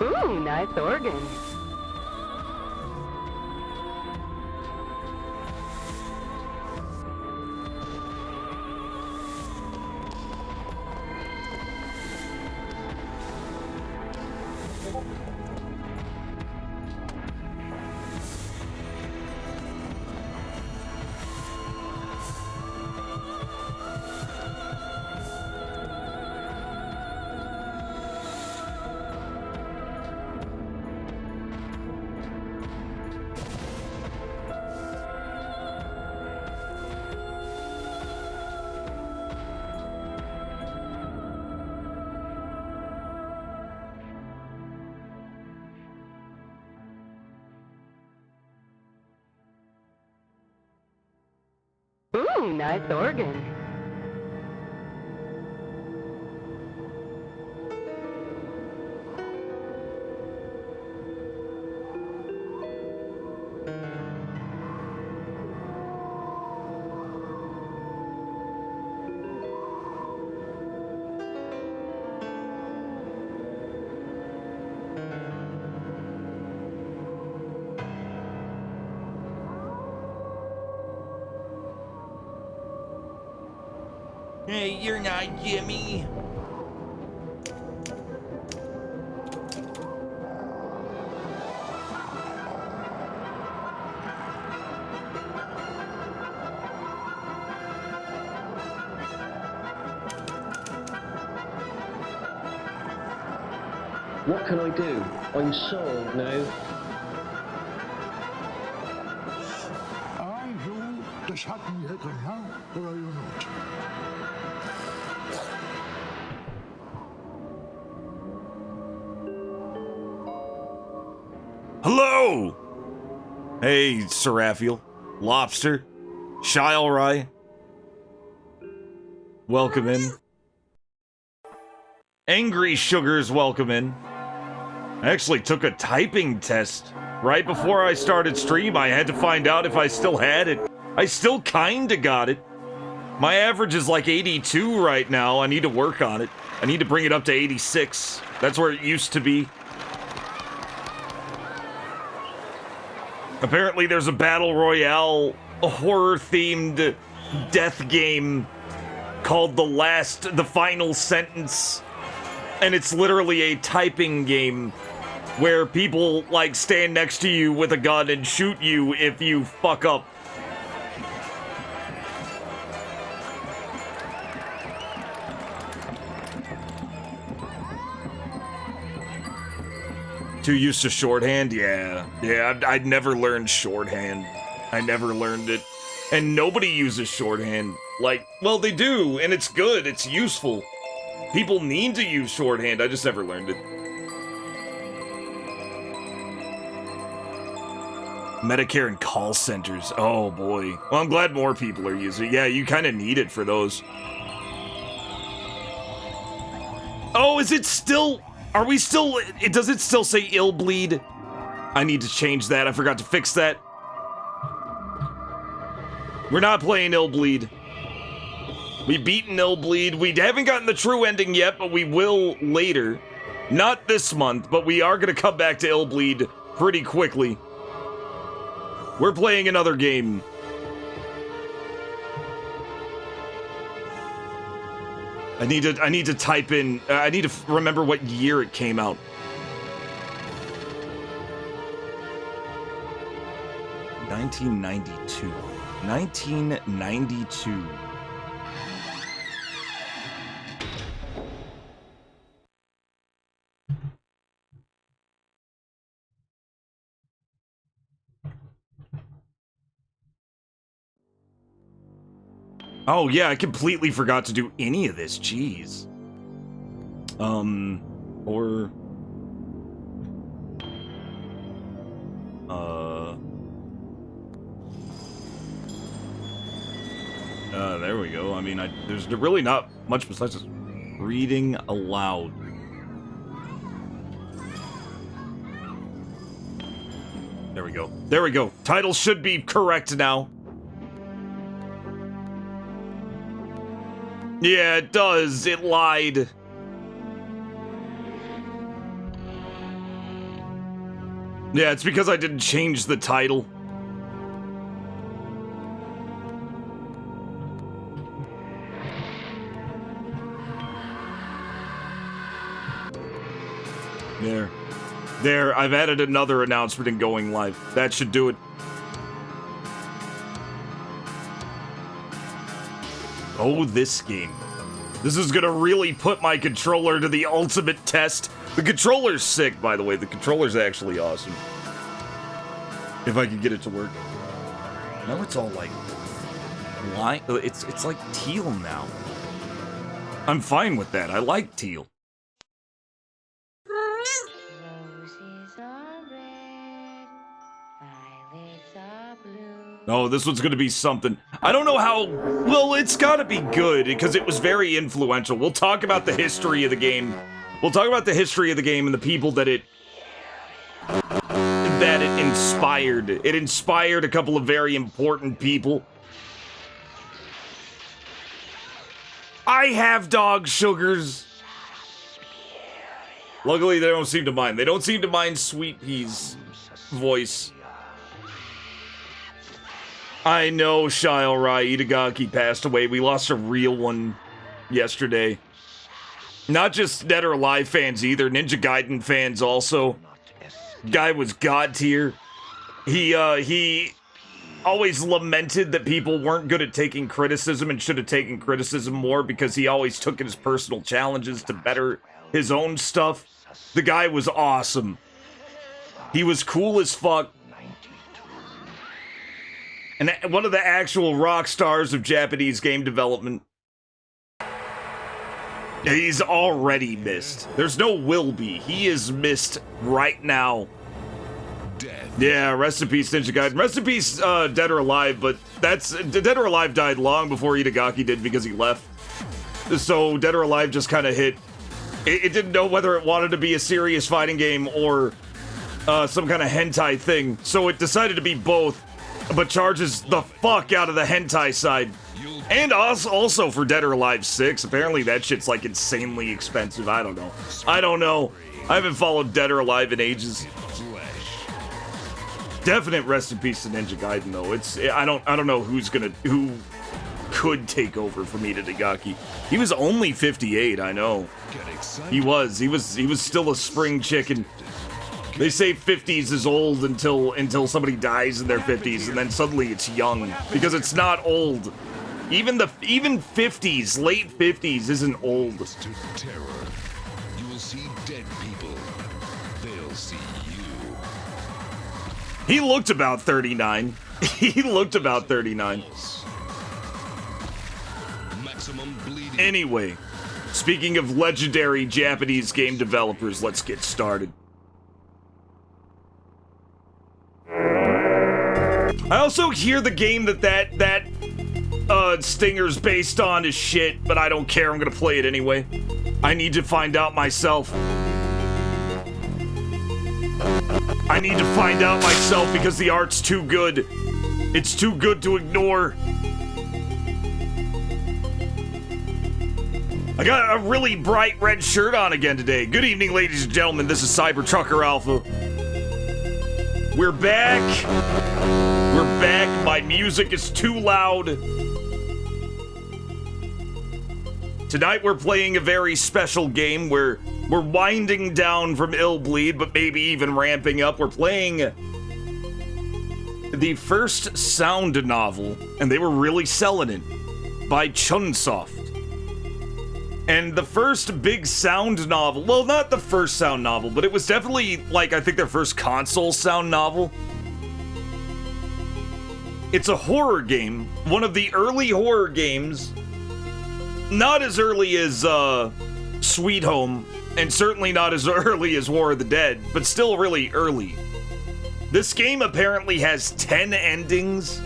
Ooh, nice organ. Ooh, nice organ. Hey, you're not Jimmy. What can I do? I'm sold now. Are you the Schattenjäger now, or are you not? Hello! Hey, Seraphiel. Lobster. Shilerai. Welcome in. Angry Sugars, welcome in. I actually took a typing test. Right before I started stream, I had to find out if I still had it. I still kinda got it. My average is like 82 right now. I need to work on it. I need to bring it up to 86. That's where it used to be. Apparently there's a battle royale, a horror-themed death game called The Final Sentence. And it's literally a typing game where people, like, stand next to you with a gun and shoot you if you fuck up. Too used to shorthand? Yeah. Yeah, I'd never learned shorthand. I never learned it. And nobody uses shorthand. Like, well, they do, and it's good, it's useful. People need to use shorthand, I just never learned it. Medicare and call centers. Oh boy. Well, I'm glad more people are using it. Yeah, you kind of need it for those. Oh, is it still... Are we still... Does it still say ill bleed? I need to change that. I forgot to fix that. We're not playing ill bleed. We beaten ill bleed. We haven't gotten the true ending yet, but we will later. Not this month, but we are going to come back to ill bleed pretty quickly. We're playing another game. I need to type in, I need to remember what year it came out. (1992). 1992. Oh yeah, I completely forgot to do any of this, jeez. There we go. I mean, there's really not much besides just reading aloud. There we go. There we go. Title should be correct now. Yeah, it does. It lied. Yeah, it's because I didn't change the title. There, I've added another announcement in going live. That should do it. Oh, this game. This is gonna really put my controller to the ultimate test. The controller's sick, by the way. The controller's actually awesome. If I could get it to work. Now it's all like... It's like teal now. I'm fine with that. I like teal. Oh, this one's gonna be something. I don't know how... Well, it's gotta be good, because it was very influential. We'll talk about the history of the game. We'll talk about the history of the game and the people that it inspired. It inspired a couple of very important people. I have dog sugars. Luckily, they don't seem to mind. They don't seem to mind Sweet Pea's voice. I know Shiel Rai Itagaki passed away. We lost a real one yesterday. Not just Dead or Alive fans either, Ninja Gaiden fans also. Guy was god tier. He always lamented that people weren't good at taking criticism and should have taken criticism more because he always took it as personal challenges to better his own stuff. The guy was awesome. He was cool as fuck. And one of the actual rock stars of Japanese game development. He's already missed. There's no will be. He is missed right now. Death. Yeah, rest in peace, Ninja Gaiden. Rest in peace, Dead or Alive, but Dead or Alive died long before Itagaki did because he left. So Dead or Alive just kind of hit. It didn't know whether it wanted to be a serious fighting game or some kind of hentai thing. So it decided to be both. But charges the fuck out of the hentai side. And also for Dead or Alive 6. Apparently that shit's like insanely expensive. I don't know. I haven't followed Dead or Alive in ages. Definite rest in peace to Ninja Gaiden though. I don't know who could take over from Itagaki. He was only 58, I know. He was still a spring chicken. They say 50s is old until somebody dies in their 50s, and then suddenly it's young because it's not old. Even 50s, late 50s isn't old. To terror, you will see dead people. They'll see you. He looked about 39. He looked about 39. Maximum bleeding. Anyway, speaking of legendary Japanese game developers, let's get started. I also hear the game that Stinger's based on is shit, but I don't care. I'm gonna play it anyway. I need to find out myself. I need to find out myself because the art's too good. It's too good to ignore. I got a really bright red shirt on again today. Good evening, ladies and gentlemen. This is Cybertrucker Alpha. We're back. We're back. My music is too loud. Tonight we're playing a very special game where we're winding down from Illbleed, but maybe even ramping up. We're playing the first sound novel, and they were really selling it, by Chunsoft. And the first big sound novel, well, not the first sound novel, but it was definitely, like, I think their first console sound novel. It's a horror game, one of the early horror games. Not as early as, Sweet Home, and certainly not as early as War of the Dead, but still really early. This game apparently has 10 endings.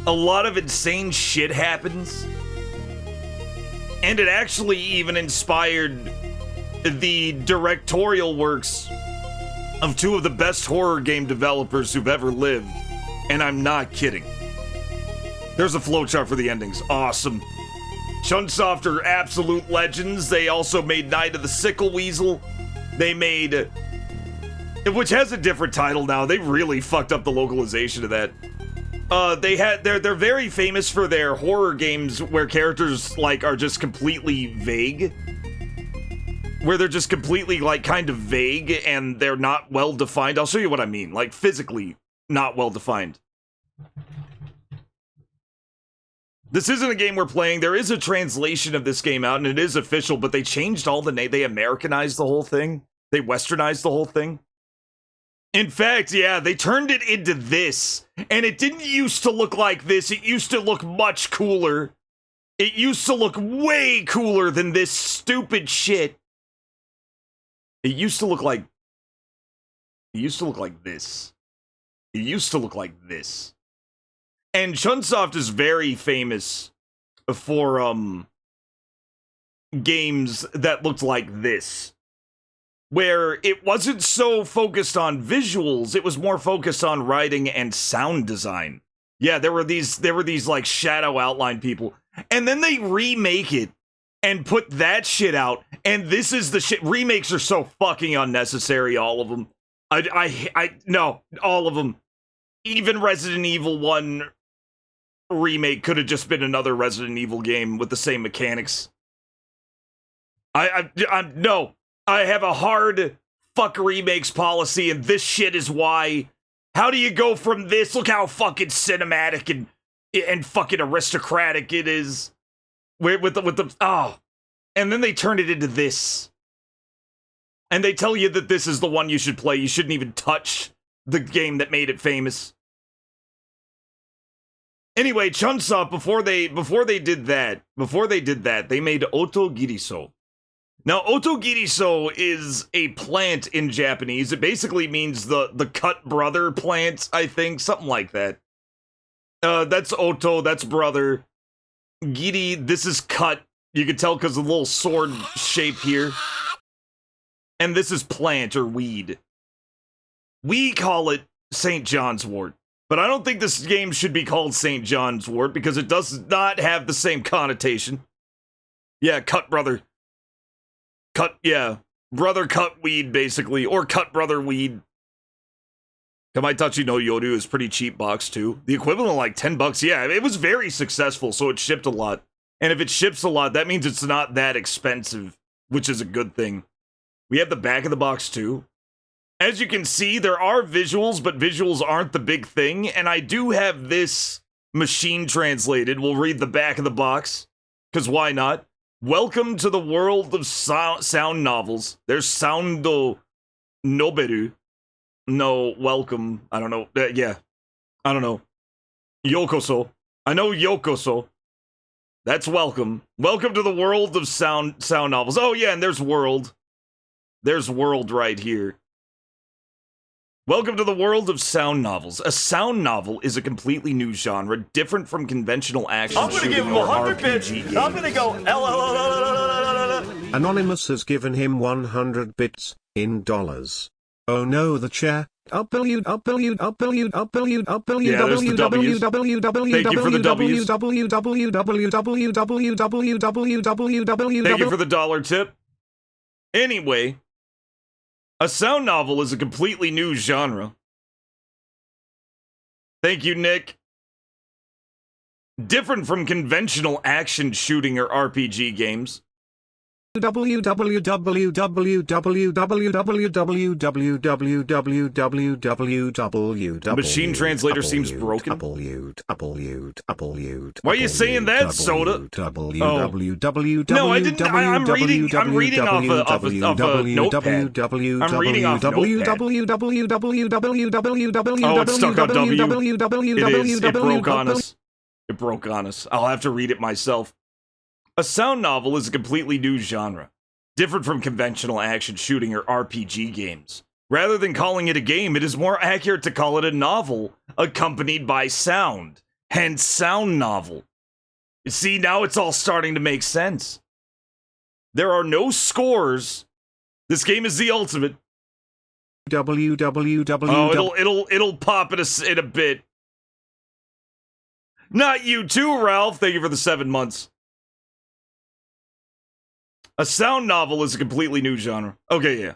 A lot of insane shit happens. And it actually even inspired the directorial works of two of the best horror game developers who've ever lived. And I'm not kidding. There's a flowchart for the endings. Awesome. Chunsoft are absolute legends. They also made Night of the Sickle Weasel. They made which has a different title now. They really fucked up the localization of that. They're very famous for their horror games where characters like are just completely vague. Where they're just completely like kind of vague and they're not well defined. I'll show you what I mean. Like physically not well defined. This isn't a game we're playing. There is a translation of this game out and it is official, but they changed all the name. They Americanized the whole thing. They westernized the whole thing. In fact, yeah, they turned it into this. And it didn't used to look like this. It used to look much cooler. It used to look way cooler than this stupid shit. It used to look like... It used to look like this. It used to look like this. And Chunsoft is very famous for, games that looked like this. Where it wasn't so focused on visuals, it was more focused on writing and sound design. Yeah, there were these like shadow outline people. And then they remake it and put that shit out, and this is the shit. Remakes are so fucking unnecessary, all of them. No, all of them. Even Resident Evil 1 remake could have just been another Resident Evil game with the same mechanics. No. I have a hard fuck remakes policy, and this shit is why. How do you go from this? Look how fucking cinematic and fucking aristocratic it is. With the oh, and then they turn it into this, and they tell you that this is the one you should play. You shouldn't even touch the game that made it famous. Anyway, Chunsoft before they did that, they made OTOGIRISOU. Now, OTOGIRISOU is a plant in Japanese. It basically means the cut brother plant, I think, something like that. That's Oto, that's brother. Giri, this is cut. You can tell because of the little sword shape here. And this is plant or weed. We call it St. John's wort. But I don't think this game should be called St. John's wort because it does not have the same connotation. Yeah, cut brother. Cut, yeah. Brother cut weed, basically. Or cut brother weed. Kamaitachi no Yoru is pretty cheap box, too. The equivalent of like $10. Yeah, it was very successful, so it shipped a lot. And if it ships a lot, that means it's not that expensive, which is a good thing. We have the back of the box, too. As you can see, there are visuals, but visuals aren't the big thing. And I do have this machine translated. We'll read the back of the box, because why not? Welcome to the world of sound novels. There's Soundo Noberu. No, welcome. I don't know. Yeah. I don't know. Yokoso. I know Yokoso. That's welcome. Welcome to the world of sound novels. Oh, yeah, and there's world. There's world right here. Welcome to the world of sound novels. A sound novel is a completely new genre, different from conventional action. I'm gonna give him 100 bits. I'm gonna go Anonymous has given him 100 bits in dollars. Oh no, the chair. Up billion. Yeah, there's the W's. Thank you for the W's. Thank you for the dollar tip. Anyway, a sound novel is a completely new genre. Thank you, Nick. Different from conventional action shooting or RPG games. Machine translator seems broken. Why are you saying that, Soda? Oh. No, I didn't. I'm reading off a notepad. I'm reading off notepad. Oh, it's stuck on W. It is. It broke on us. It broke on us. I'll have to read it myself. A sound novel is a completely new genre, different from conventional action shooting or RPG games. Rather than calling it a game, it is more accurate to call it a novel accompanied by sound, hence sound novel. You see, now it's all starting to make sense. There are no scores. This game is the ultimate. Oh, it'll pop in a bit. Not you too, Ralph. Thank you for the 7 months. A sound novel is a completely new genre. Okay, yeah.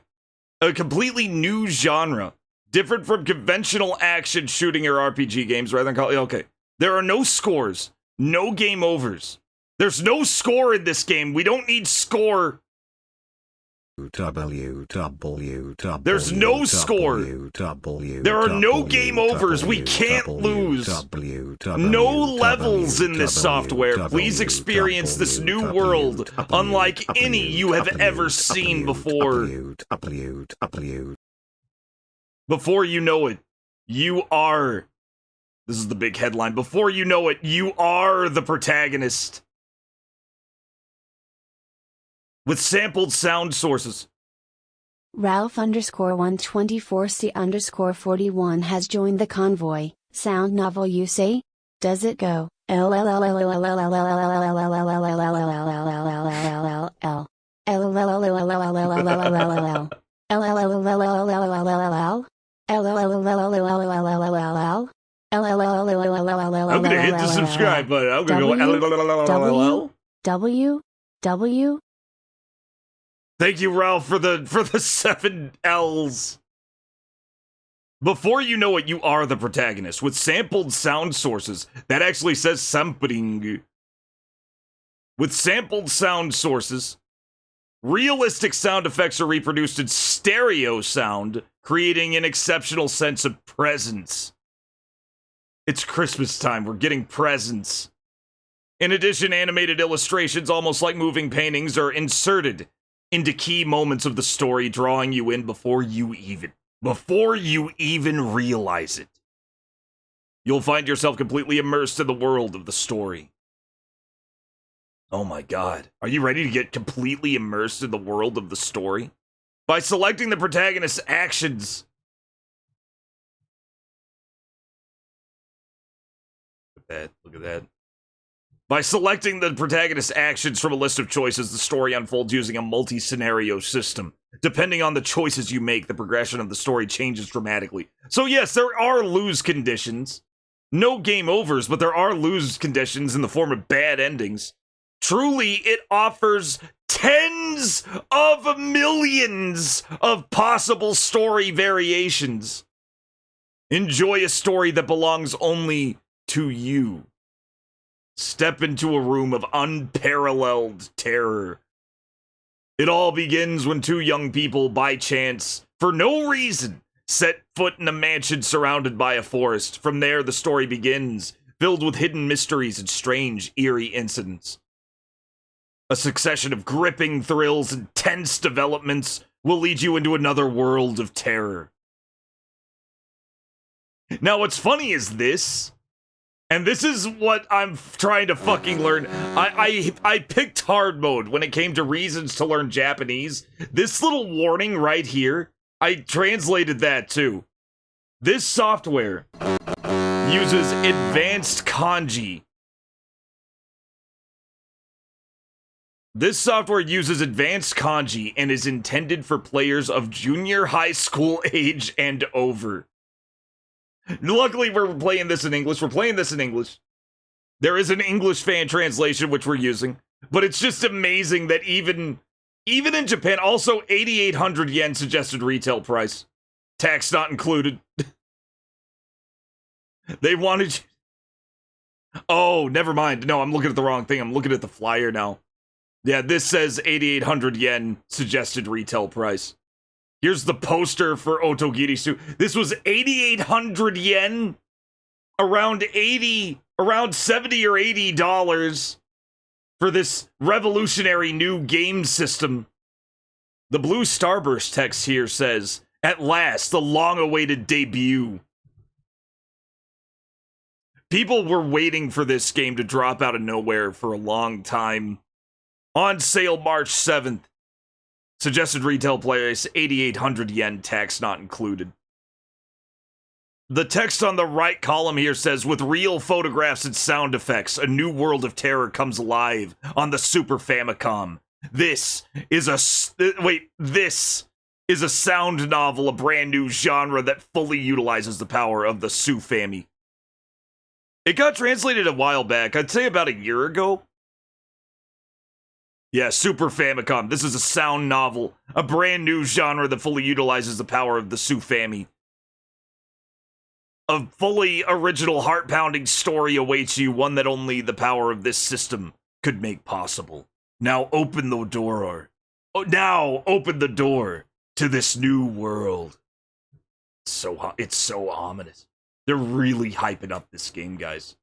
A completely new genre. Different from conventional action shooting or RPG games rather than call. Okay. There are no scores. No game overs. There's no score in this game. We don't need score. There's no score. There are no game overs. We can't lose. No levels in this software. Please experience this new world unlike any you have ever seen before. Before you know it, you are... This is the big headline. Before you know it, you are the protagonist. With sampled sound sources. Ralph_124C_41 has joined the convoy. Sound novel you say? Does it go? I'm gonna hit the subscribe button. I'm gonna go W. Thank you, Ralph, for the 7 L's. Before you know it, you are the protagonist with sampled sound sources. That actually says sampling. With sampled sound sources, realistic sound effects are reproduced in stereo sound, creating an exceptional sense of presence. It's Christmas time. We're getting presents. In addition, animated illustrations, almost like moving paintings, are inserted into key moments of the story, drawing you in before you even realize it. You'll find yourself completely immersed in the world of the story. Oh my god. Are you ready to get completely immersed in the world of the story? By selecting the protagonist's actions. Look at that. By selecting the protagonist's actions from a list of choices, the story unfolds using a multi-scenario system. Depending on the choices you make, the progression of the story changes dramatically. So yes, there are lose conditions. No game overs, but there are lose conditions in the form of bad endings. Truly, it offers tens of millions of possible story variations. Enjoy a story that belongs only to you. Step into a room of unparalleled terror. It all begins when two young people, by chance, for no reason, set foot in a mansion surrounded by a forest. From there, the story begins, filled with hidden mysteries and strange, eerie incidents. A succession of gripping thrills and tense developments will lead you into another world of terror. Now, what's funny is this, and this is what I'm trying to fucking learn. I picked hard mode when it came to reasons to learn Japanese. This little warning right here, I translated that too. This software uses advanced kanji. This software uses advanced kanji and is intended for players of junior high school age and over. Luckily, we're playing this in English. There is an English fan translation, which we're using. But it's just amazing that even in Japan, also 8,800 yen suggested retail price. Tax not included. They wanted you... Oh, never mind. No, I'm looking at the wrong thing. I'm looking at the flyer now. Yeah, this says 8,800 yen suggested retail price. Here's the poster for OTOGIRISOU. This was 8,800 yen, around 70 or $80 for this revolutionary new game system. The blue starburst text here says, "At last, the long-awaited debut." People were waiting for this game to drop out of nowhere for a long time. On sale March 7th. Suggested retail price, 8,800 yen, tax not included. The text on the right column here says, "With real photographs and sound effects, a new world of terror comes alive on the Super Famicom. This is a sound novel, a brand new genre that fully utilizes the power of the Su Fami." It got translated a while back, I'd say about a year ago. Yeah, Super Famicom. This is a sound novel, a brand new genre that fully utilizes the power of the Sufami. A fully original, heart-pounding story awaits you, one that only the power of this system could make possible. Now open the door. Now open the door to this new world. It's so ominous. They're really hyping up this game, guys.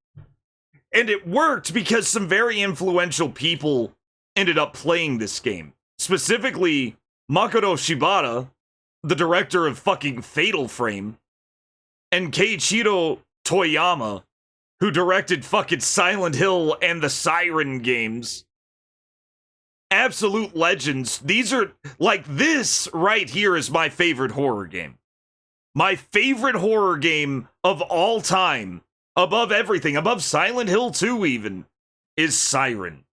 And it worked because some very influential people ended up playing this game. Specifically, Makoto Shibata, the director of fucking Fatal Frame, and Keiichiro Toyama, who directed fucking Silent Hill and the Siren games. Absolute legends. These are, like, this right here is my favorite horror game. My favorite horror game of all time, above everything, above Silent Hill 2 even, is Siren.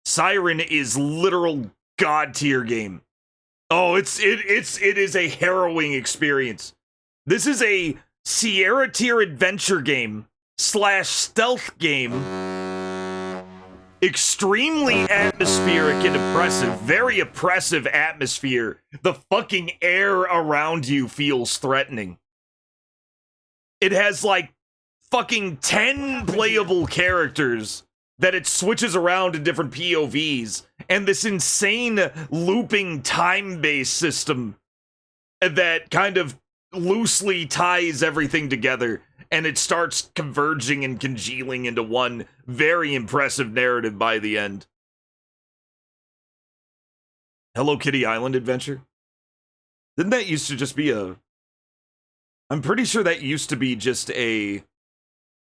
Siren is literal god tier game. Oh, it is a harrowing experience. This is a Sierra tier adventure game / stealth game. Extremely atmospheric and oppressive. Very oppressive atmosphere. The fucking air around you feels threatening. It has like fucking 10 playable characters that it switches around in different POVs, and this insane looping time-based system that kind of loosely ties everything together, and it starts converging and congealing into one very impressive narrative by the end. Hello Kitty Island Adventure? Didn't that used to just be a... I'm pretty sure that used to be just a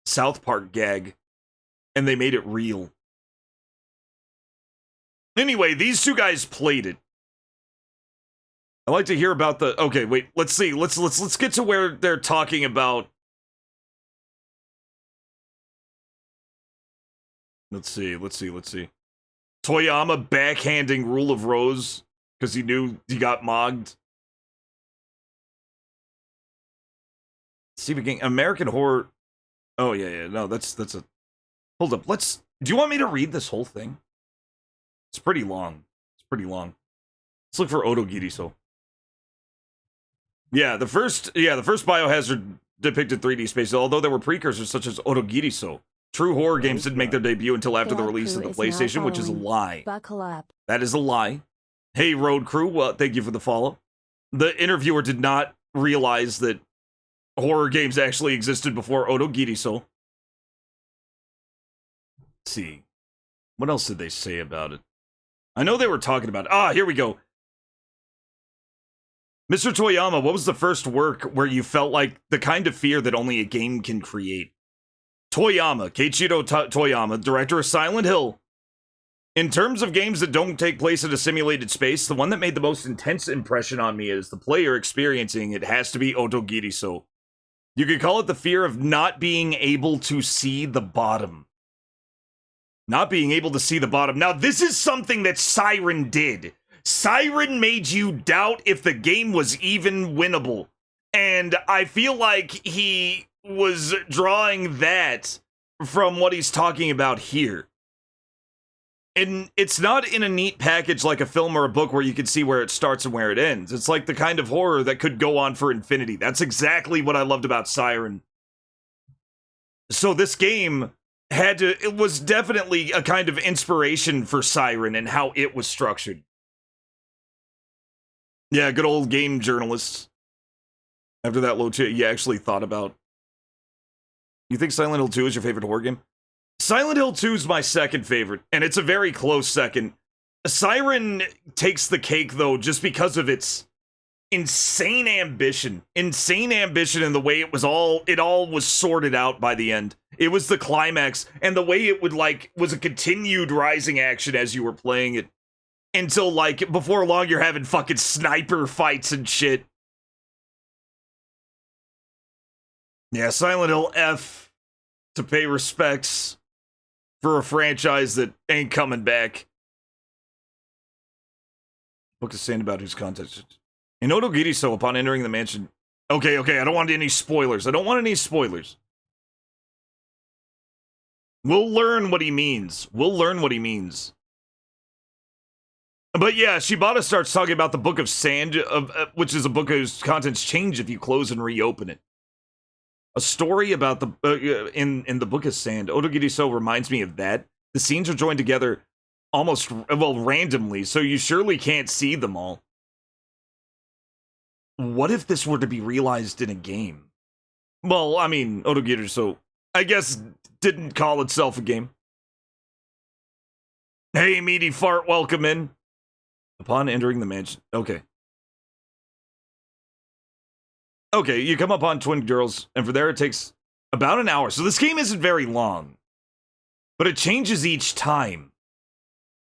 South Park gag, and they made it real. Anyway, these two guys played it. I'd like to hear about the... Okay, wait, let's see. Let's get to where they're talking about... Let's see. Toyama backhanding Rule of Rose because he knew he got mogged. Stephen King, American Horror... Oh, yeah, no, that's a... Hold up, do you want me to read this whole thing? It's pretty long. Let's look for OTOGIRISOU. Yeah, the first Biohazard depicted 3D space, although there were precursors such as OTOGIRISOU. True horror games didn't make their debut until after the release of the PlayStation, which is a lie. Buckle up. That is a lie. Hey, Road Crew, well, thank you for the follow. The interviewer did not realize that horror games actually existed before OTOGIRISOU. Let's see. What else did they say about it? I know they were talking about... here we go. Mr. Toyama, what was the first work where you felt like the kind of fear that only a game can create? Toyama, Keiichiro Toyama, director of Silent Hill. In terms of games that don't take place in a simulated space, the one that made the most intense impression on me as the player experiencing it has to be OTOGIRISOU. You could call it the fear of not being able to see the bottom. Not being able to see the bottom. Now, this is something that Siren did. Siren made you doubt if the game was even winnable. And I feel like he was drawing that from what he's talking about here. And it's not in a neat package like a film or a book where you can see where it starts and where it ends. It's like the kind of horror that could go on for infinity. That's exactly what I loved about Siren. So this game it was definitely a kind of inspiration for Siren and how it was structured. Yeah, good old game journalists. After that low tier, you actually thought about... You think Silent Hill 2 is your favorite horror game? Silent Hill 2 is my second favorite, and it's a very close second. Siren takes the cake, though, just because of its insane ambition. Insane ambition in the way it all was sorted out by the end. It was the climax, and the way it was a continued rising action as you were playing it. Until, before long, you're having fucking sniper fights and shit. Yeah, Silent Hill F to pay respects for a franchise that ain't coming back. Book is saying about whose context. In OTOGIRISOU, upon entering the mansion... Okay, I don't want any spoilers. We'll learn what he means. But yeah, Shibata starts talking about the Book of Sand, which is a book whose contents change if you close and reopen it. A story about the in the Book of Sand. Otogiriso reminds me of that. The scenes are joined together almost, well, randomly, so you surely can't see them all. What if this were to be realized in a game? Well, I mean, Otogiriso, I guess, didn't call itself a game. Hey, meaty fart, welcome in. Upon entering the mansion. Okay. Okay, you come upon Twin Girls, and for there it takes about an hour. So this game isn't very long. But it changes each time.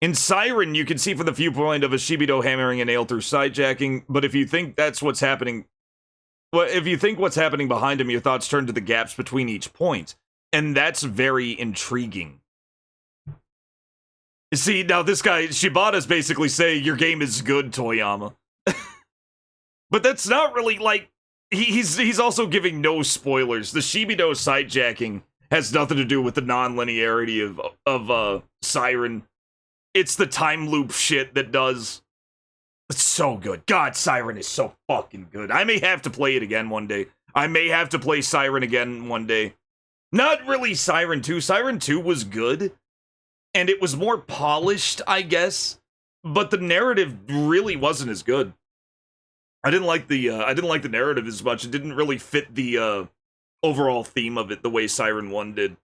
In Siren, you can see from the viewpoint of a Shibido hammering a nail through sidejacking, but if you think that's what's happening... Well, if you think what's happening behind him, your thoughts turn to the gaps between each point. And that's very intriguing. See, now this guy, Shibata's basically saying, your game is good, Toyama. But that's not really, like... He's also giving no spoilers. The Shibido sidejacking has nothing to do with the non-linearity of Siren. It's the time loop shit that does. It's so good. God, Siren is so fucking good. I may have to play it again one day. I may have to play Siren again one day. Not really Siren 2. Siren 2 was good. And it was more polished, I guess. But the narrative really wasn't as good. I didn't like the narrative as much. It didn't really fit the overall theme of it the way Siren 1 did.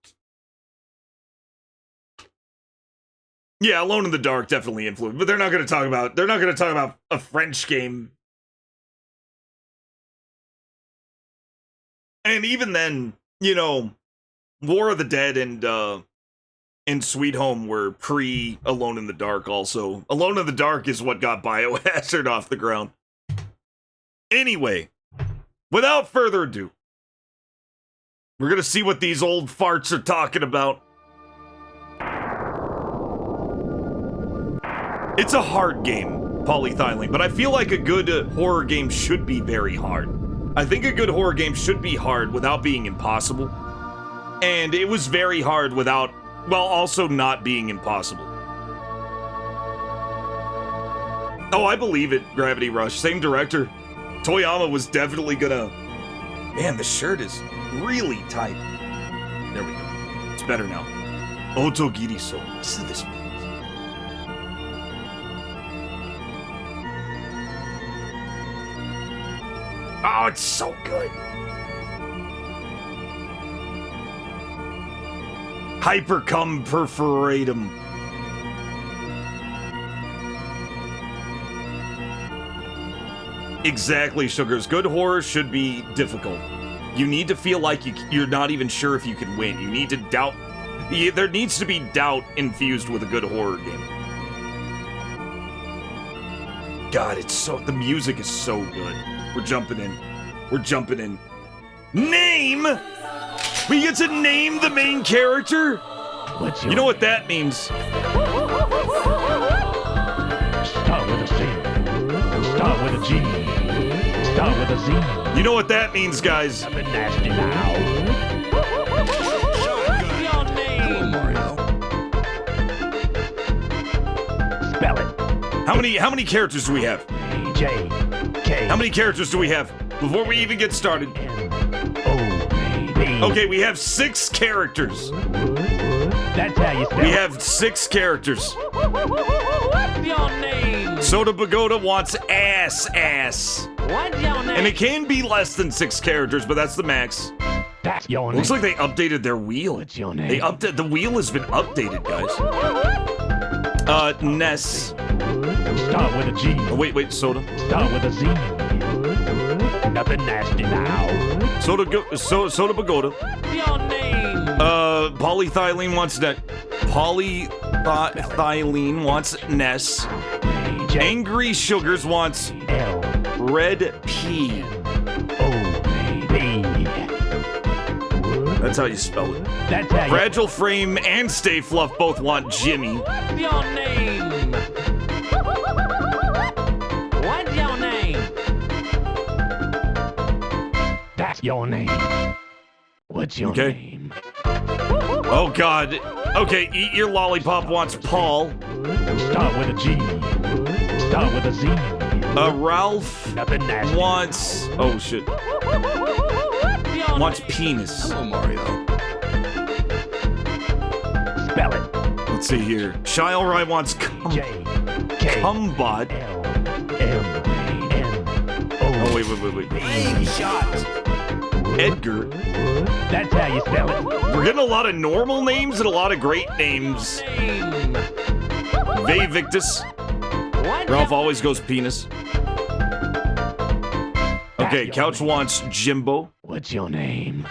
Yeah, Alone in the Dark definitely influenced, but they're not going to talk about a French game. And even then, you know, War of the Dead and Sweet Home were pre Alone in the Dark also. Alone in the Dark is what got Biohazard off the ground. Anyway, without further ado, we're going to see what these old farts are talking about. It's a hard game, polyethylene, but I feel like a good horror game should be very hard. I think a good horror game should be hard without being impossible. And it was very hard without, well, also not being impossible. Oh, I believe it, Gravity Rush. Same director. Toyama was definitely gonna... Man, the shirt is really tight. There we go. It's better now. OTOGIRISOU. Listen to this. Oh, it's so good. Hypercum perforatum. Exactly, Sugars. Good horror should be difficult. You need to feel like you're not even sure if you can win. You need to doubt. There needs to be doubt infused with a good horror game. God, it's so... The music is so good. We're jumping in. We're jumping in. Name! We get to name the main character? You know what that means. Start with a C. Start with a G. Start with a Z. You know what that means, guys. I've been nasty now. Your name. Mario. Spell it. How many characters do we have? J. K. How many characters do we have before we even get started? N. O. P. Okay, we have 6 characters. That's how you spell We it. have 6 characters. What's your name? Soda Pagoda wants ass. What's your name? And it can be less than 6 characters, but that's the max. That's your name. Looks like they updated their wheel. What's your name? The wheel has been updated, guys. Ness. Start with a G. Oh, wait, Soda. Start with a Z. Nothing nasty now. Soda Pagoda. What's your name? Polyethylene wants that. Polyethylene wants Ness. J. Angry Sugars wants L. Red P. O. P. That's how you spell it. That's how you... Fragile Frame and Stay Fluff both want Jimmy. What's your name? What's your name? That's your name. What's your Okay. name? Oh, God. Okay, Eat Your Lollipop wants Paul. Start with a G. Start with a Z. Ralph Nothing nasty. wants... Oh, shit. Wants penis. Hello, Mario. Spell it. Let's see here. Shilrai wants J. K. Cumbot. L. M. N. O. Oh, wait. Edgar. That's how you spell it. We're getting a lot of normal names and a lot of great names. Name. Vey Victus. What's Ralph your always goes penis. Okay, Couch wants Jimbo. What's your name?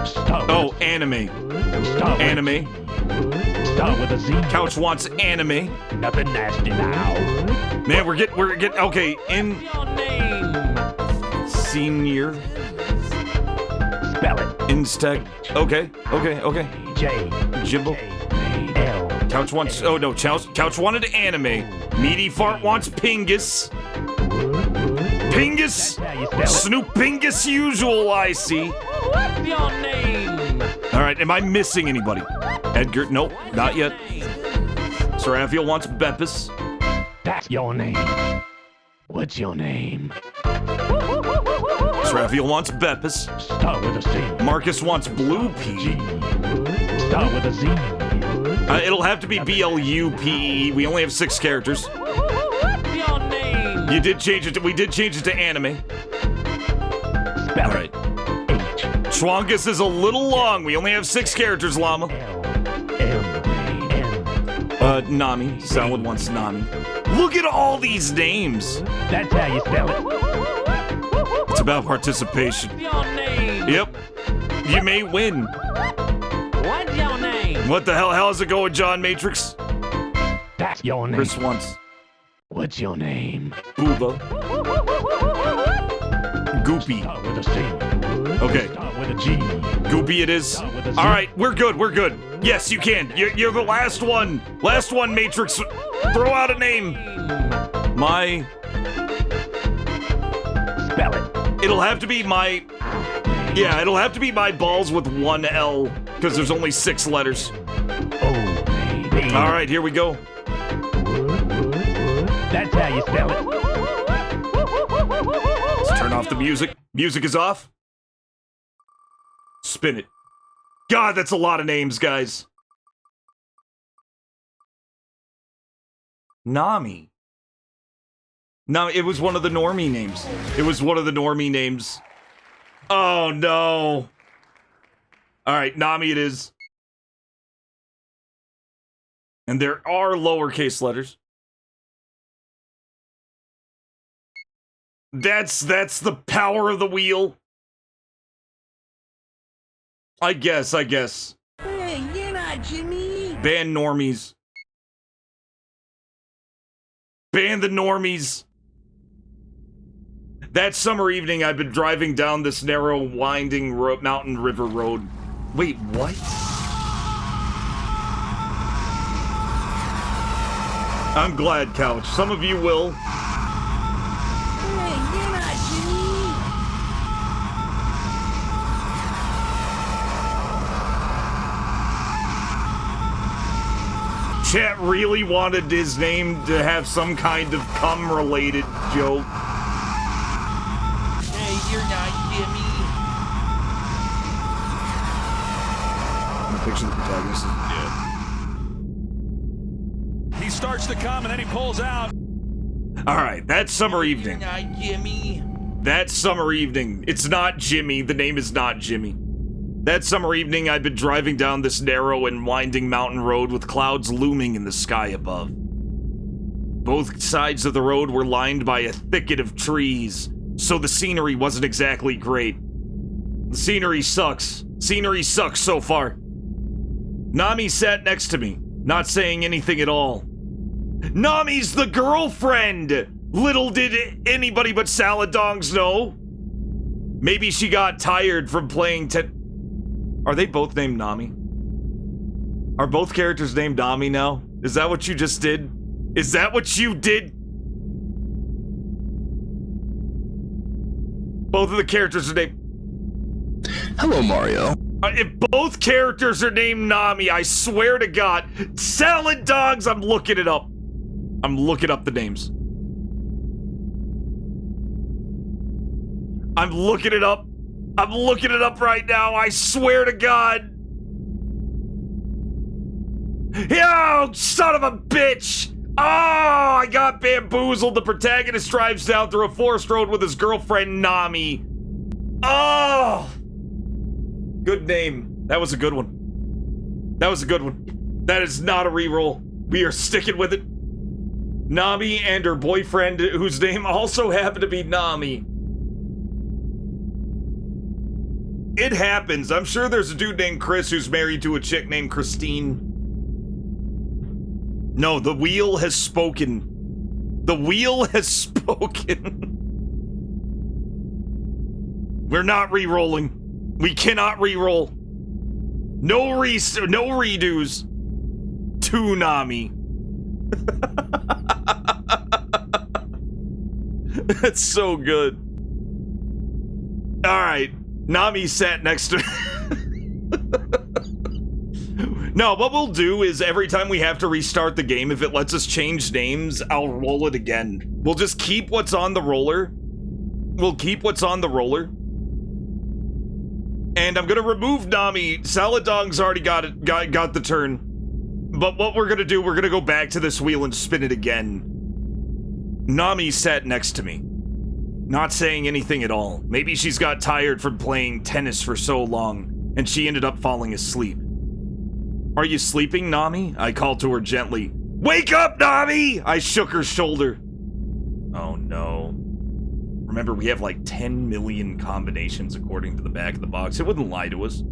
Start with Oh, anime. Start with Anime. Start with a Z. Couch wants anime. Nothing nasty now. Man, we're getting okay, in your name? senior Spell it. Instec. Okay. J. Jimbo. L. Couch wants Couch wanted anime. Meaty Fart wants Pingus. Pingus! That's how you spell it. Snoop Pingus usual, I see. What's your name? Alright, am I missing anybody? Edgar, nope, not yet. Seraphiel wants Beppis. That's your name. What's your name? Seraphiel wants Beppis. Start with a C. Marcus wants Blue G. Pea. Start with a Z. It'll have to be BLUPE. We only have 6 characters. What's your name? We did change it to anime. Spell Alright. it. H. Schwangus is a little long. We only have 6 characters, Llama. L. M. N. Nami. Salad wants Nami. Look at all these names. That's how you spell it. It's about participation. Your name? Yep. You may win. What's your name? What the hell? How's it going, John Matrix? That's your name. Chris wants What's your name? Booba. Goopy. Start with a C. Okay. Start with a G. Goopy it is. Start with a Z. Alright, we're good. Yes, you can. You're the last one. Last one, Matrix. Throw out a name. My... Spell it. It'll have to be my... Yeah, it'll have to be my balls with 1 L. Because there's only 6 letters. O. B. Alright, here we go. That's how you spell it. Let's turn off the music. Music is off. Spin it. God, that's a lot of names, guys. Nami. No, it was one of the normie names. Oh, no. Alright, Nami it is. And there are lowercase letters. That's the power of the wheel. I guess. Hey, you're not Jimmy. Ban normies. Ban the normies. That summer evening, I've been driving down this narrow, winding mountain river road. Wait, what? I'm glad, Couch. Some of you will. Hey, you're not Jimmy. Chat really wanted his name to have some kind of cum-related joke. Hey, you're not Jimmy. Picture the protagonist is dead. He starts to come and then he pulls out. Alright, that summer evening. You're not Jimmy. That summer evening. It's not Jimmy. The name is not Jimmy. That summer evening, I'd been driving down this narrow and winding mountain road with clouds looming in the sky above. Both sides of the road were lined by a thicket of trees, so the scenery wasn't exactly great. The scenery sucks. Scenery sucks so far. Nami sat next to me, not saying anything at all. Nami's the girlfriend! Little did anybody but Saladongs know. Maybe she got tired from playing Are they both named Nami? Are both characters named Nami now? Is that what you just did? Is that what you did? Both of the characters are named... Hello, Mario. If both characters are named Nami, I swear to God. Salad dogs, I'm looking it up. I'm looking up the names. I'm looking it up. I'm looking it up right now. I swear to God. Yo, son of a bitch. Oh, I got bamboozled. The protagonist drives down through a forest road with his girlfriend, Nami. Oh. Good name. That was a good one. That was a good one. That is not a reroll. We are sticking with it. Nami and her boyfriend, whose name also happened to be Nami. It happens. I'm sure there's a dude named Chris who's married to a chick named Christine. No, the wheel has spoken. The wheel has spoken. We're not re-rolling. We cannot re-roll. No redos. To Nami. That's so good. Alright. Nami sat next to No, what we'll do is every time we have to restart the game, if it lets us change names, I'll roll it again. We'll just keep what's on the roller. We'll keep what's on the roller. And I'm gonna remove Nami. Salad Dog's already got the turn. But what we're gonna do, we're gonna go back to this wheel and spin it again. Nami sat next to me. Not saying anything at all. Maybe she's got tired from playing tennis for so long, and she ended up falling asleep. Are you sleeping, Nami? I called to her gently. Wake up, Nami! I shook her shoulder. Oh no. Remember, we have like 10 million combinations according to the back of the box. It wouldn't lie to us.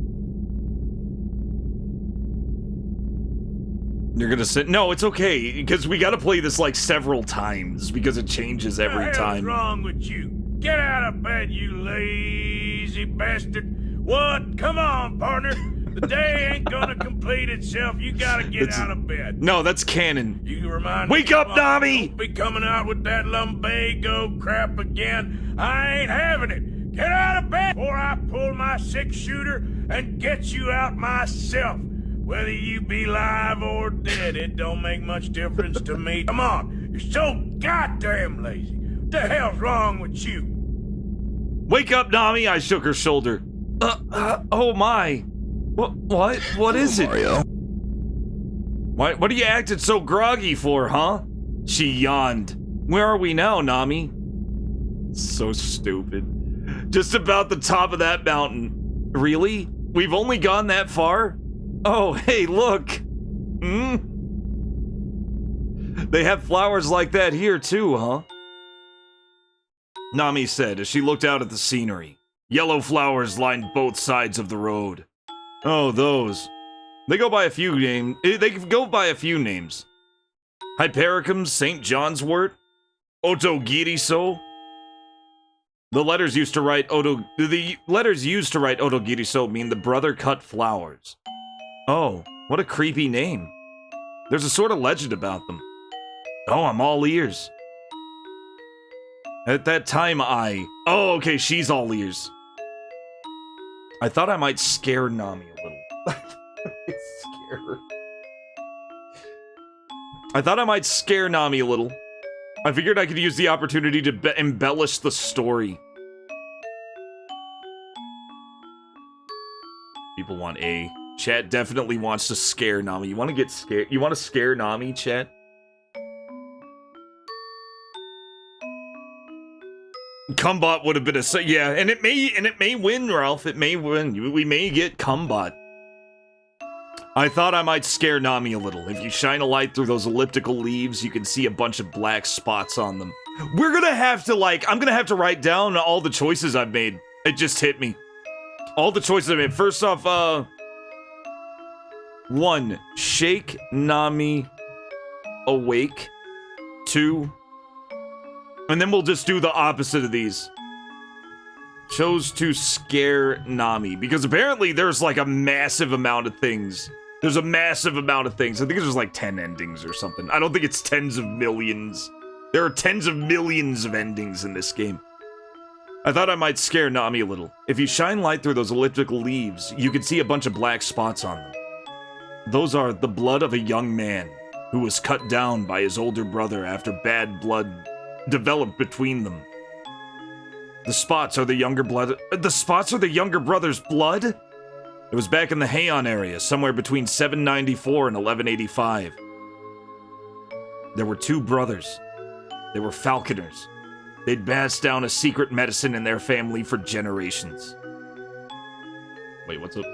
You're gonna sit? No, it's okay, because we gotta play this like several times, because it changes every time. What's wrong with you? Get out of bed, you lazy bastard. What? Come on, partner. The day ain't gonna complete itself. You gotta get out of bed. No, that's canon. You remind Wake me up, Nami! Don't be coming out with that lumbago crap again. I ain't having it. Get out of bed before I pull my 6-shooter and get you out myself. Whether you be live or dead, it don't make much difference to me. Come on, you're so goddamn lazy. What the hell's wrong with you? Wake up, Nami! I shook her shoulder. Oh my. What is it? Mario. What are you acting so groggy for, huh? She yawned. Where are we now, Nami? So stupid. Just about the top of that mountain. Really? We've only gone that far? Oh, hey, look. They have flowers like that here too, huh? Nami said as she looked out at the scenery. Yellow flowers lined both sides of the road. Oh, those. They go by a few names. Hypericum, St. John's wort, OTOGIRISOU. The letters used to write OTOGIRISOU mean the brother cut flowers. Oh, what a creepy name. There's a sort of legend about them. Oh, I'm all ears. At that time, oh, okay, she's all ears. I thought I might scare Nami a little. Scare her. I thought I might scare Nami a little. I figured I could use the opportunity to embellish the story. People want A. Chat definitely wants to scare Nami. You want to get scared? You want to scare Nami, chat? Cumbot would have been a yeah, and it may win, Ralph. It may win. We may get Cumbot. I thought I might scare Nami a little. If you shine a light through those elliptical leaves, you can see a bunch of black spots on them. We're gonna have to I'm gonna have to write down all the choices I've made. It just hit me. All the choices I made. First off, 1. Shake Nami awake. 2. And then we'll just do the opposite of these. Chose to scare Nami. Because apparently there's like a massive amount of things. There's a massive amount of things. I think there's like 10 endings or something. I don't think it's tens of millions. There are tens of millions of endings in this game. I thought I might scare Nami a little. If you shine light through those elliptical leaves, you can see a bunch of black spots on them. Those are the blood of a young man who was cut down by his older brother after bad blood developed between them. The spots are the younger brother's blood? It was back in the Heian area, somewhere between 794 and 1185. There were two brothers. They were falconers. They'd passed down a secret medicine in their family for generations. Wait, what's up?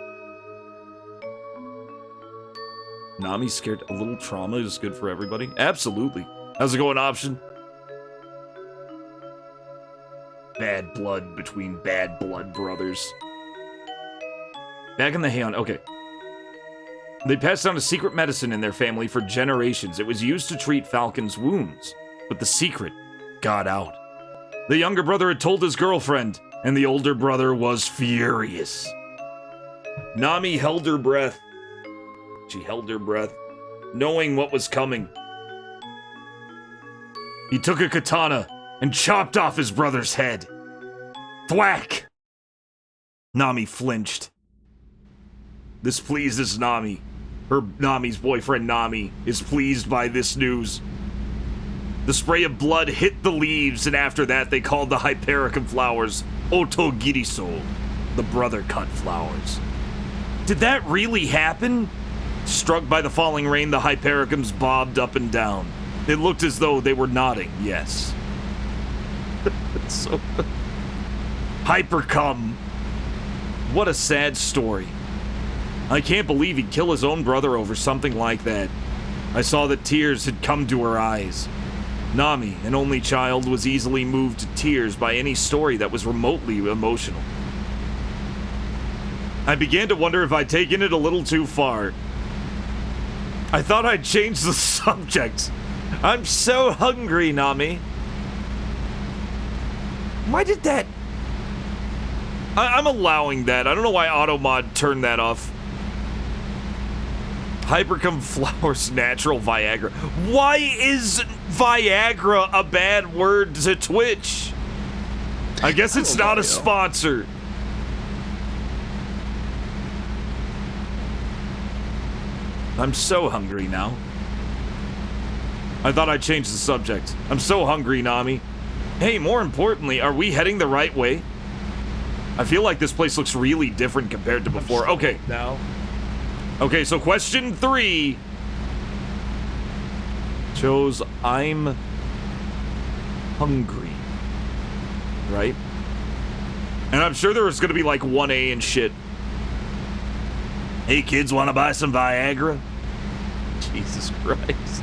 Nami scared. A little trauma is good for everybody? Absolutely. How's it going, Option? Bad blood between bad blood brothers. Back in the Heian, okay. They passed down a secret medicine in their family for generations. It was used to treat Falcon's wounds, but the secret got out. The younger brother had told his girlfriend, and the older brother was furious. Nami held her breath. She held her breath, knowing what was coming. He took a katana and chopped off his brother's head. Thwack! Nami flinched. This pleases Nami. Nami's boyfriend Nami is pleased by this news. The spray of blood hit the leaves, and after that they called the Hypericum flowers OTOGIRISOU, the brother-cut flowers. Did that really happen? Struck by the falling rain, the Hypericums bobbed up and down. It looked as though they were nodding, yes. So... Hypercum. What a sad story. I can't believe he'd kill his own brother over something like that. I saw that tears had come to her eyes. Nami, an only child, was easily moved to tears by any story that was remotely emotional. I began to wonder if I'd taken it a little too far. I thought I'd change the subject. I'm so hungry, Nami. Why did that... I'm allowing that. I don't know why Automod turned that off. Hypercum flowers natural Viagra. Why is Viagra a bad word to Twitch? I guess it's not a sponsor. I'm so hungry now. I thought I'd change the subject. I'm so hungry, Nami. Hey, more importantly, are we heading the right way? I feel like this place looks really different compared to before. Okay. Now. Okay, so question 3 chose I'm hungry. Right? And I'm sure there was gonna be like 1A and shit. Hey kids, wanna buy some Viagra? Jesus Christ.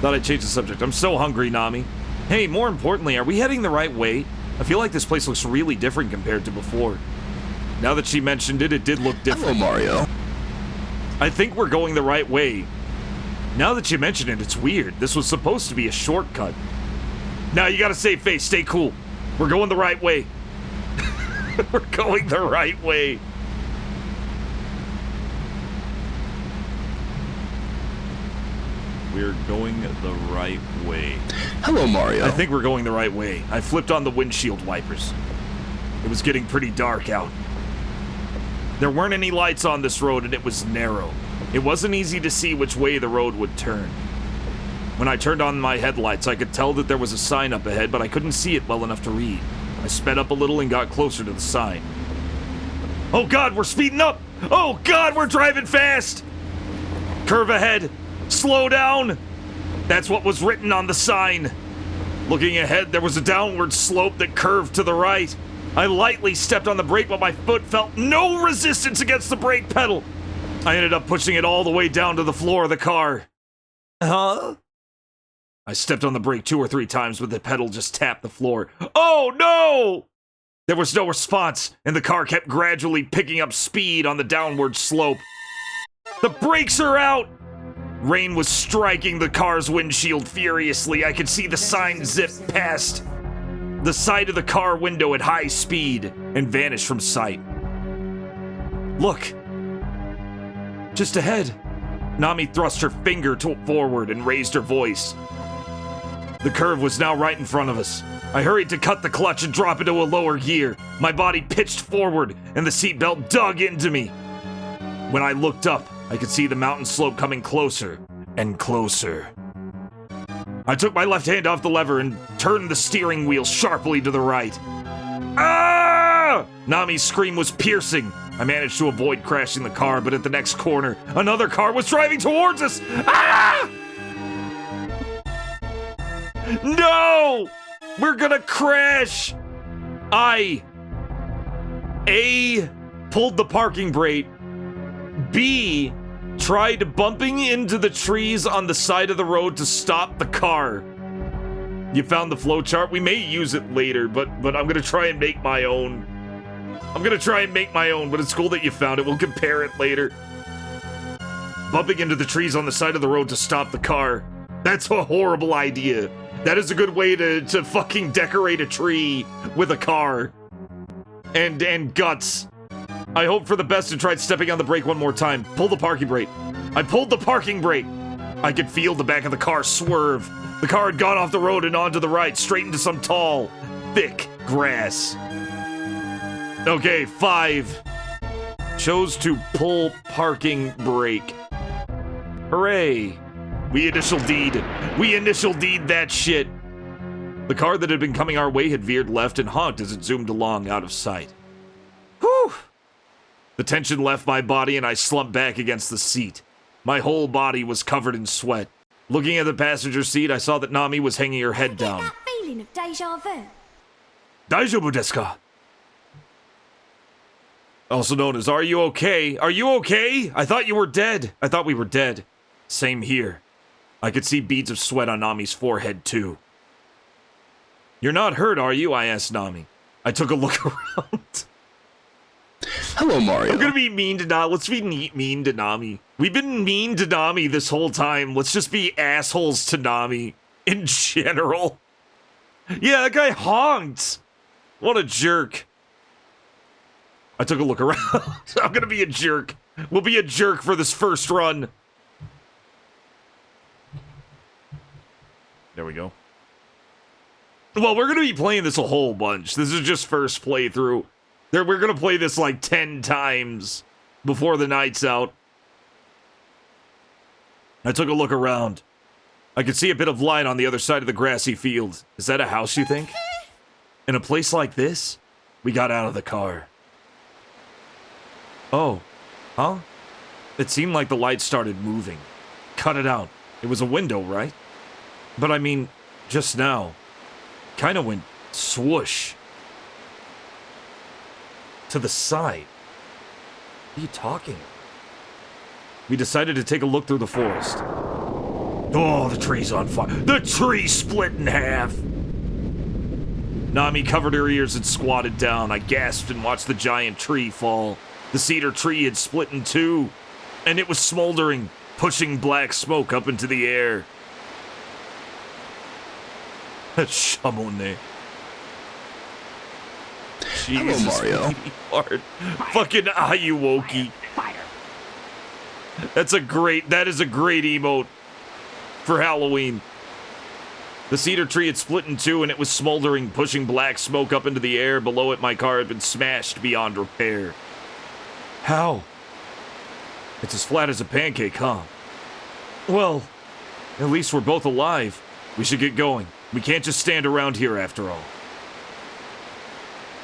Thought I'd change the subject. I'm so hungry, Nami. Hey, more importantly, are we heading the right way? I feel like this place looks really different compared to before. Now that she mentioned it, it did look different. Hello, Mario. I think we're going the right way. Now that you mention it, it's weird. This was supposed to be a shortcut. Now you gotta save face, stay cool. We're going the right way. We're going the right way. We're going the right way. Hello, Mario. I think we're going the right way. I flipped on the windshield wipers. It was getting pretty dark out. There weren't any lights on this road, and it was narrow. It wasn't easy to see which way the road would turn. When I turned on my headlights, I could tell that there was a sign up ahead, but I couldn't see it well enough to read. I sped up a little and got closer to the sign. Oh God, we're speeding up! Oh God, we're driving fast! Curve ahead! Slow down! That's what was written on the sign. Looking ahead, there was a downward slope that curved to the right. I lightly stepped on the brake, but my foot felt no resistance against the brake pedal. I ended up pushing it all the way down to the floor of the car. Huh? I stepped on the brake 2 or 3 times, but the pedal just tapped the floor. Oh no! There was no response, and the car kept gradually picking up speed on the downward slope. The brakes are out! Rain was striking the car's windshield furiously. I could see the sign zip past the side of the car window at high speed and vanish from sight. Look! Just ahead. Nami thrust her finger forward and raised her voice. The curve was now right in front of us. I hurried to cut the clutch and drop into a lower gear. My body pitched forward, and the seatbelt dug into me. When I looked up, I could see the mountain slope coming closer and closer. I took my left hand off the lever and turned the steering wheel sharply to the right. Ah! Nami's scream was piercing. I managed to avoid crashing the car, but at the next corner, another car was driving towards us. Ah! No! We're gonna crash! I A, pulled the parking brake. B, tried bumping into the trees on the side of the road to stop the car. You found the flowchart? We may use it later, but I'm gonna try and make my own. But it's cool that you found it. We'll compare it later. Bumping into the trees on the side of the road to stop the car. That's a horrible idea. That is a good way to fucking decorate a tree with a car. And guts. I hope for the best and tried stepping on the brake one more time. Pull the parking brake. I pulled the parking brake. I could feel the back of the car swerve. The car had gone off the road and onto the right, straight into some tall, thick grass. Okay, 5. Chose to pull parking brake. Hooray. We initial D'd that shit. The car that had been coming our way had veered left and honked as it zoomed along out of sight. Whew! The tension left my body and I slumped back against the seat. My whole body was covered in sweat. Looking at the passenger seat, I saw that Nami was hanging her head down. That feeling of deja vu. Daijoubu desu ka? Also known as, are you okay? Are you okay? I thought you were dead. I thought we were dead. Same here. I could see beads of sweat on Nami's forehead, too. You're not hurt, are you? I asked Nami. I took a look around. Hello, Mario. I'm gonna be mean to Nami. Let's be mean to Nami. We've been mean to Nami this whole time. Let's just be assholes to Nami in general. Yeah, that guy honked. What a jerk. I took a look around. I'm gonna be a jerk. We'll be a jerk for this first run. There we go. Well, we're gonna be playing this a whole bunch. This is just first playthrough. We're gonna play this like 10 times before the night's out. I took a look around. I could see a bit of light on the other side of the grassy field. Is that a house, you think? In a place like this? We got out of the car. Oh. Huh? It seemed like the light started moving. Cut it out. It was a window, right? But I mean, just now. Kinda went swoosh. To the side. What are you talking about? We decided to take a look through the forest. Oh, the tree's on fire. The tree split in half! Nami covered her ears and squatted down. I gasped and watched the giant tree fall. The cedar tree had split in two, and it was smoldering, pushing black smoke up into the air. Shamone. Jesus, Mario. Hard. Fucking Ayuwoki. That is a great emote for Halloween. The cedar tree had split in two and it was smoldering, pushing black smoke up into the air. Below it, my car had been smashed beyond repair. How? It's as flat as a pancake, huh? Well, at least we're both alive. We should get going. We can't just stand around here after all.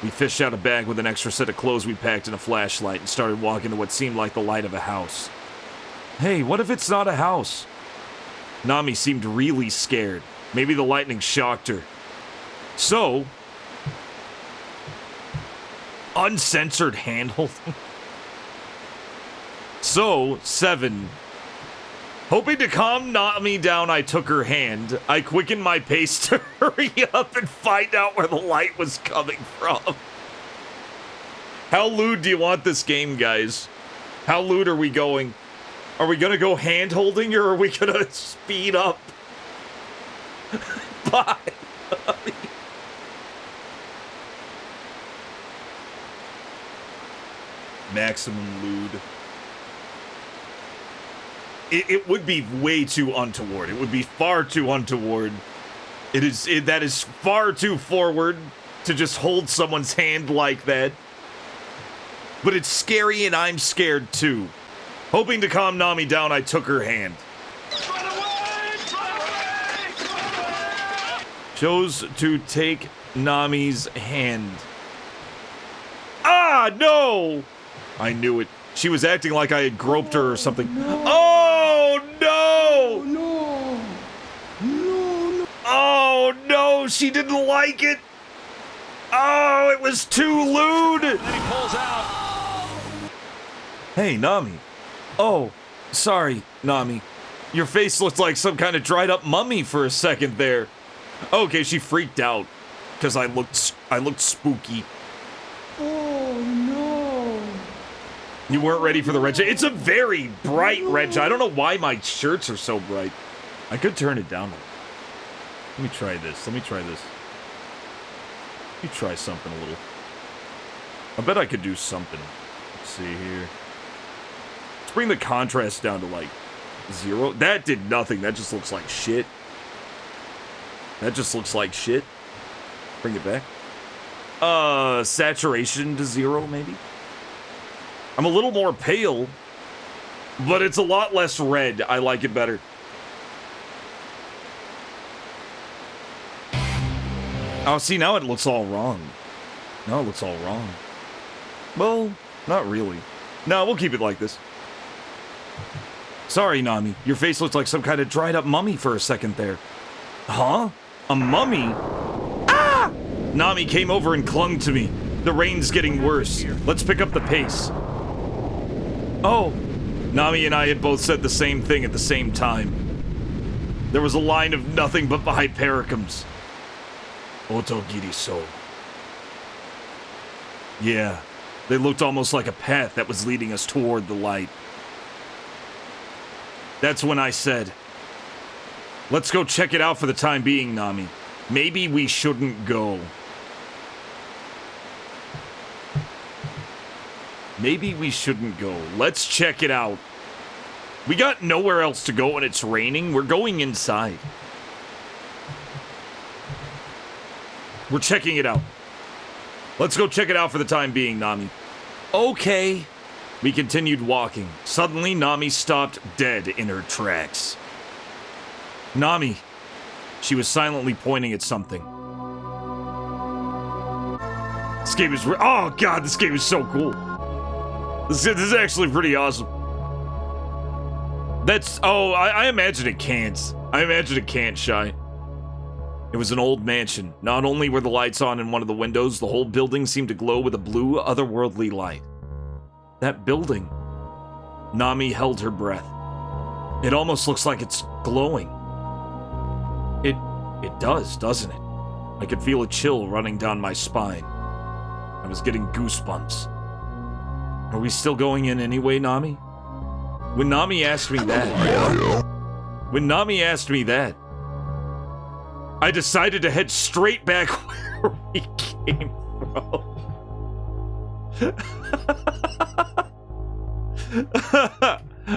We fished out a bag with an extra set of clothes we packed and a flashlight and started walking to what seemed like the light of a house. Hey, what if it's not a house? Nami seemed really scared. Maybe the lightning shocked her. So, uncensored handholding. So, 7. Hoping to calm Nami down, I took her hand. I quickened my pace to hurry up and find out where the light was coming from. How lewd do you want this game, guys? How lewd are we going? Are we gonna go hand-holding, or are we gonna speed up? Bye. Maximum lewd. It would be way too untoward. It would be far too untoward That is far too forward to just hold someone's hand like that. But it's scary and I'm scared too. Hoping to calm Nami down, I took her hand. Chose to take Nami's hand. Ah, no! I knew it. She was acting like I had groped her or something. Oh, no! Oh, no, she didn't like it. Oh, it was too lewd. Then he pulls out. Hey, Nami. Oh, sorry, Nami. Your face looked like some kind of dried up mummy for a second there. Okay, she freaked out because I looked spooky. Oh no! You weren't ready for the red shade. It's a very bright red shade. I don't know why my shirts are so bright. I could turn it down. Let me try this. Let me try something a little. I bet I could do something. Let's see here. Let's bring the contrast down to like 0. That did nothing. That just looks like shit. That just looks like shit. Bring it back. Saturation to 0, maybe? I'm a little more pale, but it's a lot less red. I like it better. Oh, see, now it looks all wrong. Now it looks all wrong. Well, not really. No, we'll keep it like this. Sorry, Nami. Your face looks like some kind of dried up mummy for a second there. Huh? A mummy? Ah! Nami came over and clung to me. The rain's getting worse. Let's pick up the pace. Oh. Nami and I had both said the same thing at the same time. There was a line of nothing but hypericums. OTOGIRISOU. Yeah, they looked almost like a path that was leading us toward the light. That's when I said, let's go check it out for the time being, Nami. Maybe we shouldn't go. Maybe we shouldn't go. Let's check it out. We got nowhere else to go when it's raining. We're going inside. We're checking it out. Let's go check it out for the time being, Nami. Okay. We continued walking. Suddenly, Nami stopped dead in her tracks. Nami. She was silently pointing at something. This game is oh god, this game is so cool. This is actually pretty awesome. That's, oh, I imagine it can't. I imagine it can't, Shy. It was an old mansion. Not only were the lights on in one of the windows, the whole building seemed to glow with a blue, otherworldly light. That building. Nami held her breath. It almost looks like it's glowing. It does, doesn't it? I could feel a chill running down my spine. I was getting goosebumps. Are we still going in anyway, Nami? When Nami asked me that, I decided to head straight back where we came from.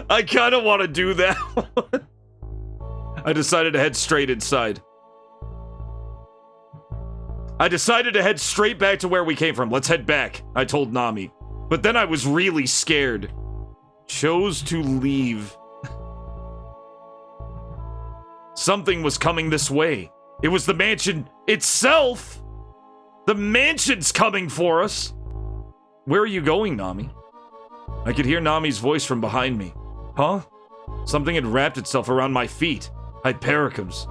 I kind of want to do that one. I decided to head straight inside. I decided to head straight back to where we came from. Let's head back, I told Nami. But then I was really scared. Chose to leave. Something was coming this way. It was the mansion itself! The mansion's coming for us! Where are you going, Nami? I could hear Nami's voice from behind me. Huh? Something had wrapped itself around my feet. Hypericums.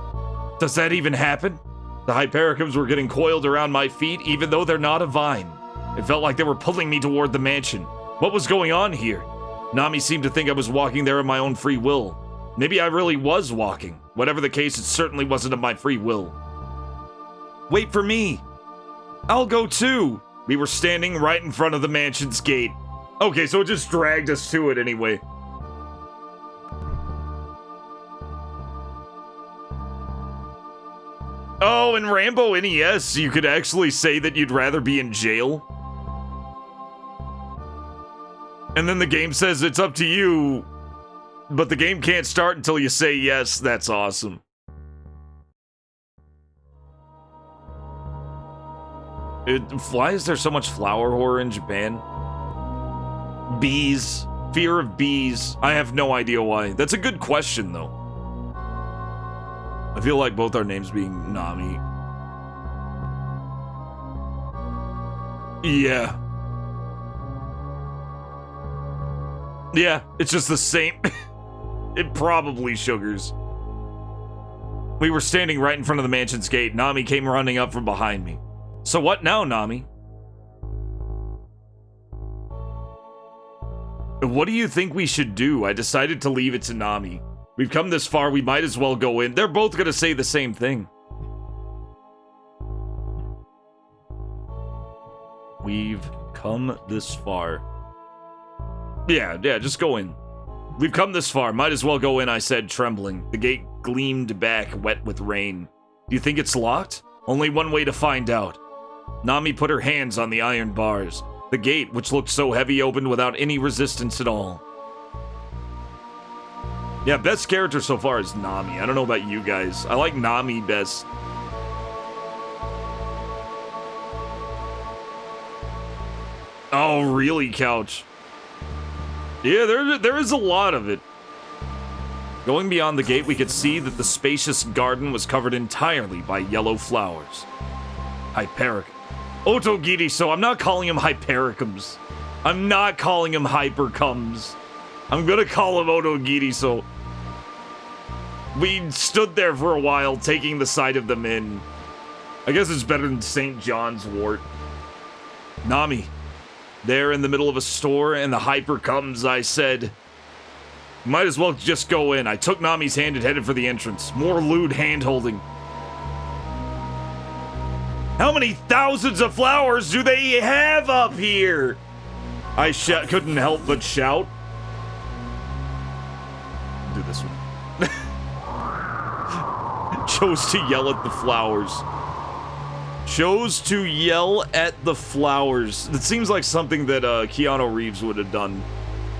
Does that even happen? The hypericums were getting coiled around my feet even though they're not a vine. It felt like they were pulling me toward the mansion. What was going on here? Nami seemed to think I was walking there of my own free will. Maybe I really was walking. Whatever the case, it certainly wasn't of my free will. Wait for me! I'll go too! We were standing right in front of the mansion's gate. Okay, so it just dragged us to it anyway. Oh, in Rambo NES, you could actually say that you'd rather be in jail. And then the game says it's up to you, but the game can't start until you say yes. That's awesome. Why is there so much flower horror in Japan? Bees. Fear of bees. I have no idea why. That's a good question, though. I feel like both our names being Nami. Yeah. Yeah, it's just the same. It probably sugars. We were standing right in front of the mansion's gate. Nami came running up from behind me. So what now, Nami? What do you think we should do? I decided to leave it to Nami. We've come this far, we might as well go in. They're both gonna say the same thing. We've come this far. Yeah, just go in. We've come this far, might as well go in, I said, trembling. The gate gleamed back, wet with rain. Do you think it's locked? Only one way to find out. Nami put her hands on the iron bars. The gate, which looked so heavy, opened without any resistance at all. Yeah, best character so far is Nami. I don't know about you guys. I like Nami best. Oh, really, Couch? Yeah, there is a lot of it. Going beyond the gate, we could see that the spacious garden was covered entirely by yellow flowers. Hypericum. OTOGIRISOU. I'm not calling him Hypericums. I'm not calling him Hypercums. I'm gonna call him OTOGIRISOU. We stood there for a while, taking the sight of them in. I guess it's better than St. John's wort. Nami. There in the middle of a store, and the Hypercums, I said. Might as well just go in. I took Nami's hand and headed for the entrance. More lewd hand-holding. How many thousands of flowers do they have up here? I couldn't help but shout. Do this one. Chose to yell at the flowers. Chose to yell at the flowers. It seems like something that Keanu Reeves would have done.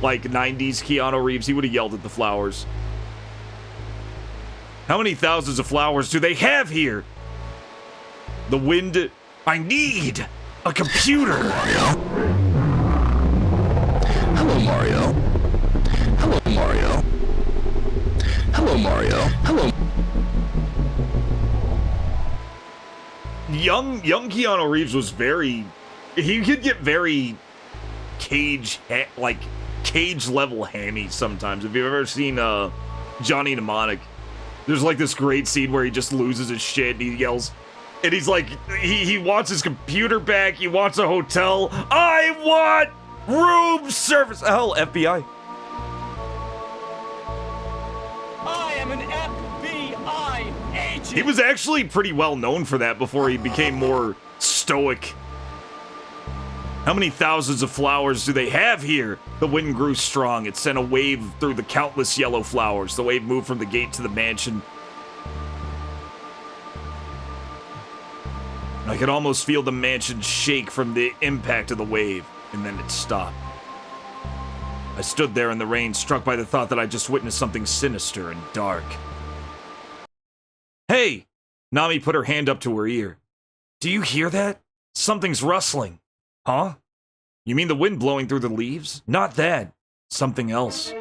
Like 90s Keanu Reeves, he would have yelled at the flowers. How many thousands of flowers do they have here? The wind... I need a computer! Hello, Mario. Hello, Mario. Hello, Mario. Hello. Young Keanu Reeves was very... He could get very cage level hammy sometimes. If you've ever seen Johnny Mnemonic, there's like this great scene where he just loses his shit and he yells... And he's like, he wants his computer back, he wants a hotel. I want room service. Hell, FBI. I am an FBI agent. He was actually pretty well known for that before he became more stoic. How many thousands of flowers do they have here? The wind grew strong. It sent a wave through the countless yellow flowers. The wave moved from the gate to the mansion. I could almost feel the mansion shake from the impact of the wave, and then it stopped. I stood there in the rain, struck by the thought that I just witnessed something sinister and dark. Hey! Nami put her hand up to her ear. Do you hear that? Something's rustling. Huh? You mean the wind blowing through the leaves? Not that. Something else.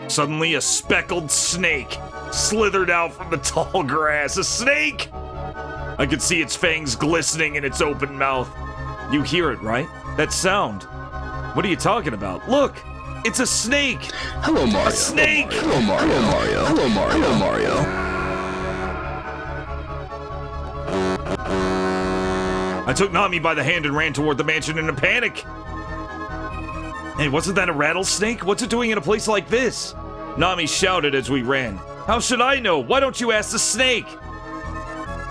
Suddenly, a speckled snake slithered out from the tall grass. A snake! I could see its fangs glistening in its open mouth. You hear it, right? That sound. What are you talking about? Look! It's a snake! Hello, Mario. A snake! Hello, Mario. Hello, Mario. Hello, Mario. Hello, Mario. I took Nami by the hand and ran toward the mansion in a panic. Hey, wasn't that a rattlesnake? What's it doing in a place like this? Nami shouted as we ran. How should I know? Why don't you ask the snake?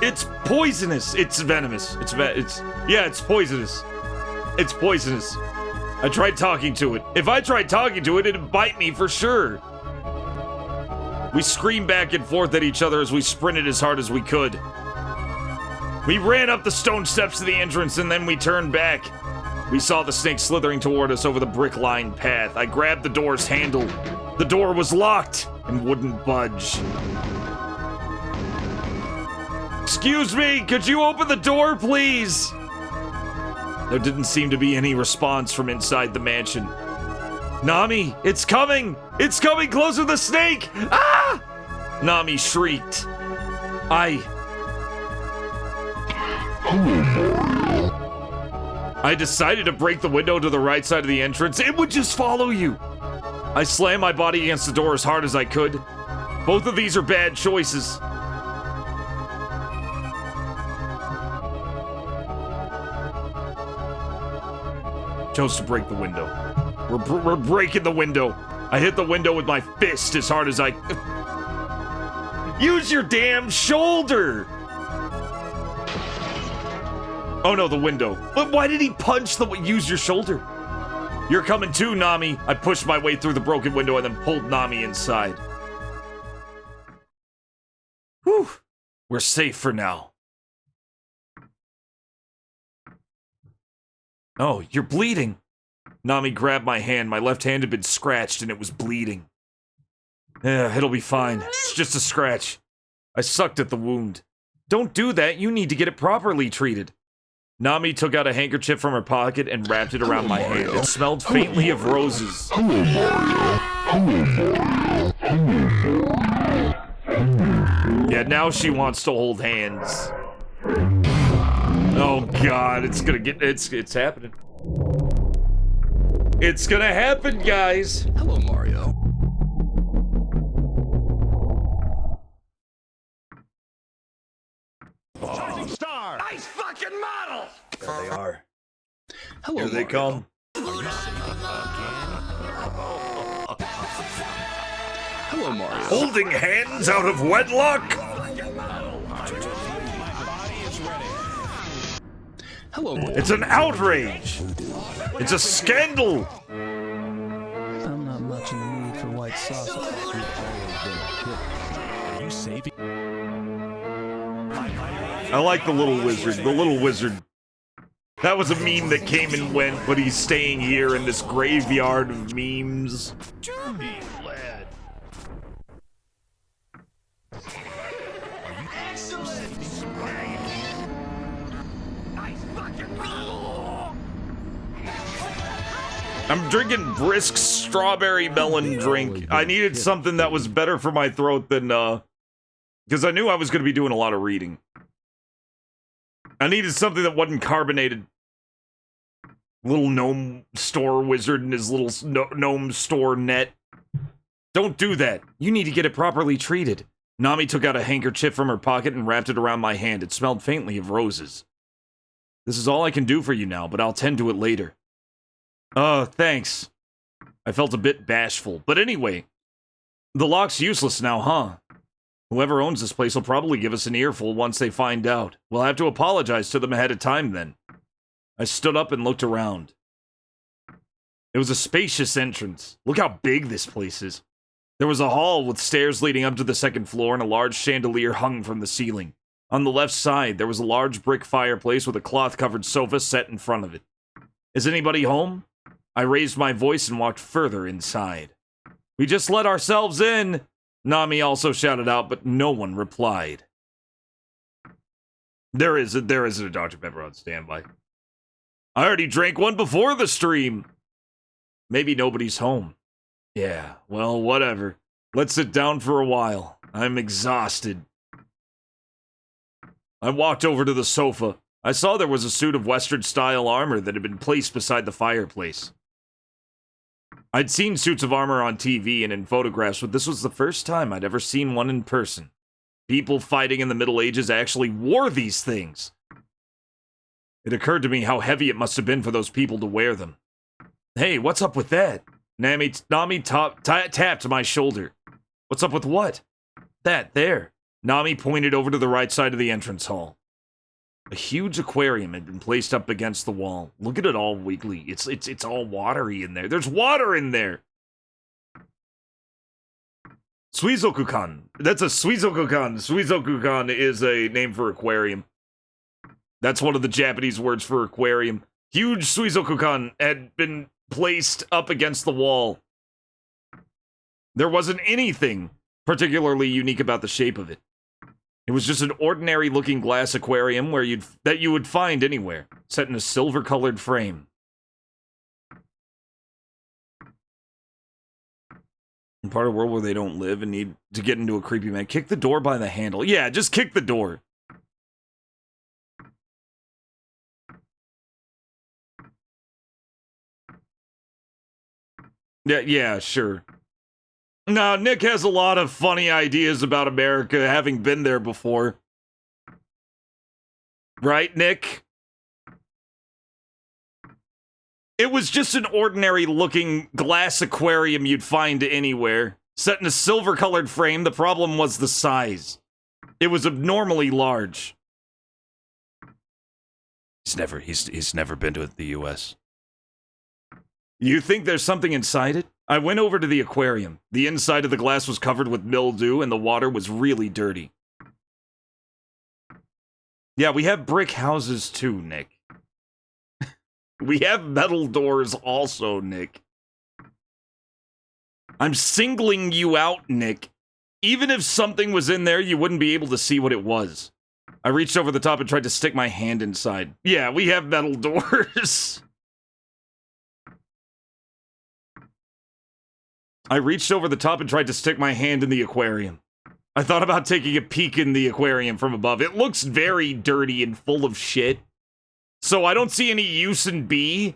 It's poisonous. It's venomous. It's poisonous. It's poisonous. I tried talking to it. If I tried talking to it, it'd bite me for sure. We screamed back and forth at each other as we sprinted as hard as we could. We ran up the stone steps to the entrance and then we turned back. We saw the snake slithering toward us over the brick-lined path. I grabbed the door's handle. The door was locked and wouldn't budge. Excuse me, could you open the door, please? There didn't seem to be any response from inside the mansion. Nami, it's coming! It's coming closer to the snake! Ah! Nami shrieked. I decided to break the window to the right side of the entrance. It would just follow you. I slammed my body against the door as hard as I could. Both of these are bad choices. Chose to break the window. We're breaking the window. I hit the window with my fist as hard as I... Use your damn shoulder! Oh no, the window. But why did he punch the... Use your shoulder? You're coming too, Nami. I pushed my way through the broken window and then pulled Nami inside. Whew. We're safe for now. Oh, you're bleeding. Nami grabbed my hand. My left hand had been scratched and it was bleeding. Yeah, it'll be fine. It's just a scratch. I sucked at the wound. Don't do that. You need to get it properly treated. Nami took out a handkerchief from her pocket and wrapped it around my hand. It smelled faintly of roses. Yeah, now she wants to hold hands. Oh god, it's happening. It's gonna happen, guys. Hello, Mario. Star! Nice fucking model! There they are. Hello, Here they come. Hello, Mario. Holding hands out of wedlock? Hello. It's an outrage! It's a scandal! I'm not much in the mood for white sauce. Are you saving? I like the little wizard. The little wizard. That was a meme that came and went, but he's staying here in this graveyard of memes. I'm drinking brisk strawberry melon drink. I needed something that was better for my throat than, because I knew I was going to be doing a lot of reading. I needed something that wasn't carbonated. Little gnome store wizard and his little gnome store net. Don't do that. You need to get it properly treated. Nami took out a handkerchief from her pocket and wrapped it around my hand. It smelled faintly of roses. This is all I can do for you now, but I'll tend to it later. Thanks. I felt a bit bashful. But anyway, the lock's useless now, huh? Whoever owns this place will probably give us an earful once they find out. We'll have to apologize to them ahead of time then. I stood up and looked around. It was a spacious entrance. Look how big this place is. There was a hall with stairs leading up to the second floor and a large chandelier hung from the ceiling. On the left side, there was a large brick fireplace with a cloth-covered sofa set in front of it. Is anybody home? I raised my voice and walked further inside. We just let ourselves in! Nami also shouted out, but no one replied. There isn't a Dr. Pepper on standby. I already drank one before the stream. Maybe nobody's home. Yeah, well, whatever. Let's sit down for a while. I'm exhausted. I walked over to the sofa. I saw there was a suit of Western-style armor that had been placed beside the fireplace. I'd seen suits of armor on TV and in photographs, but this was the first time I'd ever seen one in person. People fighting in the Middle Ages actually wore these things. It occurred to me how heavy it must have been for those people to wear them. Hey, what's up with that? Nami tapped my shoulder. What's up with what? That, there. Nami pointed over to the right side of the entrance hall. A huge aquarium had been placed up against the wall. Look at it all wiggly. It's all watery in there. There's water in there! Suizoku-kan. That's a Suizoku-kan. Suizoku-kan is a name for aquarium. That's one of the Japanese words for aquarium. Huge Suizoku-kan had been placed up against the wall. There wasn't anything particularly unique about the shape of it. It was just an ordinary-looking glass aquarium that you would find anywhere, set in a silver-colored frame. In part of the world where they don't live and need to get into a creepy man. Kick the door by the handle. Yeah, just kick the door. Yeah, sure. No, Nick has a lot of funny ideas about America, having been there before. Right, Nick? It was just an ordinary-looking glass aquarium you'd find anywhere, set in a silver-colored frame. The problem was the size. It was abnormally large. He's never been to the U.S. You think there's something inside it? I went over to the aquarium. The inside of the glass was covered with mildew, and the water was really dirty. Yeah, we have brick houses too, Nick. We have metal doors also, Nick. I'm singling you out, Nick. Even if something was in there, you wouldn't be able to see what it was. I reached over the top and tried to stick my hand inside. Yeah, we have metal doors. I reached over the top and tried to stick my hand in the aquarium. I thought about taking a peek in the aquarium from above. It looks very dirty and full of shit. So I don't see any use in B.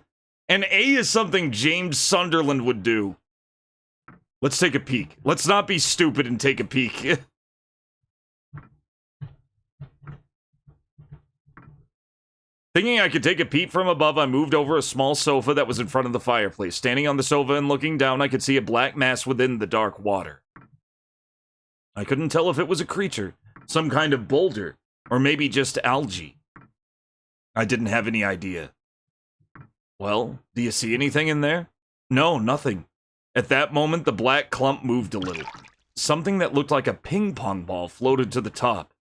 And A is something James Sunderland would do. Let's take a peek. Let's not be stupid and take a peek. Thinking I could take a peek from above, I moved over a small sofa that was in front of the fireplace. Standing on the sofa and looking down, I could see a black mass within the dark water. I couldn't tell if it was a creature, some kind of boulder, or maybe just algae. I didn't have any idea. Well, do you see anything in there? No, nothing. At that moment, the black clump moved a little. Something that looked like a ping-pong ball floated to the top.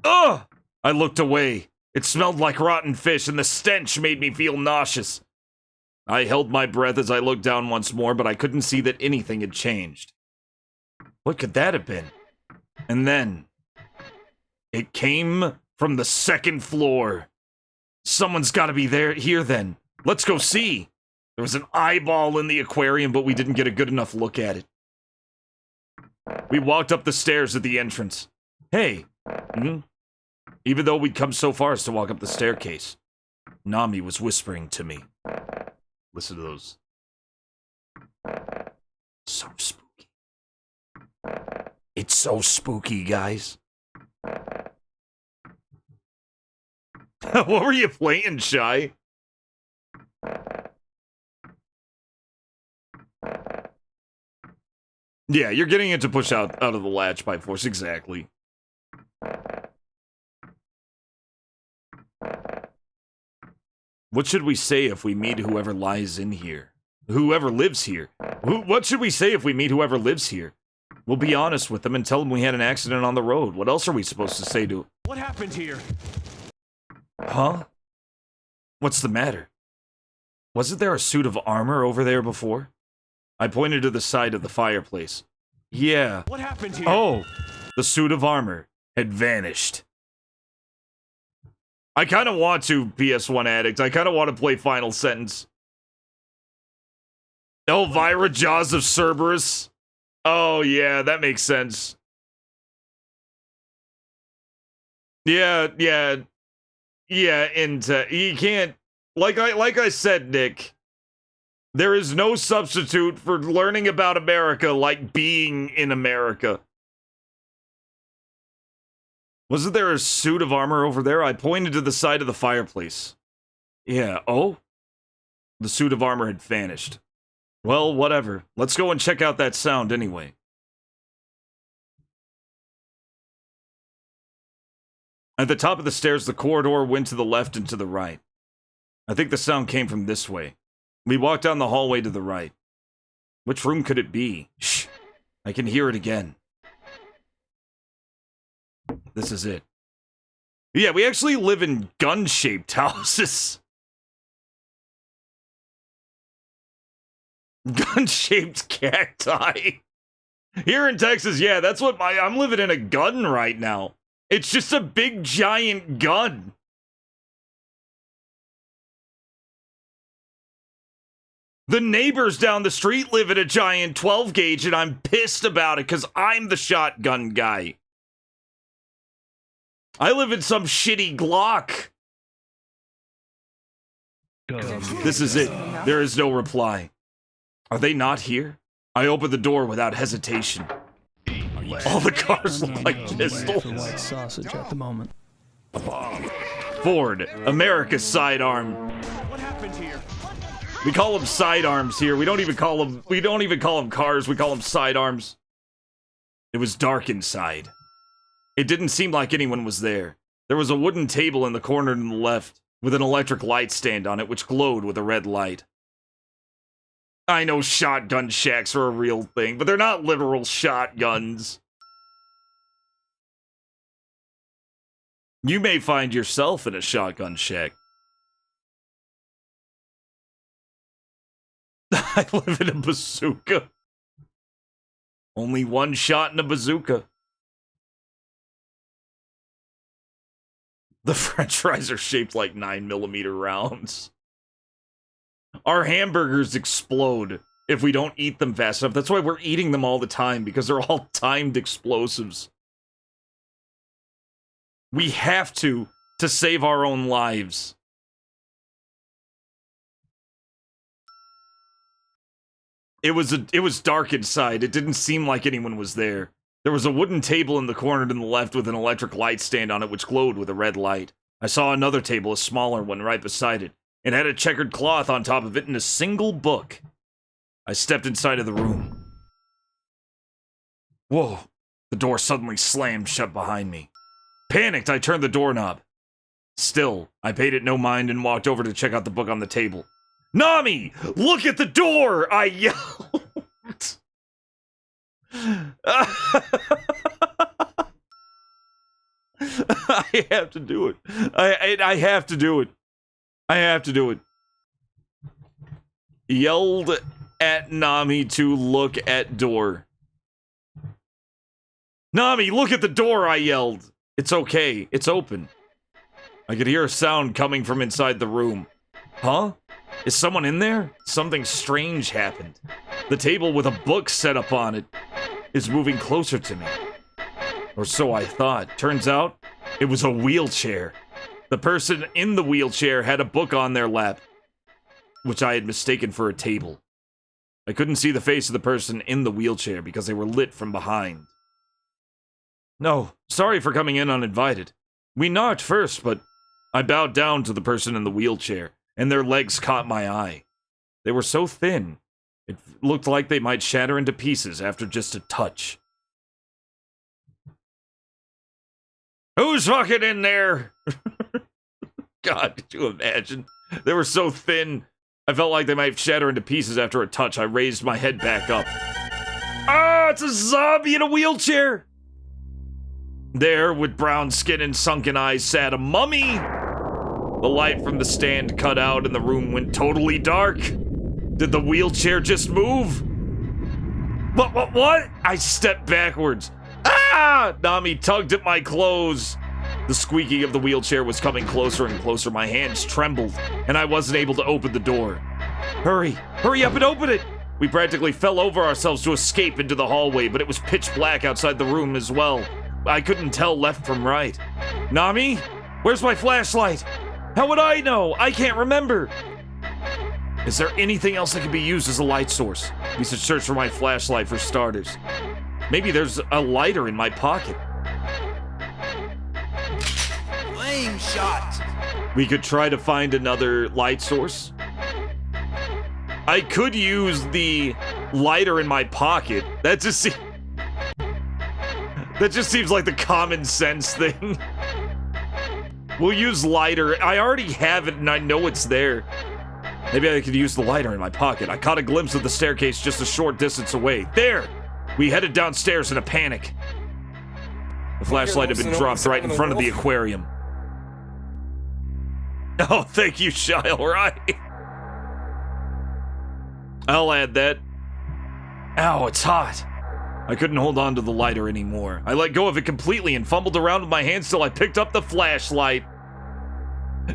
Ugh! I looked away. It smelled like rotten fish, and the stench made me feel nauseous. I held my breath as I looked down once more, but I couldn't see that anything had changed. What could that have been? And then, it came from the second floor. Someone's gotta be here then. Let's go see. There was an eyeball in the aquarium, but we didn't get a good enough look at it. We walked up the stairs at the entrance. Hey. Even though we'd come so far as to walk up the staircase, Nami was whispering to me. Listen to those. So spooky. It's so spooky, guys. What were you playing, Shy? Yeah, you're getting it to push out of the latch by force, exactly. What should we say if we meet whoever lies in here? Whoever lives here? What should we say if we meet whoever lives here? We'll be honest with them and tell them we had an accident on the road. What else are we supposed to say to... What happened here? Huh? What's the matter? Wasn't there a suit of armor over there before? I pointed to the side of the fireplace. Yeah. What happened here? Oh, the suit of armor had vanished. I kind of want to, PS1 Addict. I kind of want to play Final Sentence. Elvira Jaws of Cerberus. Oh, yeah, that makes sense. Yeah, and you can't... Like I said, Nick, there is no substitute for learning about America like being in America. Wasn't there a suit of armor over there? I pointed to the side of the fireplace. Yeah, oh? The suit of armor had vanished. Well, whatever. Let's go and check out that sound anyway. At the top of the stairs, the corridor went to the left and to the right. I think the sound came from this way. We walked down the hallway to the right. Which room could it be? Shh. I can hear it again. This is it. Yeah, we actually live in gun-shaped houses. Gun-shaped cacti. Here in Texas, yeah, that's what I'm living in a gun right now. It's just a big giant gun. The neighbors down the street live in a giant 12 gauge and I'm pissed about it because I'm the shotgun guy. I live in some shitty Glock. This is it. There is no reply. Are they not here? I open the door without hesitation. All the cars look like pistols. White sausage at the moment. Ford, America's sidearm. What happened here? We call them sidearms here. We don't even call them cars. We call them sidearms. It was dark inside. It didn't seem like anyone was there. There was a wooden table in the corner to the left with an electric light stand on it which glowed with a red light. I know shotgun shacks are a real thing, but they're not literal shotguns. You may find yourself in a shotgun shack. I live in a bazooka. Only one shot in a bazooka. The french fries are shaped like 9mm rounds. Our hamburgers explode if we don't eat them fast enough. That's why we're eating them all the time, because they're all timed explosives. We have to save our own lives. It was dark inside. It didn't seem like anyone was there. There was a wooden table in the corner to the left with an electric light stand on it which glowed with a red light. I saw another table, a smaller one, right beside it. It had a checkered cloth on top of it and a single book. I stepped inside of the room. Whoa! The door suddenly slammed shut behind me. Panicked, I turned the doorknob. Still, I paid it no mind and walked over to check out the book on the table. Nami! Look at the door! I yelled. I have to do it. I have to do it. I have to do it. Yelled at Nami to look at door. Nami, look at the door, I yelled. It's okay. It's open. I could hear a sound coming from inside the room. Huh? Is someone in there? Something strange happened. The table with a book set up on it is moving closer to me. Or so I thought. Turns out, it was a wheelchair. The person in the wheelchair had a book on their lap, which I had mistaken for a table. I couldn't see the face of the person in the wheelchair because they were lit from behind. No, sorry for coming in uninvited. We knocked first, but I bowed down to the person in the wheelchair, and their legs caught my eye. They were so thin, it looked like they might shatter into pieces after just a touch. Who's fucking in there? God, could you imagine? They were so thin, I felt like they might shatter into pieces after a touch. I raised my head back up. Ah, it's a zombie in a wheelchair! There, with brown skin and sunken eyes, sat a mummy! The light from the stand cut out and the room went totally dark. Did the wheelchair just move? What? I stepped backwards. Ah! Nami tugged at my clothes. The squeaking of the wheelchair was coming closer and closer. My hands trembled, and I wasn't able to open the door. Hurry up and open it! We practically fell over ourselves to escape into the hallway, but it was pitch black outside the room as well. I couldn't tell left from right. Nami? Where's my flashlight? How would I know? I can't remember. Is there anything else that could be used as a light source? We should search for my flashlight for starters. Maybe there's a lighter in my pocket. Flame shot! We could try to find another light source. I could use the lighter in my pocket. That just seems like the common sense thing. We'll use lighter. I already have it and I know it's there. Maybe I could use the lighter in my pocket. I caught a glimpse of the staircase just a short distance away. There! We headed downstairs in a panic. The flashlight had been dropped right in front of the aquarium. Oh, thank you, Shile, right? I'll add that. Ow, it's hot. I couldn't hold on to the lighter anymore. I let go of it completely and fumbled around with my hands till I picked up the flashlight.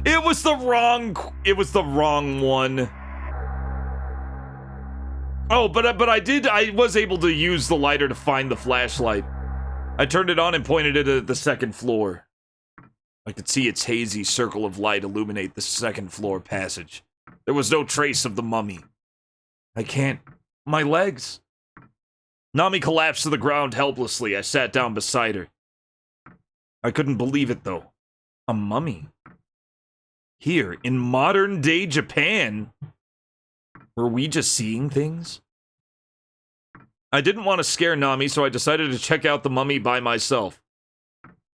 It was the wrong one. Oh, but I was able to use the lighter to find the flashlight. I turned it on and pointed it at the second floor. I could see its hazy circle of light illuminate the second floor passage. There was no trace of the mummy. I can't. My legs. Nami collapsed to the ground helplessly. I sat down beside her. I couldn't believe it, though. A mummy. Here, in modern-day Japan. Were we just seeing things? I didn't want to scare Nami, so I decided to check out the mummy by myself.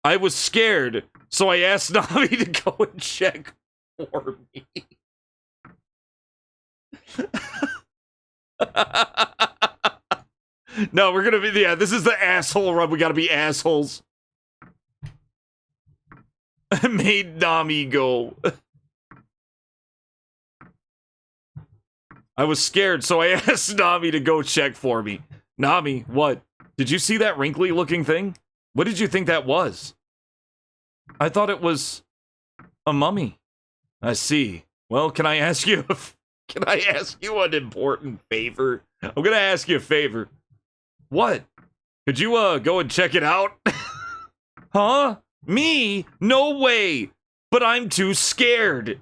I was scared, so I asked Nami to go and check for me. No, we're gonna be, yeah, this is the asshole run. We gotta be assholes. I made Nami go. I was scared, so I asked Nami to go check for me. Nami, what? Did you see that wrinkly-looking thing? What did you think that was? I thought it was a mummy. I see. Well, can I ask you an important favor? I'm gonna ask you a favor. What? Could you, go and check it out? Huh? Me? No way! But I'm too scared.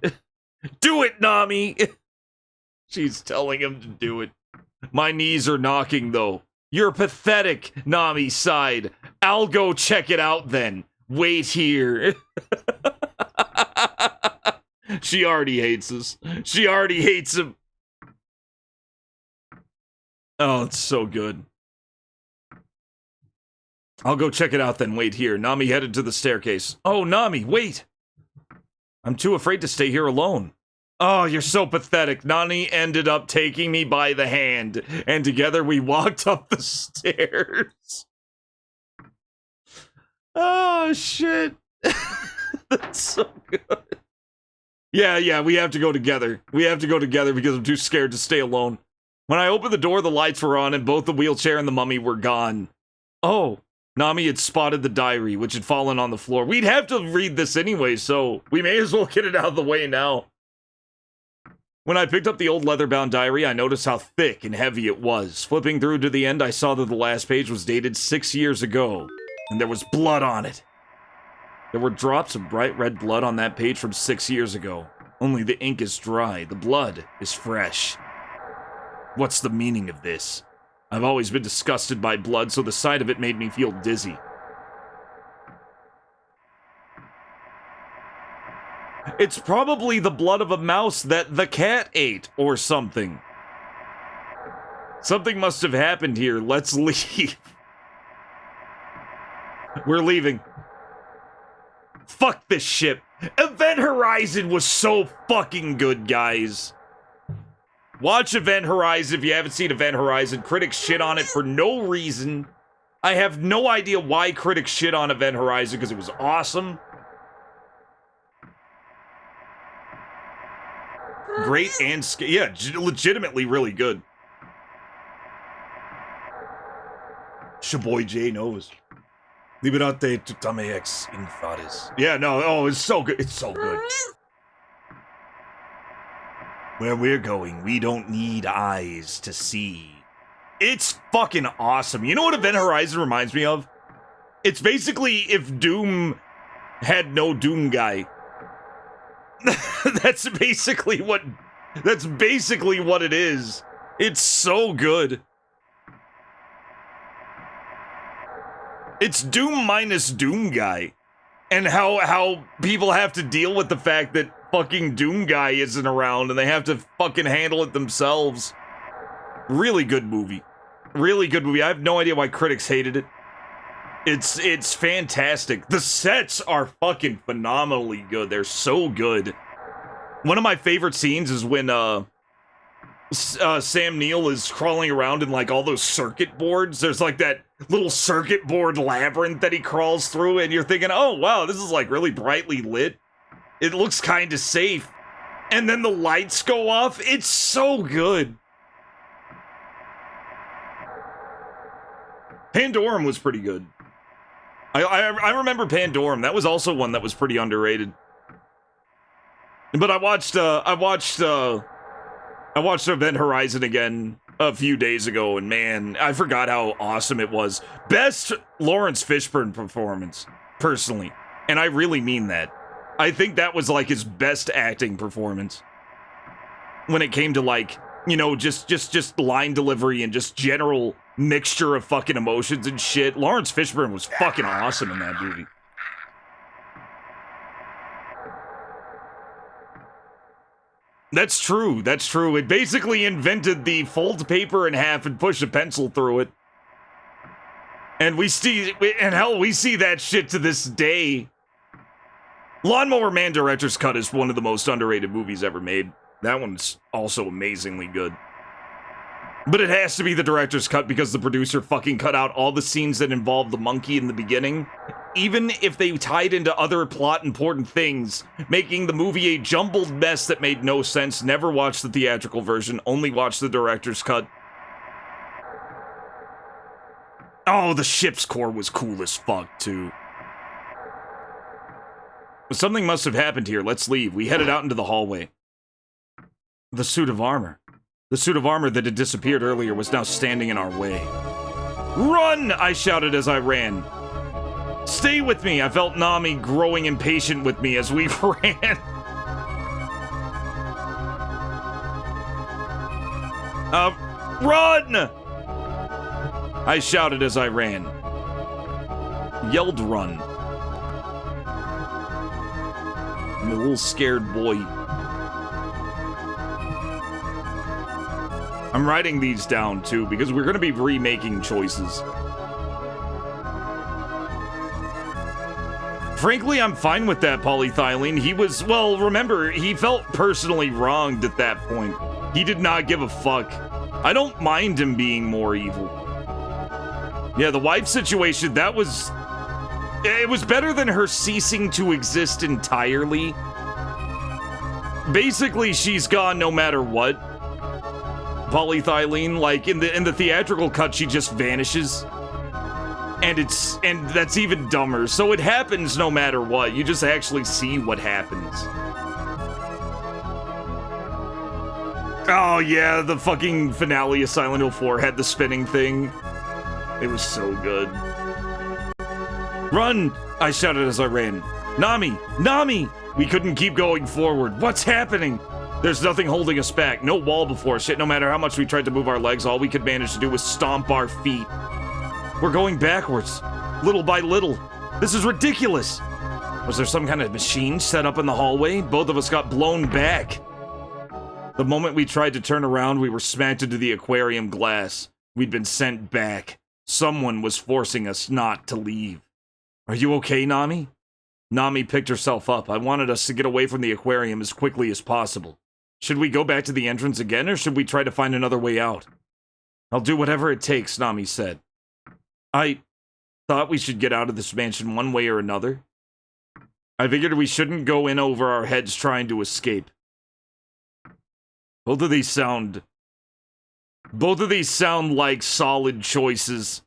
Do it, Nami! She's telling him to do it. My knees are knocking, though. You're pathetic, Nami sighed. I'll go check it out, then. Wait here. She already hates us. She already hates him. Oh, it's so good. I'll go check it out, then. Wait here. Nami headed to the staircase. Oh, Nami, wait! I'm too afraid to stay here alone. Oh, you're so pathetic. Nani ended up taking me by the hand, and together we walked up the stairs. Oh, shit. That's so good. Yeah, we have to go together. We have to go together because I'm too scared to stay alone. When I opened the door, the lights were on, and both the wheelchair and the mummy were gone. Oh, Nami had spotted the diary, which had fallen on the floor. We'd have to read this anyway, so we may as well get it out of the way now. When I picked up the old leather-bound diary, I noticed how thick and heavy it was. Flipping through to the end, I saw that the last page was dated 6 years ago, and there was blood on it. There were drops of bright red blood on that page from 6 years ago. Only the ink is dry, the blood is fresh. What's the meaning of this? I've always been disgusted by blood, so the sight of it made me feel dizzy. It's probably the blood of a mouse that the cat ate, or something. Something must have happened here. Let's leave. We're leaving. Fuck this ship. Event Horizon was so fucking good, guys. Watch Event Horizon if you haven't seen Event Horizon. Critics shit on it for no reason. I have no idea why critics shit on Event Horizon, because it was awesome. Great and yeah, legitimately really good. Shaboy J knows. Liberate tutame ex infares. Yeah, no, oh, it's so good. It's so good. Where we're going, we don't need eyes to see. It's fucking awesome. You know what Event Horizon reminds me of? It's basically if Doom had no Doom guy. That's basically what it is. It's so good. It's Doom minus Doom guy. And how people have to deal with the fact that fucking Doom guy isn't around and they have to fucking handle it themselves. Really good movie. Really good movie. I have no idea why critics hated it. It's fantastic. The sets are fucking phenomenally good. They're so good. One of my favorite scenes is when Sam Neill is crawling around in like all those circuit boards. There's like that little circuit board labyrinth that he crawls through, and you're thinking, oh wow, this is like really brightly lit. It looks kind of safe. And then the lights go off. It's so good. Pandorum was pretty good. I remember Pandorum. That was also one that was pretty underrated. But I watched Event Horizon again a few days ago, and man, I forgot how awesome it was. Best Lawrence Fishburne performance, personally. And I really mean that. I think that was like his best acting performance. When it came to like, you know, just line delivery and just general mixture of fucking emotions and shit. Lawrence Fishburne was fucking awesome in that movie. That's true, that's true. It basically invented the fold paper in half and push a pencil through it. And we see that shit to this day. Lawnmower Man Director's Cut is one of the most underrated movies ever made. That one's also amazingly good. But it has to be the director's cut because the producer fucking cut out all the scenes that involved the monkey in the beginning. Even if they tied into other plot important things, making the movie a jumbled mess that made no sense. Never watched the theatrical version, only watched the director's cut. Oh, the ship's core was cool as fuck, too. Something must have happened here. Let's leave. We headed out into the hallway. The suit of armor. The suit of armor that had disappeared earlier was now standing in our way. Run! I shouted as I ran. Stay with me! I felt Nami growing impatient with me as we ran. Run! I shouted as I ran. Yelled run. I'm a little scared boy. I'm writing these down, too, because we're going to be remaking choices. Frankly, I'm fine with that, polyethylene. He was, well, remember, he felt personally wronged at that point. He did not give a fuck. I don't mind him being more evil. Yeah, the wife situation, that was... It was better than her ceasing to exist entirely. Basically, she's gone no matter what. Polyethylene, like in the theatrical cut, she just vanishes. And that's even dumber. So it happens no matter what. You just actually see what happens. Oh yeah, the fucking finale of Silent Hill 4 had the spinning thing. It was so good. Run! I shouted as I ran. Nami! Nami! We couldn't keep going forward. What's happening? There's nothing holding us back. No wall before us. Shit, no matter how much we tried to move our legs, all we could manage to do was stomp our feet. We're going backwards. Little by little. This is ridiculous. Was there some kind of machine set up in the hallway? Both of us got blown back. The moment we tried to turn around, we were smacked into the aquarium glass. We'd been sent back. Someone was forcing us not to leave. Are you okay, Nami? Nami picked herself up. I wanted us to get away from the aquarium as quickly as possible. Should we go back to the entrance again, or should we try to find another way out? I'll do whatever it takes, Nami said. I thought we should get out of this mansion one way or another. I figured we shouldn't go in over our heads trying to escape. Both of these sound like solid choices.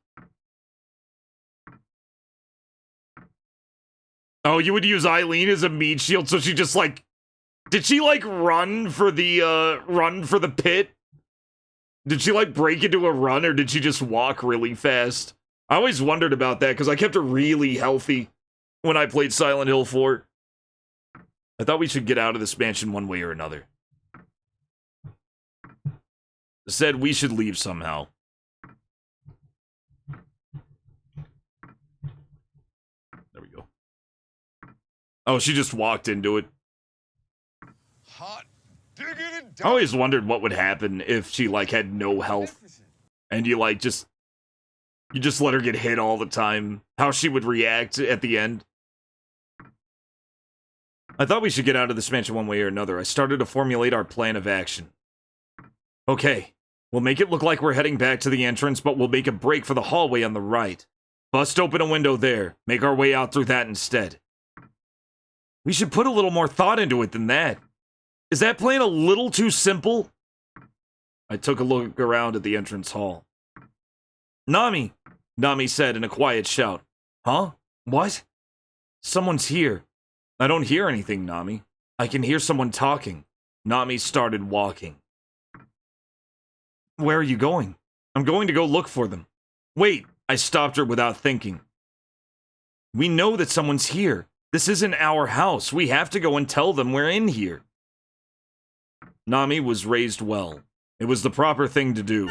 Oh, you would use Eileen as a meat shield, so she just like... Did she like run for the pit? Did she like break into a run, or did she just walk really fast? I always wondered about that, because I kept her really healthy when I played Silent Hill 4. I thought we should get out of this mansion one way or another. Said we should leave somehow. There we go. Oh, she just walked into it. I always wondered what would happen if she, like, had no health. And you, like, just let her get hit all the time. How she would react at the end. I thought we should get out of this mansion one way or another. I started to formulate our plan of action. Okay. We'll make it look like we're heading back to the entrance, but we'll make a break for the hallway on the right. Bust open a window there. Make our way out through that instead. We should put a little more thought into it than that. Is that plan a little too simple? I took a look around at the entrance hall. Nami, Nami said in a quiet shout. Huh? What? Someone's here. I don't hear anything, Nami. I can hear someone talking. Nami started walking. Where are you going? I'm going to go look for them. Wait, I stopped her without thinking. We know that someone's here. This isn't our house. We have to go and tell them we're in here. Nami was raised well. It was the proper thing to do.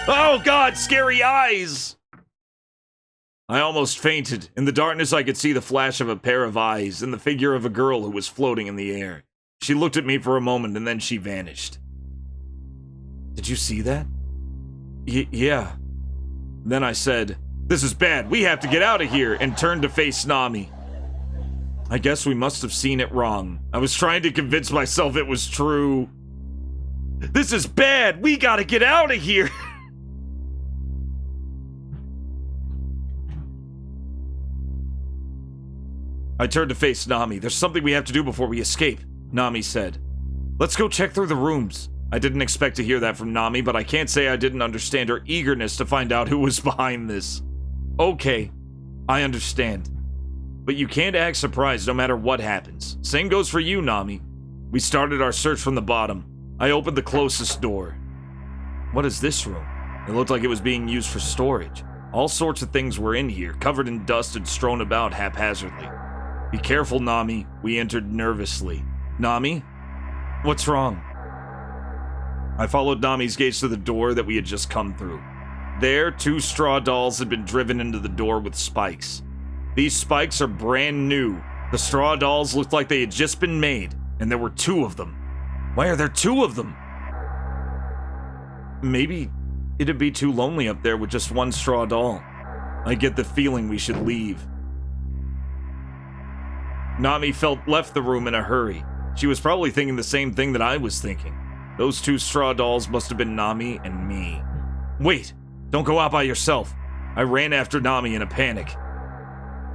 Oh God, scary eyes! I almost fainted. In the darkness, I could see the flash of a pair of eyes and the figure of a girl who was floating in the air. She looked at me for a moment and then she vanished. Did you see that? Yeah. Then I said, this is bad. We have to get out of here, and turned to face Nami. I guess we must have seen it wrong. I was trying to convince myself it was true. This is bad. We gotta get out of here. I turned to face Nami. There's something we have to do before we escape, Nami said. Let's go check through the rooms. I didn't expect to hear that from Nami, but I can't say I didn't understand her eagerness to find out who was behind this. Okay, I understand. But you can't act surprised no matter what happens. Same goes for you, Nami. We started our search from the bottom. I opened the closest door. What is this room? It looked like it was being used for storage. All sorts of things were in here, covered in dust and strewn about haphazardly. Be careful, Nami. We entered nervously. Nami? What's wrong? I followed Nami's gaze to the door that we had just come through. There, 2 straw dolls had been driven into the door with spikes. These spikes are brand new. The straw dolls looked like they had just been made, and there were 2 of them. Why are there 2 of them? Maybe it'd be too lonely up there with just 1 straw doll. I get the feeling we should leave. Nami left the room in a hurry. She was probably thinking the same thing that I was thinking. Those 2 straw dolls must have been Nami and me. Wait, don't go out by yourself. I ran after Nami in a panic.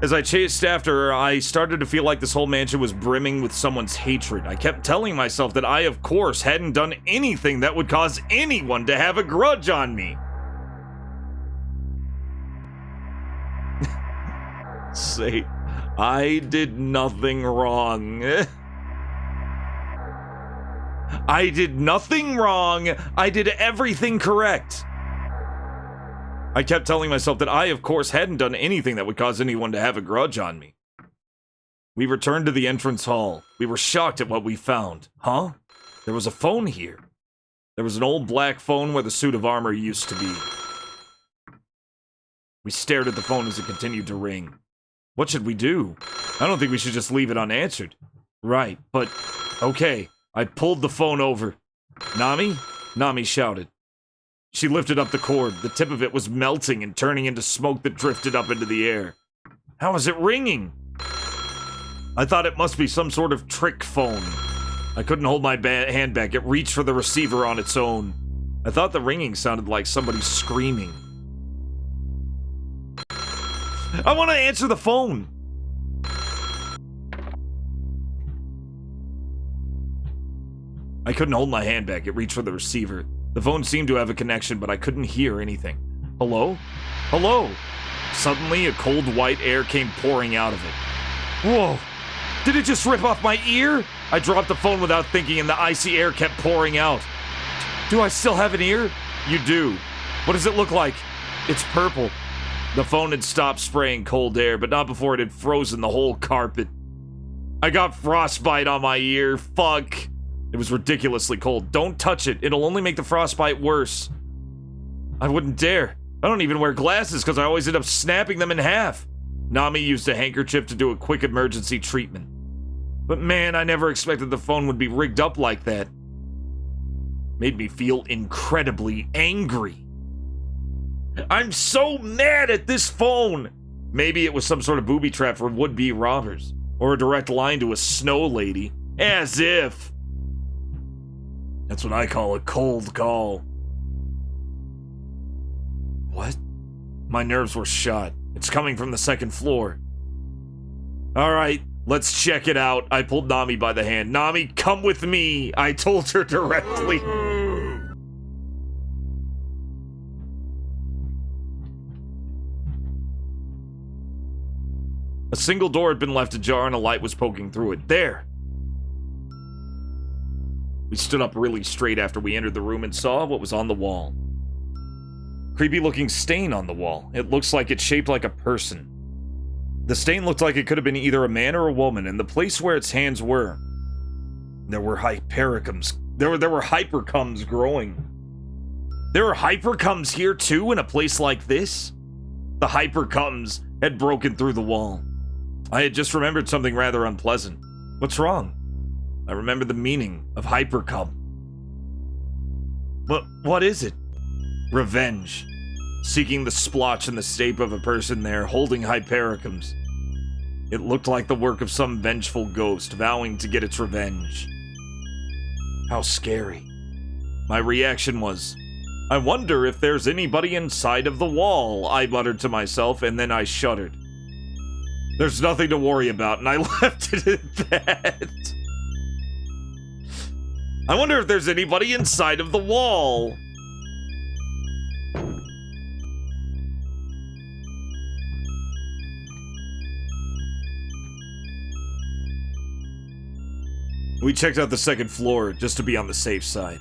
As I chased after her, I started to feel like this whole mansion was brimming with someone's hatred. I kept telling myself that I, of course, hadn't done anything that would cause anyone to have a grudge on me. Say, I did nothing wrong. I did nothing wrong. I did everything correct. I kept telling myself that I, of course, hadn't done anything that would cause anyone to have a grudge on me. We returned to the entrance hall. We were shocked at what we found. Huh? There was a phone here. There was an old black phone where the suit of armor used to be. We stared at the phone as it continued to ring. What should we do? I don't think we should just leave it unanswered. Right, but okay. I pulled the phone over. Nami? Nami shouted. She lifted up the cord. The tip of it was melting and turning into smoke that drifted up into the air. How is it ringing? I thought it must be some sort of trick phone. I couldn't hold my hand back. It reached for the receiver on its own. I thought the ringing sounded like somebody screaming. I want to answer the phone! I couldn't hold my hand back. It reached for the receiver. The phone seemed to have a connection, but I couldn't hear anything. Hello? Hello? Suddenly, a cold white air came pouring out of it. Whoa! Did it just rip off my ear? I dropped the phone without thinking, and the icy air kept pouring out. Do I still have an ear? You do. What does it look like? It's purple. The phone had stopped spraying cold air, but not before it had frozen the whole carpet. I got frostbite on my ear. Fuck. It was ridiculously cold. Don't touch it. It'll only make the frostbite worse. I wouldn't dare. I don't even wear glasses because I always end up snapping them in half. Nami used a handkerchief to do a quick emergency treatment. But man, I never expected the phone would be rigged up like that. Made me feel incredibly angry. I'm so mad at this phone! Maybe it was some sort of booby trap for would-be robbers. Or a direct line to a snow lady. As if! That's what I call a cold call. What? My nerves were shot. It's coming from the second floor. Alright, let's check it out. I pulled Nami by the hand. Nami, come with me! I told her directly. A single door had been left ajar and a light was poking through it. There! We stood up really straight after we entered the room and saw what was on the wall. Creepy looking stain on the wall. It looks like it's shaped like a person. The stain looked like it could have been either a man or a woman, and the place where its hands were, there were hypericums. There were hypercums growing. There are hypercums here too in a place like this? The hypercums had broken through the wall. I had just remembered something rather unpleasant. What's wrong? I remembered the meaning of hypercum. What is it? Revenge. Seeking the splotch in the shape of a person there, holding hypericums. It looked like the work of some vengeful ghost, vowing to get its revenge. How scary. My reaction was, I wonder if there's anybody inside of the wall, I muttered to myself, and then I shuddered. There's nothing to worry about, and I left it at that. I wonder if there's anybody inside of the wall. We checked out the second floor, just to be on the safe side.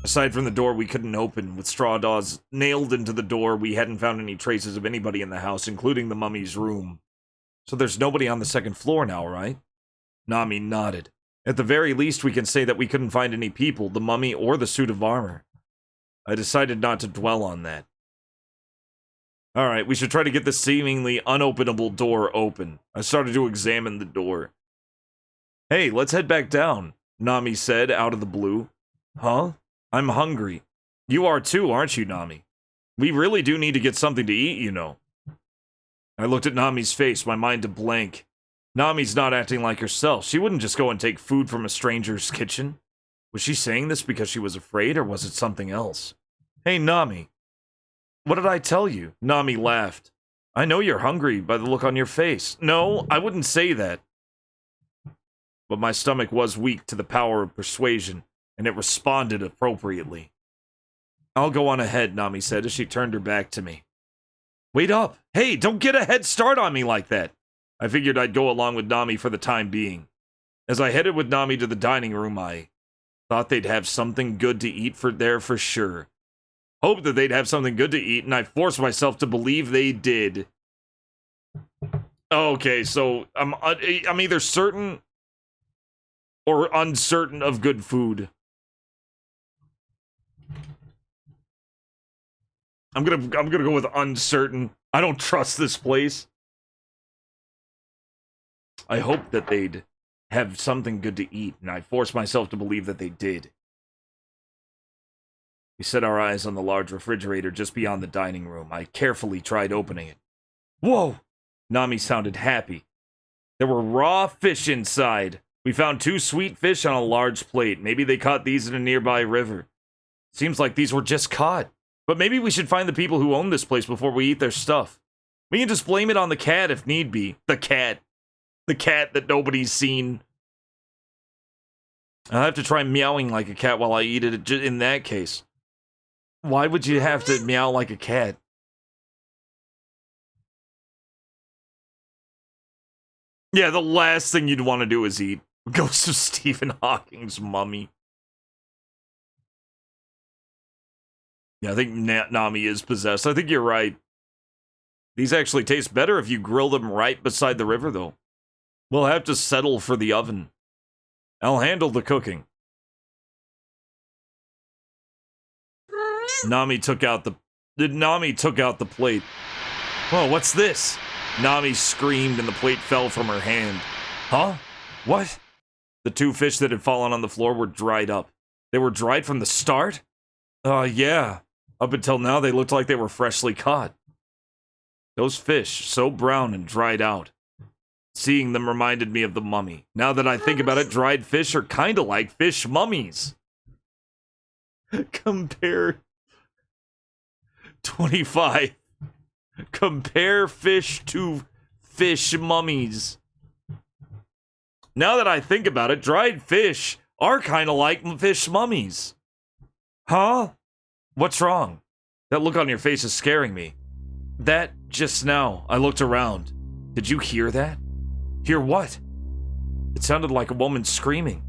Aside from the door we couldn't open, with straw doors nailed into the door, we hadn't found any traces of anybody in the house, including the mummy's room. So there's nobody on the second floor now, right? Nami nodded. At the very least, we can say that we couldn't find any people, the mummy, or the suit of armor. I decided not to dwell on that. Alright, we should try to get the seemingly unopenable door open. I started to examine the door. Hey, let's head back down, Nami said out of the blue. Huh? I'm hungry. You are too, aren't you, Nami? We really do need to get something to eat, you know. I looked at Nami's face, my mind a blank. Nami's not acting like herself. She wouldn't just go and take food from a stranger's kitchen. Was she saying this because she was afraid, or was it something else? Hey, Nami. What did I tell you? Nami laughed. I know you're hungry by the look on your face. No, I wouldn't say that. But my stomach was weak to the power of persuasion, and it responded appropriately. I'll go on ahead, Nami said as she turned her back to me. Wait up! Hey, don't get a head start on me like that! I figured I'd go along with Nami for the time being. As I headed with Nami to the dining room, I thought they'd have something good to eat there for sure. Hoped that they'd have something good to eat, and I forced myself to believe they did. Okay, so I'm either certain or uncertain of good food. I'm gonna go with uncertain. I don't trust this place. I hoped that they'd have something good to eat, and I forced myself to believe that they did. We set our eyes on the large refrigerator just beyond the dining room. I carefully tried opening it. Whoa! Nami sounded happy. There were raw fish inside. We found 2 sweet fish on a large plate. Maybe they caught these in a nearby river. Seems like these were just caught. But maybe we should find the people who own this place before we eat their stuff. We can just blame it on the cat if need be. The cat. The cat that nobody's seen. I'll have to try meowing like a cat while I eat it in that case. Why would you have to meow like a cat? Yeah, the last thing you'd want to do is eat Ghost of Stephen Hawking's mummy. Yeah, I think Nami is possessed. I think you're right. These actually taste better if you grill them right beside the river, though. We'll have to settle for the oven. I'll handle the cooking. Nami took out the plate. Whoa, what's this? Nami screamed and the plate fell from her hand. Huh? What? The 2 fish that had fallen on the floor were dried up. They were dried from the start? Yeah. Up until now, they looked like they were freshly caught. Those fish, so brown and dried out. Seeing them reminded me of the mummy. Now that I think about it, dried fish are kinda like fish mummies. Compare 25. Compare fish to fish mummies. Now that I think about it, dried fish are kinda like fish mummies. Huh? What's wrong? That look on your face is scaring me. That, just now, I looked around. Did you hear that? Hear what? It sounded like a woman screaming,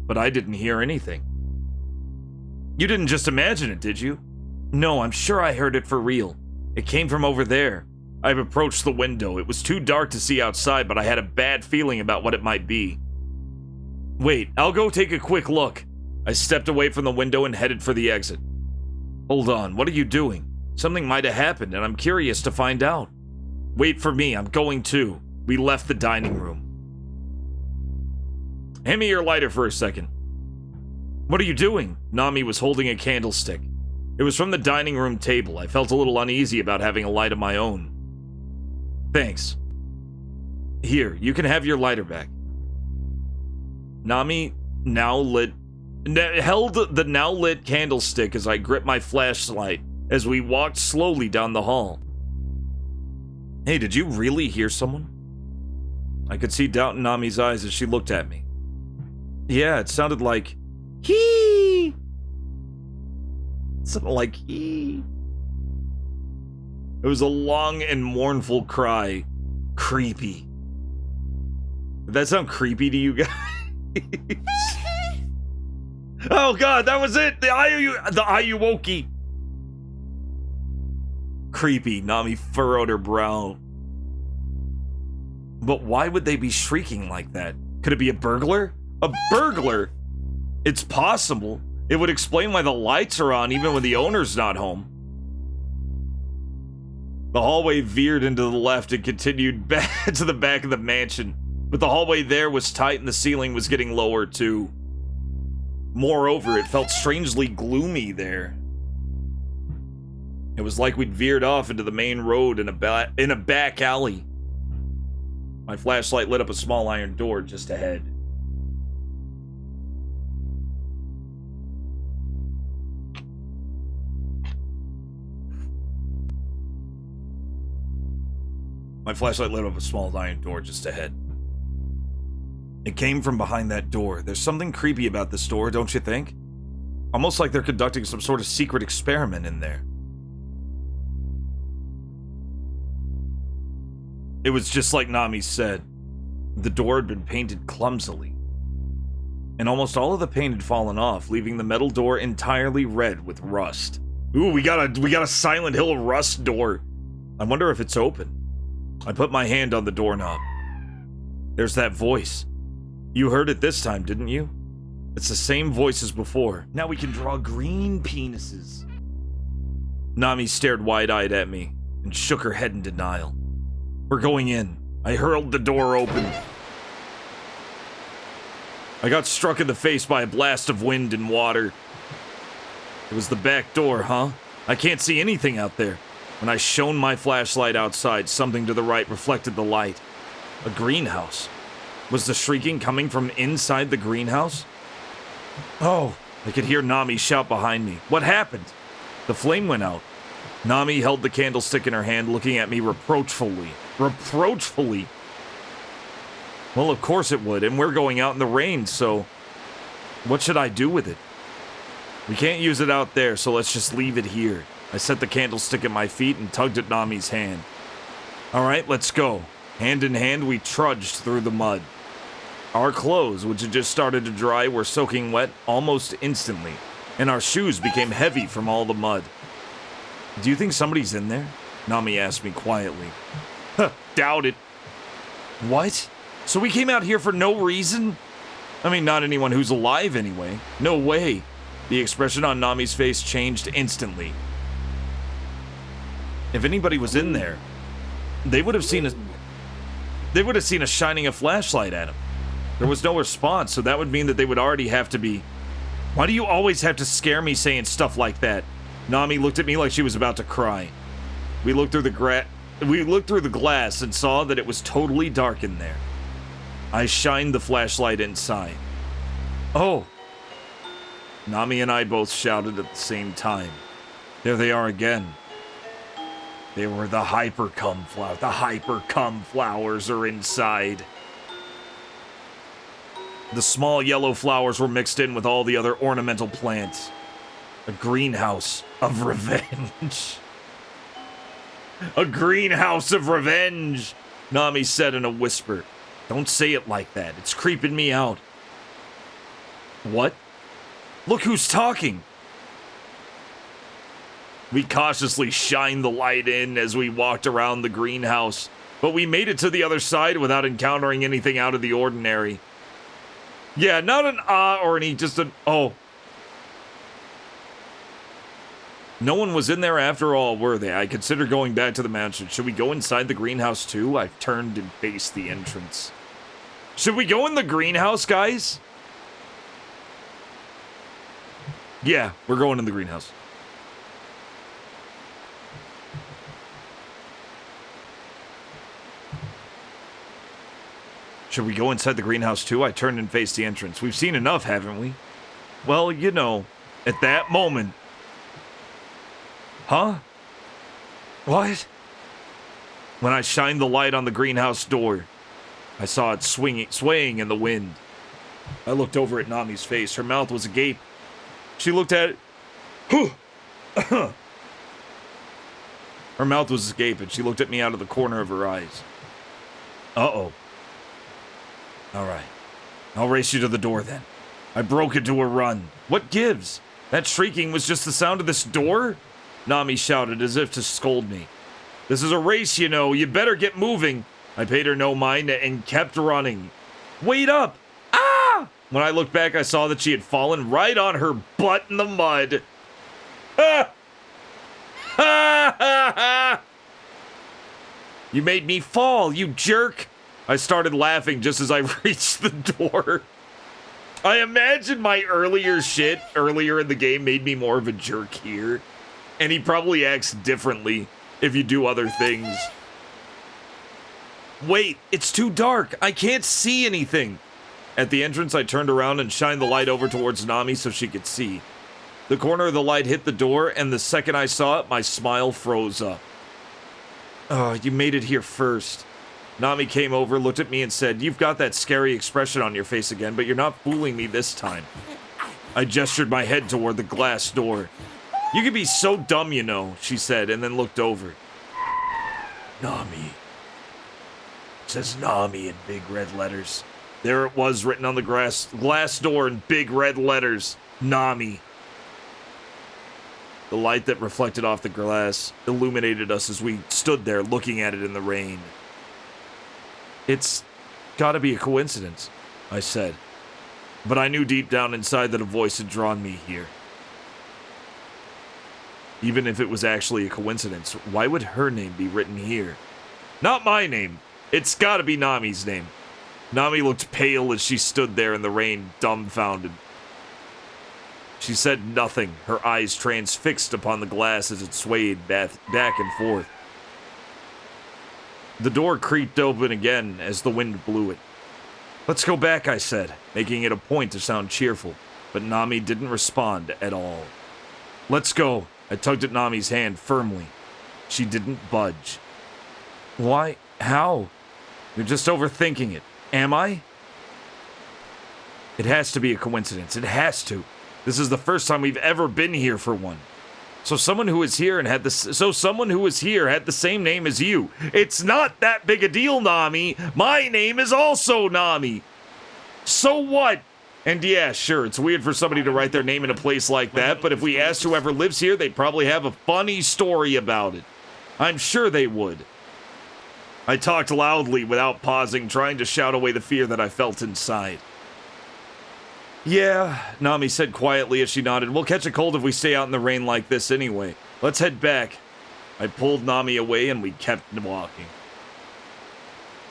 but I didn't hear anything. You didn't just imagine it, did you? No, I'm sure I heard it for real. It came from over there. I've approached the window. It was too dark to see outside, but I had a bad feeling about what it might be. Wait, I'll go take a quick look. I stepped away from the window and headed for the exit. Hold on, what are you doing? Something might have happened, and I'm curious to find out. Wait for me, I'm going too. We left the dining room. Hand me your lighter for a second. What are you doing? Nami was holding a candlestick. It was from the dining room table. I felt a little uneasy about having a light of my own. Thanks. Here, you can have your lighter back. Nami held the now lit candlestick as I gripped my flashlight as we walked slowly down the hall. Hey, did you really hear someone? I could see doubt in Nami's eyes as she looked at me. Yeah, it sounded like hee. Something like hee. It was a long and mournful cry. Creepy. Did that sound creepy to you guys? Oh god, that was it! The Ayuwoki! Creepy, Nami furrowed her brow. But why would they be shrieking like that? Could it be a burglar? A burglar? It's possible. It would explain why the lights are on even when the owner's not home. The hallway veered into the left and continued back to the back of the mansion. But the hallway there was tight and the ceiling was getting lower too. Moreover, it felt strangely gloomy there. It was like we'd veered off into the main road in a back alley. My flashlight lit up a small iron door just ahead. My flashlight lit up a small iron door just ahead. It came from behind that door. There's something creepy about this door, don't you think? Almost like they're conducting some sort of secret experiment in there. It was just like Nami said. The door had been painted clumsily. And almost all of the paint had fallen off, leaving the metal door entirely red with rust. Ooh, we got a Silent Hill rust door. I wonder if it's open. I put my hand on the doorknob. There's that voice. You heard it this time, didn't you? It's the same voice as before. Now we can draw green penises. Nami stared wide-eyed at me and shook her head in denial. We're going in. I hurled the door open. I got struck in the face by a blast of wind and water. It was the back door, huh? I can't see anything out there. When I shone my flashlight outside, something to the right reflected the light. A greenhouse. Was the shrieking coming from inside the greenhouse? Oh, I could hear Nami shout behind me. What happened? The flame went out. Nami held the candlestick in her hand, looking at me reproachfully. Reproachfully? Well, of course it would, and we're going out in the rain, so... What should I do with it? We can't use it out there, so let's just leave it here. I set the candlestick at my feet and tugged at Nami's hand. Alright, let's go. Hand in hand, we trudged through the mud. Our clothes, which had just started to dry, were soaking wet almost instantly, and our shoes became heavy from all the mud. Do you think somebody's in there? Nami asked me quietly. Huh, doubt it. What? So we came out here for no reason? I mean, not anyone who's alive anyway. No way. The expression on Nami's face changed instantly. If anybody was in there, they would have seen us shining a flashlight at him. There was no response, so that would mean that they would already have to be... Why do you always have to scare me saying stuff like that? Nami looked at me like she was about to cry. We looked through the glass and saw that it was totally dark in there. I shined the flashlight inside. Oh! Nami and I both shouted at the same time. There they are again. They were the hyper-cum flowers. The hyper-cum flowers are inside. The small yellow flowers were mixed in with all the other ornamental plants. A greenhouse of revenge. A greenhouse of revenge! Nami said in a whisper. Don't say it like that. It's creeping me out. What? Look who's talking. We cautiously shined the light in as we walked around the greenhouse, but we made it to the other side without encountering anything out of the ordinary. Yeah, not an or an just an oh. No one was in there after all, were they? I considered going back to the mansion. Should we go inside the greenhouse too? I turned and faced the entrance. Should we go in the greenhouse, guys? Yeah, we're going in the greenhouse. Should we go inside the greenhouse too? I turned and faced the entrance. We've seen enough, haven't we? Well, you know, at that moment... Huh? What? When I shined the light on the greenhouse door, I saw it swaying in the wind. I looked over at Nami's face. Her mouth was agape. She looked at it. Her mouth was agape, and she looked at me out of the corner of her eyes. Uh-oh. All right. I'll race you to the door then. I broke into a run. What gives? That shrieking was just the sound of this door? Nami shouted as if to scold me. This is a race, you know. You better get moving. I paid her no mind and kept running. Wait up! Ah! When I looked back, I saw that she had fallen right on her butt in the mud. Ha! Ha ha ha! You made me fall, you jerk! I started laughing just as I reached the door. I imagine my earlier shit earlier in the game made me more of a jerk here. And he probably acts differently if you do other things. Wait, it's too dark. I can't see anything. At the entrance, I turned around and shined the light over towards Nami so she could see. The corner of the light hit the door, and the second I saw it, my smile froze up. Oh, you made it here first. Nami came over, looked at me, and said, You've got that scary expression on your face again, but you're not fooling me this time. I gestured my head toward the glass door. You can be so dumb, you know, she said, and then looked over. Nami. It says Nami in big red letters. There it was written on the glass door in big red letters. Nami. The light that reflected off the glass illuminated us as we stood there looking at it in the rain. It's gotta be a coincidence, I said. But I knew deep down inside that a voice had drawn me here. Even if it was actually a coincidence, why would her name be written here? Not my name. It's gotta be Nami's name. Nami looked pale as she stood there in the rain, dumbfounded. She said nothing, her eyes transfixed upon the glass as it swayed back and forth. The door creaked open again as the wind blew it. Let's go back, I said, making it a point to sound cheerful, but Nami didn't respond at all. Let's go. I tugged at Nami's hand firmly. She didn't budge. Why? How? You're just overthinking it. Am I? It has to be a coincidence. It has to. This is the first time we've ever been here for one. So someone who was here had the same name as you. It's not that big a deal, Nami. My name is also Nami. So what? And yeah, sure, it's weird for somebody to write their name in a place like that, but if we asked whoever lives here, they'd probably have a funny story about it. I'm sure they would. I talked loudly without pausing, trying to shout away the fear that I felt inside. Yeah, Nami said quietly as she nodded. We'll catch a cold if we stay out in the rain like this anyway. Let's head back. I pulled Nami away and we kept walking.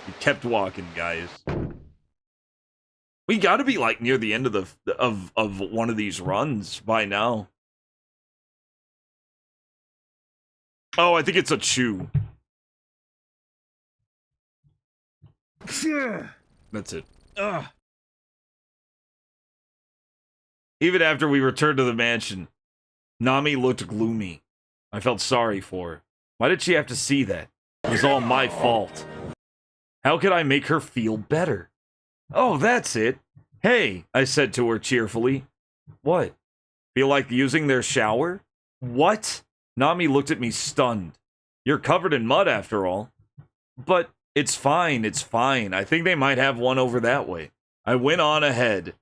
We kept walking, guys. We gotta be like near the end of of one of these runs by now. Oh, I think it's a chew. That's it. Ugh. Even after we returned to the mansion, Nami looked gloomy. I felt sorry for her. Why did she have to see that? It was all my fault. How could I make her feel better? Oh, that's it. Hey, I said to her cheerfully. What? Feel like using their shower? What? Nami looked at me stunned. You're covered in mud after all. But It's fine, it's fine. I think they might have one over that way. I went on ahead.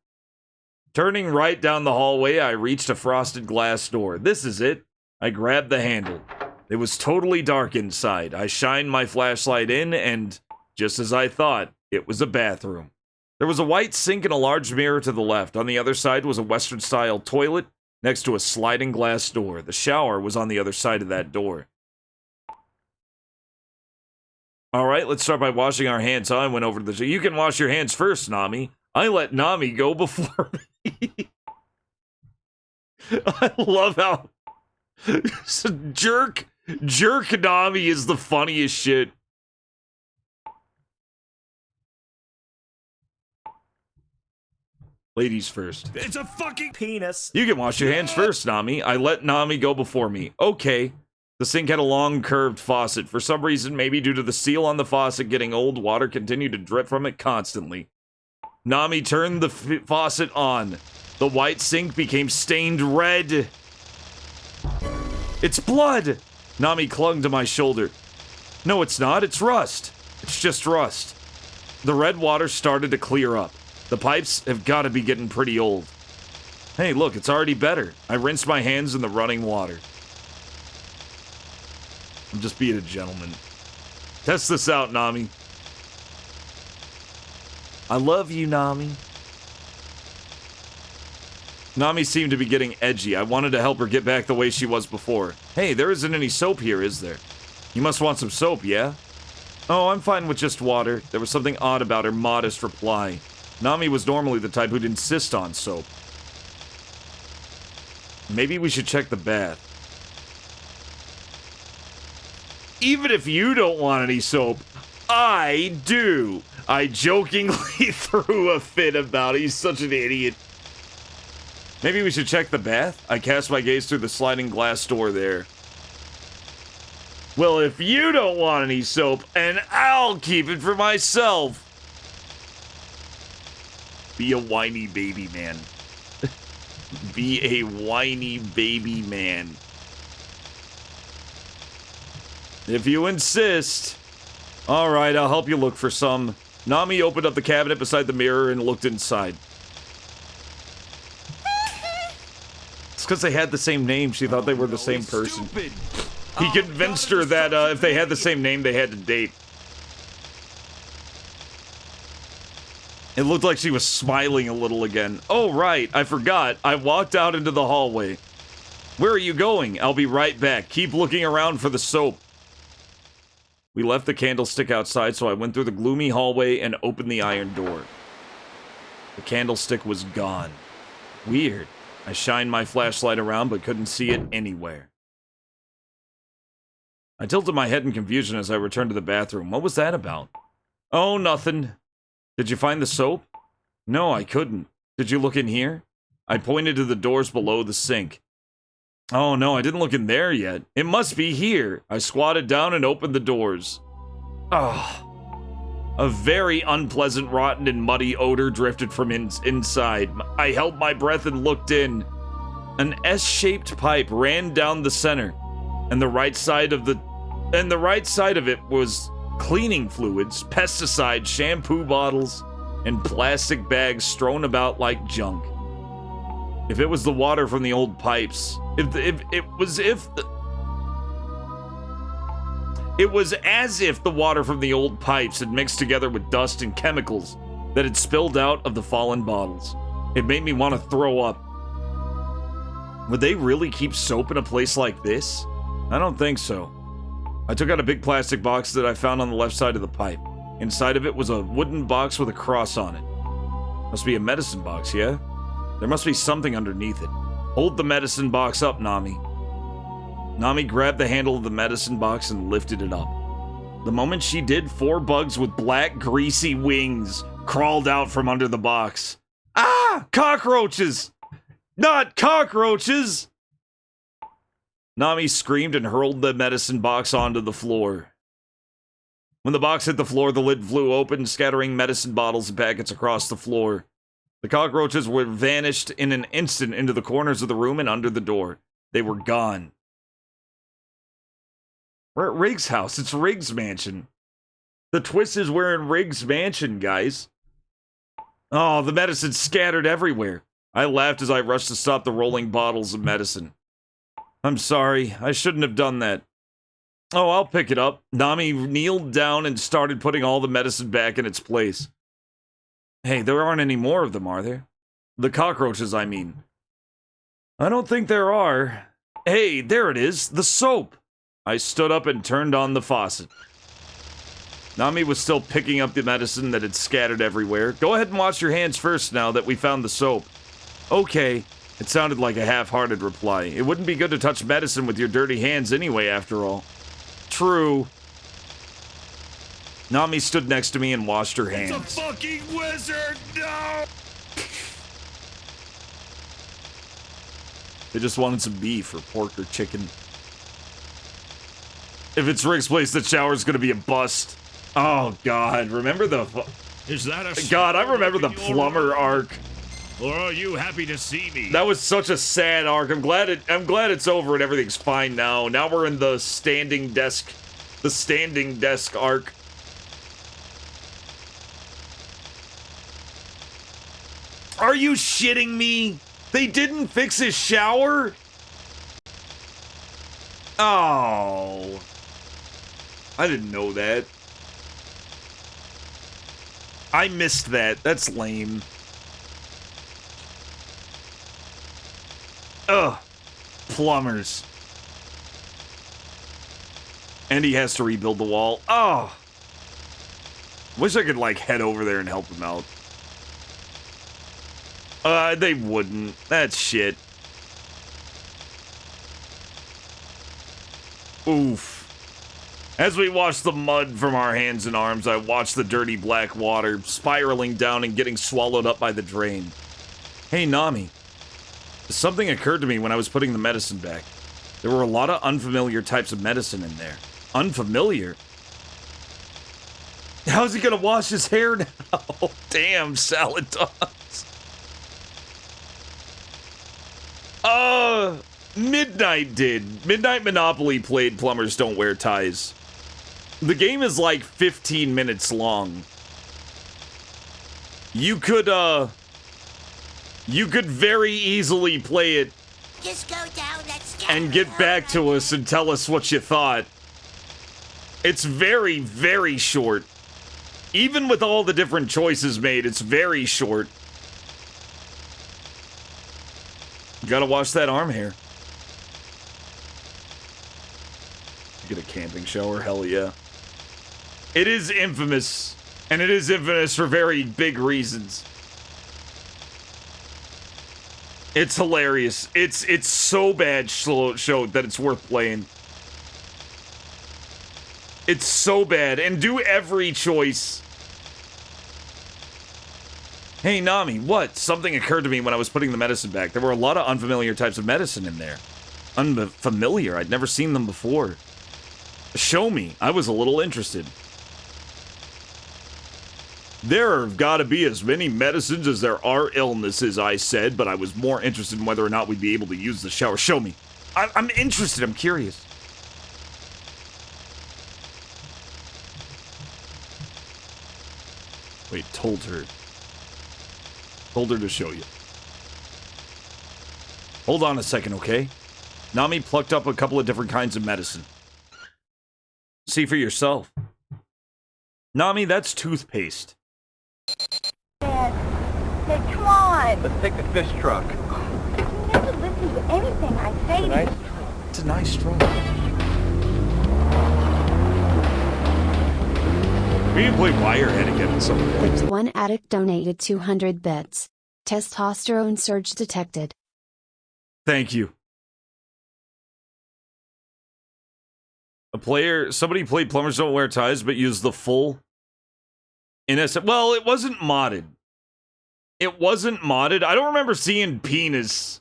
Turning right down the hallway, I reached a frosted glass door. This is it. I grabbed the handle. It was totally dark inside. I shined my flashlight in, and just as I thought, it was a bathroom. There was a white sink and a large mirror to the left. On the other side was a Western-style toilet next to a sliding glass door. The shower was on the other side of that door. Alright, let's start by washing our hands. I went over to the... You can wash your hands first, Nami. I let Nami go before me. I love how... Jerk Nami is the funniest shit. Ladies first. It's a fucking penis. You can wash your hands first, Nami. I let Nami go before me. Okay. The sink had a long, curved faucet. For some reason, maybe due to the seal on the faucet getting old, water continued to drip from it constantly. Nami turned the faucet on. The white sink became stained red. It's blood! Nami clung to my shoulder. No, it's not. It's rust. It's just rust. The red water started to clear up. The pipes have got to be getting pretty old. Hey, look, it's already better. I rinsed my hands in the running water. I'm just being a gentleman. Test this out, Nami. I love you, Nami. Nami seemed to be getting edgy. I wanted to help her get back the way she was before. Hey, there isn't any soap here, is there? You must want some soap, yeah? Oh, I'm fine with just water. There was something odd about her modest reply. Nami was normally the type who'd insist on soap. Maybe we should check the bath. Even if you don't want any soap, I do. I jokingly threw a fit about it. He's such an idiot. Maybe we should check the bath? I cast my gaze through the sliding glass door there. Well, if you don't want any soap, and I'll keep it for myself. Be a whiny baby man. Be a whiny baby man. If you insist. Alright, I'll help you look for some. Nami opened up the cabinet beside the mirror and looked inside. It's because they had the same name. She thought they were the same person. He convinced her that if they had the same name, they had to date. It looked like she was smiling a little again. Oh, right. I forgot. I walked out into the hallway. Where are you going? I'll be right back. Keep looking around for the soap. We left the candlestick outside, so I went through the gloomy hallway and opened the iron door. The candlestick was gone. Weird. I shined my flashlight around, but couldn't see it anywhere. I tilted my head in confusion as I returned to the bathroom. What was that about? Oh, nothing. Did you find the soap? No, I couldn't. Did you look in here? I pointed to the doors below the sink. Oh no, I didn't look in there yet. It must be here. I squatted down and opened the doors. A very unpleasant, rotten, and muddy odor drifted from inside. I held my breath and looked in. An S-shaped pipe ran down the center, and the right side of it was cleaning fluids, pesticides, shampoo bottles, and plastic bags strewn about like junk. If it was the water from the old pipes, it was as if the water from the old pipes had mixed together with dust and chemicals that had spilled out of the fallen bottles. It made me want to throw up. Would they really keep soap in a place like this? I don't think so. I took out a big plastic box that I found on the left side of the pipe. Inside of it was a wooden box with a cross on it. Must be a medicine box, yeah? There must be something underneath it. Hold the medicine box up, Nami. Nami grabbed the handle of the medicine box and lifted it up. The moment she did, 4 bugs with black, greasy wings crawled out from under the box. Ah! Cockroaches! Not cockroaches! Nami screamed and hurled the medicine box onto the floor. When the box hit the floor, the lid flew open, scattering medicine bottles and packets across the floor. The cockroaches were vanished in an instant into the corners of the room and under the door. They were gone. We're at Riggs' house. It's Riggs' mansion. The twist is we're in Riggs Mansion, guys. Oh, the medicine's scattered everywhere. I laughed as I rushed to stop the rolling bottles of medicine. I'm sorry, I shouldn't have done that. Oh, I'll pick it up. Nami kneeled down and started putting all the medicine back in its place. Hey, there aren't any more of them, are there? The cockroaches, I mean. I don't think there are. Hey, there it is, the soap. I stood up and turned on the faucet. Nami was still picking up the medicine that had scattered everywhere. Go ahead and wash your hands first now that we found the soap. Okay. It sounded like a half-hearted reply. It wouldn't be good to touch medicine with your dirty hands anyway, after all. True. Nami stood next to me and washed her hands. It's a fucking wizard! No! They just wanted some beef or pork or chicken. If it's Rick's place, the shower's gonna be a bust. Oh, God. Remember the... Is that a... God, I remember the plumber arc. Or are you happy to see me? That was such a sad arc. I'm glad it's over and everything's fine now. Now we're in the standing desk arc. Are you shitting me? They didn't fix his shower? Oh. I didn't know that. I missed that. That's lame. Ugh. Plumbers. And he has to rebuild the wall. Oh. Wish I could, like, head over there and help him out. They wouldn't. That's shit. Oof. As we washed the mud from our hands and arms, I watched the dirty black water spiraling down and getting swallowed up by the drain. Hey, Nami. Something occurred to me when I was putting the medicine back. There were a lot of unfamiliar types of medicine in there. Unfamiliar? How's he gonna wash his hair now? Damn, salad tots. Midnight did. Midnight Monopoly played Plumbers Don't Wear Ties. The game is like 15 minutes long. You could very easily play it Just go down that and get back to us and tell us what you thought. It's very, very short. Even with all the different choices made, it's very short. Gotta wash that arm hair. Get a camping shower, hell yeah. It is infamous, and it is infamous for very big reasons. It's hilarious. It's so bad show that it's worth playing. It's so bad, and do every choice. Hey, Nami, what? Something occurred to me when I was putting the medicine back. There were a lot of unfamiliar types of medicine in there. Unfamiliar? I'd never seen them before. Show me. I was a little interested. There have got to be as many medicines as there are illnesses, I said, but I was more interested in whether or not we'd be able to use the shower. Show me. I'm interested. I'm curious. Wait, told her. Told her to show you. Hold on a second, okay? Nami plucked up a couple of different kinds of medicine. See for yourself. Nami, that's toothpaste. Dad, come on. Let's take the fish truck. You never listen to anything I say to you. It's a nice truck. We can play Wirehead again at some point. Clips 1 addict donated 200 bits. Testosterone surge detected. Thank you. Somebody played Plumbers Don't Wear Ties, but used the full. Well, it wasn't modded. It wasn't modded. I don't remember seeing penis.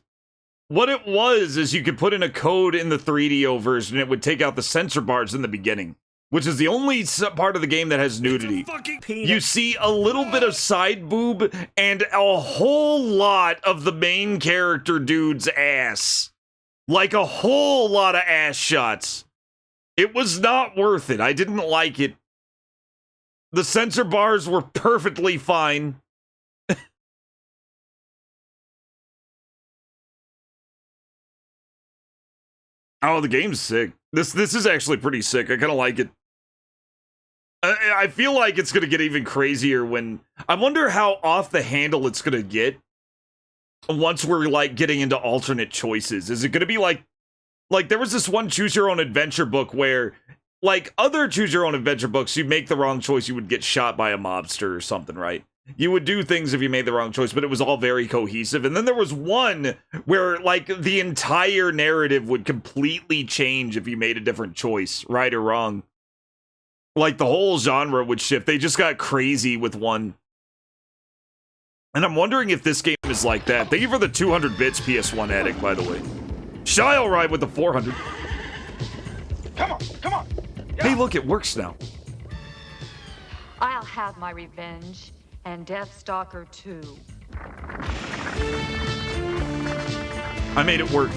What it was is you could put in a code in the 3DO version, and it would take out the censor bars in the beginning, which is the only part of the game that has nudity. You see a little bit of side boob and a whole lot of the main character dude's ass. Like a whole lot of ass shots. It was not worth it. I didn't like it. The sensor bars were perfectly fine. Oh, the game's sick. This is actually pretty sick. I kind of like it. I feel like it's gonna get even crazier when... I wonder how off the handle it's gonna get once we're, like, getting into alternate choices. Is it gonna be like there was this one choose your own adventure book where, like other choose your own adventure books, you make the wrong choice, you would get shot by a mobster or something, right? You would do things if you made the wrong choice, but it was all very cohesive. And then there was one where, like, the entire narrative would completely change if you made a different choice, right or wrong. Like, the whole genre would shift. They just got crazy with one. And I'm wondering if this game is like that. Thank you for the 200 bits, PS1 Addict, by the way. Shy'll ride with the 400. Come on, come on. Hey, look, it works now. I'll have my revenge. And Deathstalker 2. I made it work.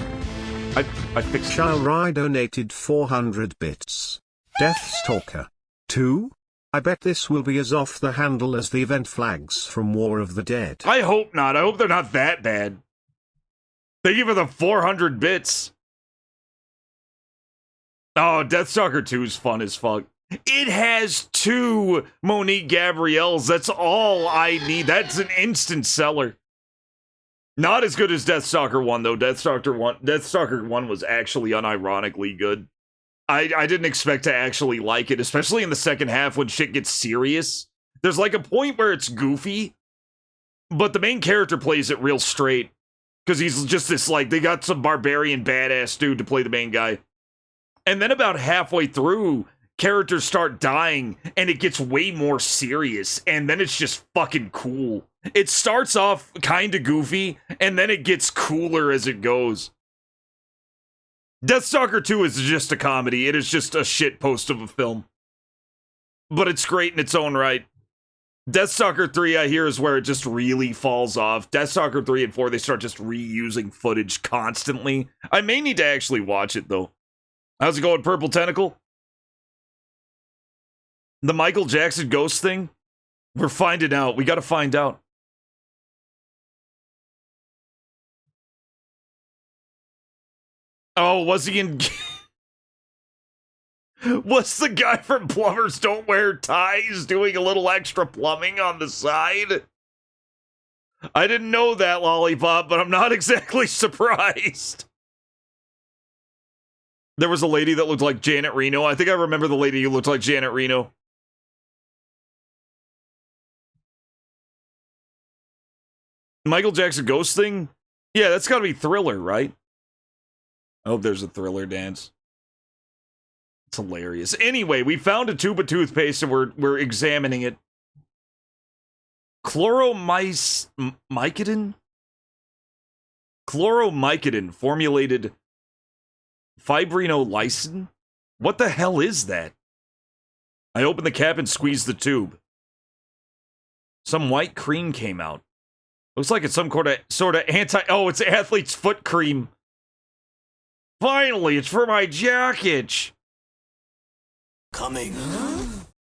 I fixed it. Shallrai donated 400 bits. Deathstalker 2? I bet this will be as off the handle as the event flags from War of the Dead. I hope not. I hope they're not that bad. Thank you for the 400 bits. Oh, Deathstalker 2 is fun as fuck. It has 2 Monique Gabrielles. That's all I need. That's an instant seller. Not as good as Deathstalker 1, though. Deathstalker 1 was actually unironically good. I didn't expect to actually like it, especially in the second half when shit gets serious. There's like a point where it's goofy, but the main character plays it real straight. Because he's just this, like, they got some barbarian badass dude to play the main guy. And then about halfway through, characters start dying, and it gets way more serious, and then it's just fucking cool. It starts off kinda goofy, and then it gets cooler as it goes. Deathstalker 2 is just a comedy. It is just a shit post of a film. But it's great in its own right. Deathstalker 3, I hear, is where it just really falls off. Deathstalker 3 and 4, they start just reusing footage constantly. I may need to actually watch it, though. How's it going, Purple Tentacle? The Michael Jackson ghost thing? We're finding out. We gotta find out. Oh, was he in... Was the guy from Plumbers Don't Wear Ties doing a little extra plumbing on the side? I didn't know that, Lollipop, but I'm not exactly surprised. There was a lady that looked like Janet Reno. I think I remember the lady who looked like Janet Reno. Michael Jackson ghost thing? Yeah, that's gotta be Thriller, right? I hope there's a Thriller dance. It's hilarious. Anyway, we found a tube of toothpaste and we're examining it. Chloromycin? Chloromycin formulated fibrinolysin? What the hell is that? I opened the cap and squeezed the tube. Some white cream came out. Looks like it's some sort of anti... Oh, it's athlete's foot cream. Finally, it's for my jacket. Coming.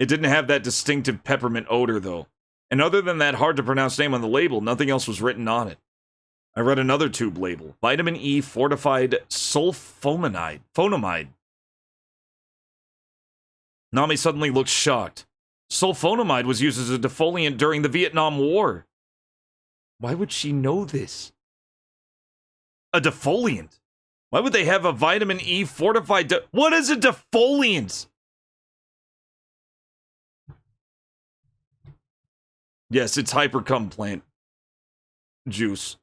It didn't have that distinctive peppermint odor, though. And other than that hard-to-pronounce name on the label, nothing else was written on it. I read another tube label. Vitamin E fortified sulfonamide. Nami suddenly looked shocked. Sulfonamide was used as a defoliant during the Vietnam War. Why would she know this? A defoliant? Why would they have a vitamin E fortified what is a defoliant? Yes, it's hypercum plant juice.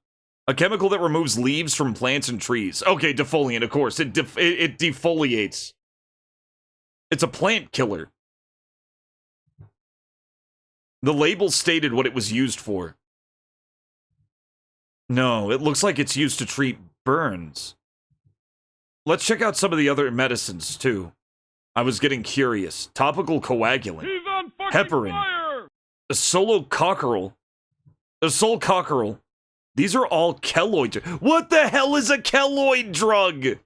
A chemical that removes leaves from plants and trees. Okay, defoliant, of course. It defoliates. It's a plant killer. The label stated what it was used for. No, it looks like it's used to treat burns. Let's check out some of the other medicines, too. I was getting curious. Topical coagulant. Heparin. A solocockerel. These are all keloid. What the hell is a keloid drug?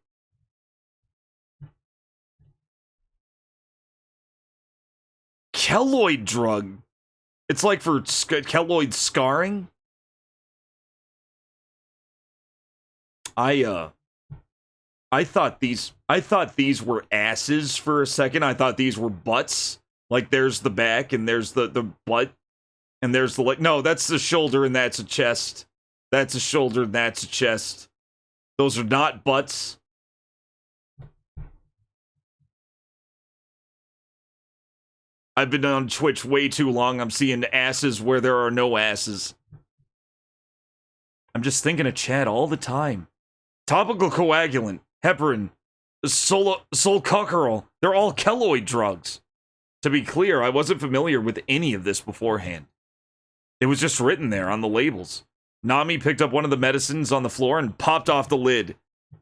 keloid drug. It's like for keloid scarring. I thought these were asses for a second. I thought these were butts. Like there's the back and there's the butt and there's the leg. No, that's the shoulder and that's a chest. That's a shoulder and that's a chest. Those are not butts. I've been on Twitch way too long. I'm seeing asses where there are no asses. I'm just thinking of Chad all the time. Topical coagulant, heparin, sulcockerol, they're all keloid drugs. To be clear, I wasn't familiar with any of this beforehand. It was just written there on the labels. Nami picked up one of the medicines on the floor and popped off the lid.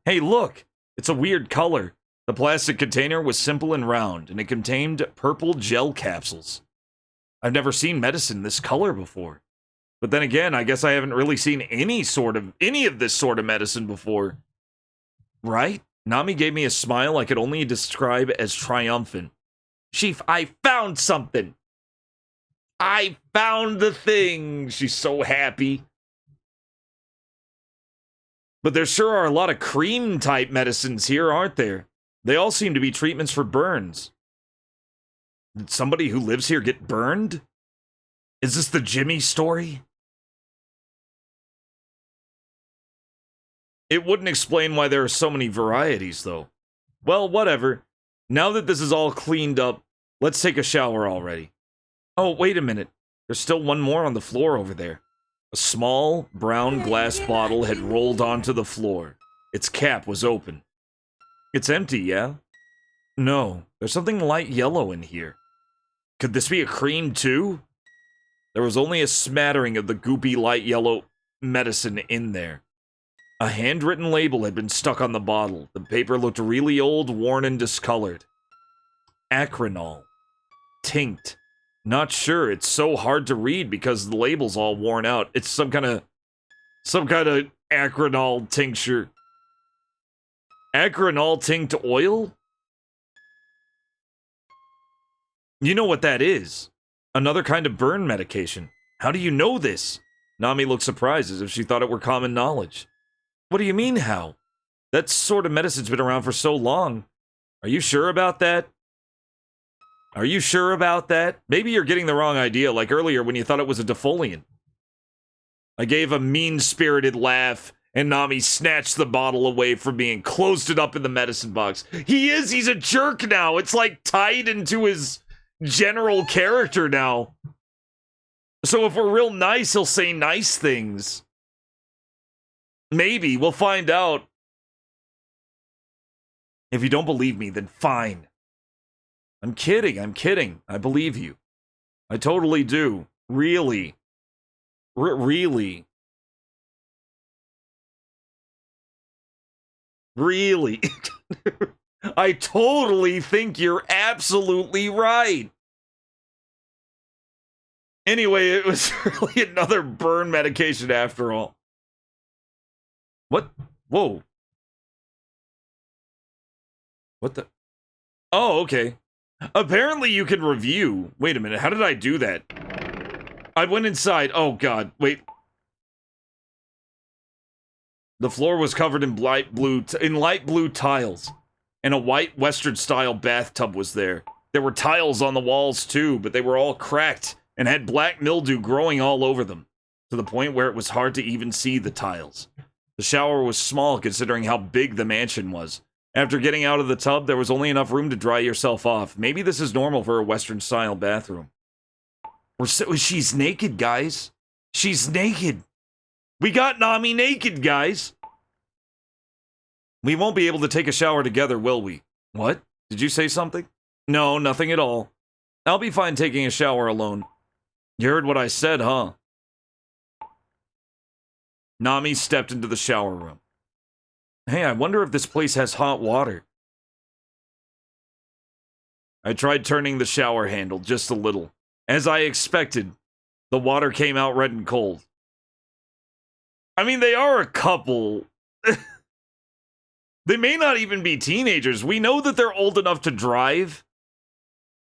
Hey, look! It's a weird color. The plastic container was simple and round, and it contained purple gel capsules. I've never seen medicine this color before. But then again, I guess I haven't really seen any of this sort of medicine before. Right? Nami gave me a smile I could only describe as triumphant. Chief, I found something! I found the thing! She's so happy. But there sure are a lot of cream-type medicines here, aren't there? They all seem to be treatments for burns. Did somebody who lives here get burned? Is this the Jimmy story? It wouldn't explain why there are so many varieties, though. Well, whatever. Now that this is all cleaned up, let's take a shower already. Oh, wait a minute. There's still one more on the floor over there. A small, brown glass bottle had rolled onto the floor. Its cap was open. It's empty, yeah? No, there's something light yellow in here. Could this be a cream, too? There was only a smattering of the goopy light yellow medicine in there. A handwritten label had been stuck on the bottle. The paper looked really old, worn, and discolored. Acronol. Tinct. Not sure, it's so hard to read because the label's all worn out. It's some kind of acronol tincture. Acronol tinct oil? You know what that is. Another kind of burn medication. How do you know this? Nami looked surprised as if she thought it were common knowledge. What do you mean, how? That sort of medicine's been around for so long. Are you sure about that? Are you sure about that? Maybe you're getting the wrong idea, like earlier when you thought it was a defoliant. I gave a mean-spirited laugh, and Nami snatched the bottle away from me and closed it up in the medicine box. He's a jerk now. It's like tied into his general character now. So if we're real nice, he'll say nice things. Maybe, we'll find out. If you don't believe me, then fine. I'm kidding. I believe you. I totally do. Really. Really. Really. I totally think you're absolutely right. Anyway, it was really another burn medication after all. What? Whoa. What the? Oh, okay. Apparently you can review. Wait a minute, how did I do that? I went inside. Oh god, wait. The floor was covered in light blue tiles, and a white Western-style bathtub was there. There were tiles on the walls too, but they were all cracked and had black mildew growing all over them, to the point where it was hard to even see the tiles. The shower was small considering how big the mansion was. After getting out of the tub, there was only enough room to dry yourself off. Maybe this is normal for a Western-style bathroom. She's naked, guys. She's naked. We got Nami naked, guys. We won't be able to take a shower together, will we? What? Did you say something? No, nothing at all. I'll be fine taking a shower alone. You heard what I said, huh? Nami stepped into the shower room. Hey, I wonder if this place has hot water. I tried turning the shower handle just a little. As I expected, the water came out red and cold. I mean, they are a couple. They may not even be teenagers. We know that they're old enough to drive.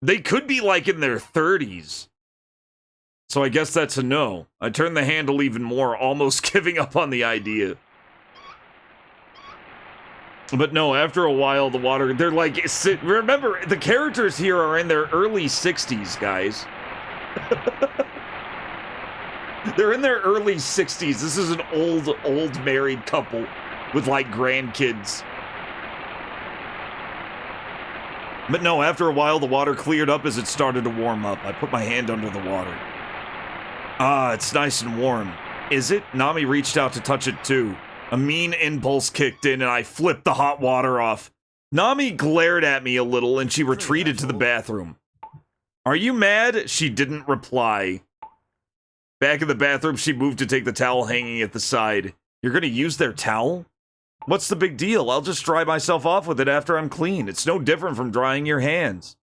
They could be like in their 30s. So I guess that's a no. I turned the handle even more, almost giving up on the idea. But no, after a while, the water, they're like, remember, the characters here are in their early 60s, guys. They're in their early 60s. This is an old married couple with, like, grandkids. But no, after a while, the water cleared up as it started to warm up. I put my hand under the water. Ah, it's nice and warm. Is it? Nami reached out to touch it, too. A mean impulse kicked in, and I flipped the hot water off. Nami glared at me a little, and she retreated to the bathroom. Are you mad? She didn't reply. Back in the bathroom, she moved to take the towel hanging at the side. You're gonna use their towel? What's the big deal? I'll just dry myself off with it after I'm clean. It's no different from drying your hands.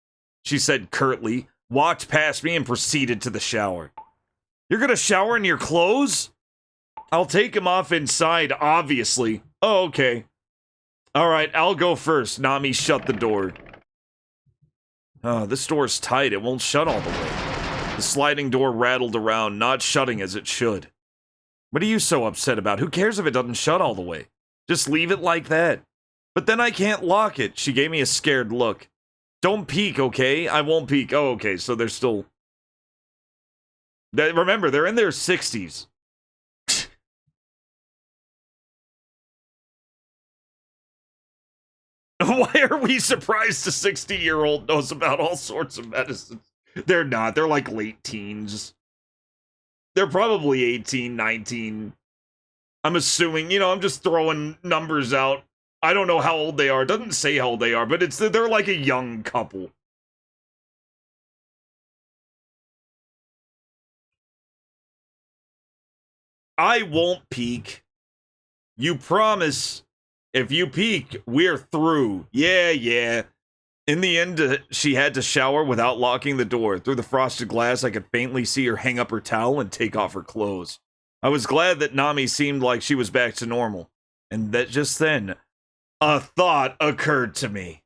She said curtly, walked past me, and proceeded to the shower. You're gonna shower in your clothes? I'll take him off inside, obviously. Oh, okay. Alright, I'll go first. Nami shut the door. Oh, this door's tight. It won't shut all the way. The sliding door rattled around, not shutting as it should. What are you so upset about? Who cares if it doesn't shut all the way? Just leave it like that. But then I can't lock it. She gave me a scared look. Don't peek, okay? I won't peek. Oh, okay, so they're still... Remember, they're in their 60s. Why are we surprised a 60-year-old knows about all sorts of medicines? They're not. They're like late teens. They're probably 18, 19. I'm assuming, you know, I'm just throwing numbers out. I don't know how old they are. It doesn't say how old they are, but they're like a young couple. I won't peek. You promise. If you peek, we're through. Yeah. In the end, she had to shower without locking the door. Through the frosted glass, I could faintly see her hang up her towel and take off her clothes. I was glad that Nami seemed like she was back to normal. And that just then, a thought occurred to me.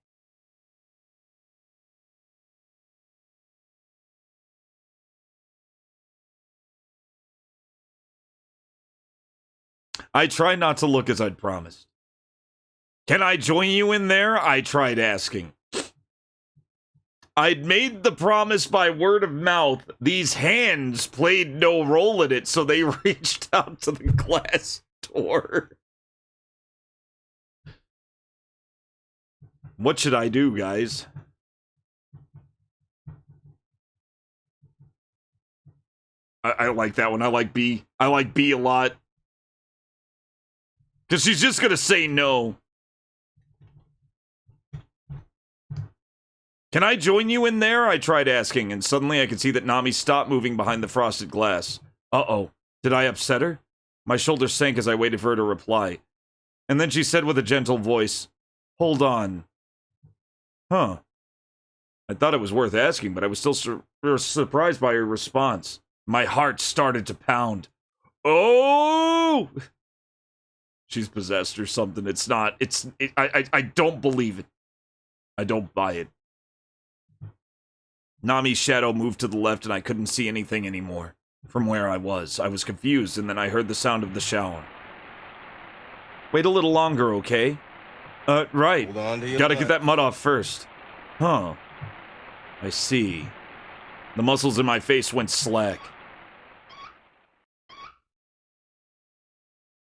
I tried not to look as I'd promised. Can I join you in there? I tried asking. I'd made the promise by word of mouth. These hands played no role in it, so they reached out to the glass door. What should I do, guys? I like that one. I like B. I like B a lot. Because she's just gonna say no. Can I join you in there? I tried asking, and suddenly I could see that Nami stopped moving behind the frosted glass. Uh-oh. Did I upset her? My shoulders sank as I waited for her to reply. And then she said with a gentle voice, Hold on. Huh. I thought it was worth asking, but I was still surprised by her response. My heart started to pound. Oh! She's possessed or something. It's not. I don't believe it. I don't buy it. Nami's shadow moved to the left and I couldn't see anything anymore. From where I was confused, and then I heard the sound of the shower. Wait a little longer, okay? Right. Hold on to your Gotta get that mud off first. Huh. I see. The muscles in my face went slack.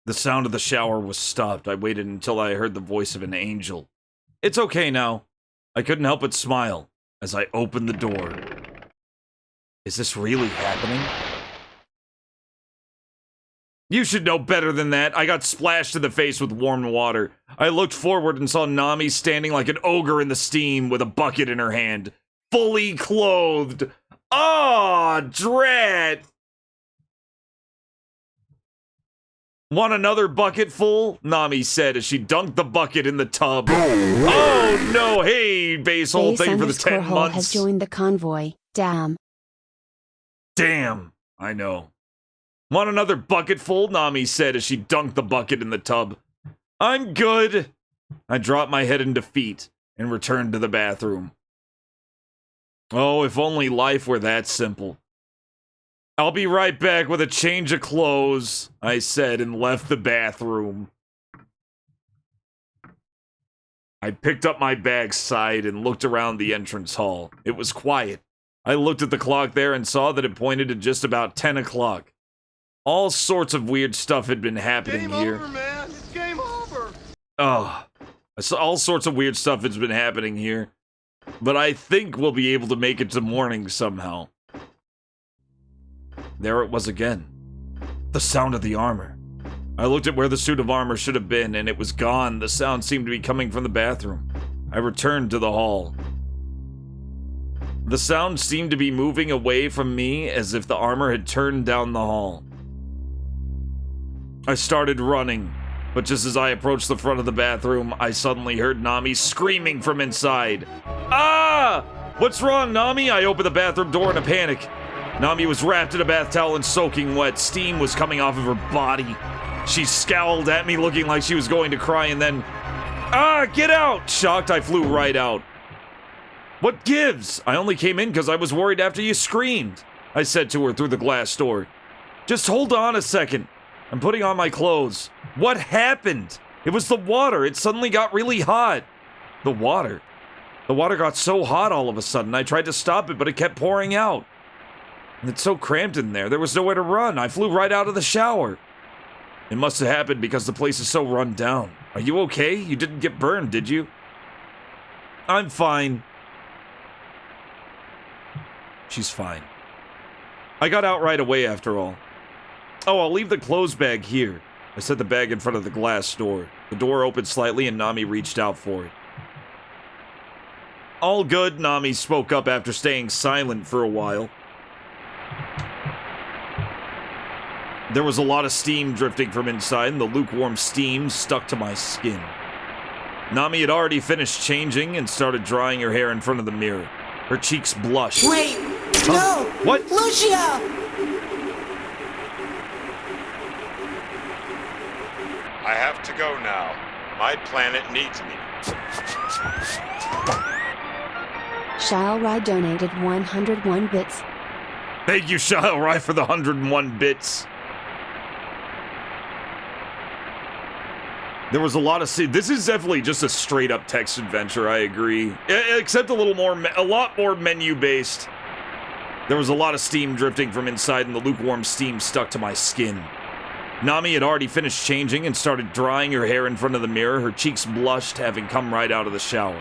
The sound of the shower was stopped. I waited until I heard the voice of an angel. It's okay now. I couldn't help but smile as I opened the door. Is this really happening? You should know better than that. I got splashed in the face with warm water. I looked forward and saw Nami standing like an ogre in the steam with a bucket in her hand. Fully clothed. Ah, dread! Want another bucket full? Nami said as she dunked the bucket in the tub. Oh no! Hey, Basehole, thank you for the 10 months. Has joined the convoy. Damn. Damn. I know. Want another bucket full? Nami said as she dunked the bucket in the tub. I'm good. I dropped my head in defeat and returned to the bathroom. Oh, if only life were that simple. I'll be right back with a change of clothes, I said and left the bathroom. I picked up my bag, sighed, and looked around the entrance hall. It was quiet. I looked at the clock there and saw that it pointed to just about 10 o'clock. All sorts of weird stuff had been happening here. Game over, man. It's game over. Oh, all sorts of weird stuff has been happening here. But I think we'll be able to make it to morning somehow. There it was again. The sound of the armor. I looked at where the suit of armor should have been, and it was gone. The sound seemed to be coming from the bathroom. I returned to the hall. The sound seemed to be moving away from me as if the armor had turned down the hall. I started running, but just as I approached the front of the bathroom, I suddenly heard Nami screaming from inside. Ah! What's wrong, Nami? I opened the bathroom door in a panic. Nami was wrapped in a bath towel and soaking wet. Steam was coming off of her body. She scowled at me, looking like she was going to cry, and then... Ah, get out! Shocked, I flew right out. What gives? I only came in because I was worried after you screamed, I said to her through the glass door. Just hold on a second. I'm putting on my clothes. What happened? It was the water. It suddenly got really hot. The water? The water got so hot all of a sudden. I tried to stop it, but it kept pouring out. And it's so cramped in there. There was nowhere to run. I flew right out of the shower. It must have happened because the place is so run down. Are you okay? You didn't get burned, did you? I'm fine. She's fine. I got out right away after all. Oh, I'll leave the clothes bag here. I set the bag in front of the glass door. The door opened slightly and Nami reached out for it. All good, Nami spoke up after staying silent for a while. There was a lot of steam drifting from inside, and the lukewarm steam stuck to my skin. Nami had already finished changing and started drying her hair in front of the mirror. Her cheeks blushed. Wait! No! What? Lucio! I have to go now. My planet needs me. Shilrai donated 101 bits. Thank you, Shilrai, for the 101 bits. There was a lot of... This is definitely just a straight-up text adventure, I agree. Except a lot more menu-based. There was a lot of steam drifting from inside, and the lukewarm steam stuck to my skin. Nami had already finished changing and started drying her hair in front of the mirror. Her cheeks blushed, having come right out of the shower.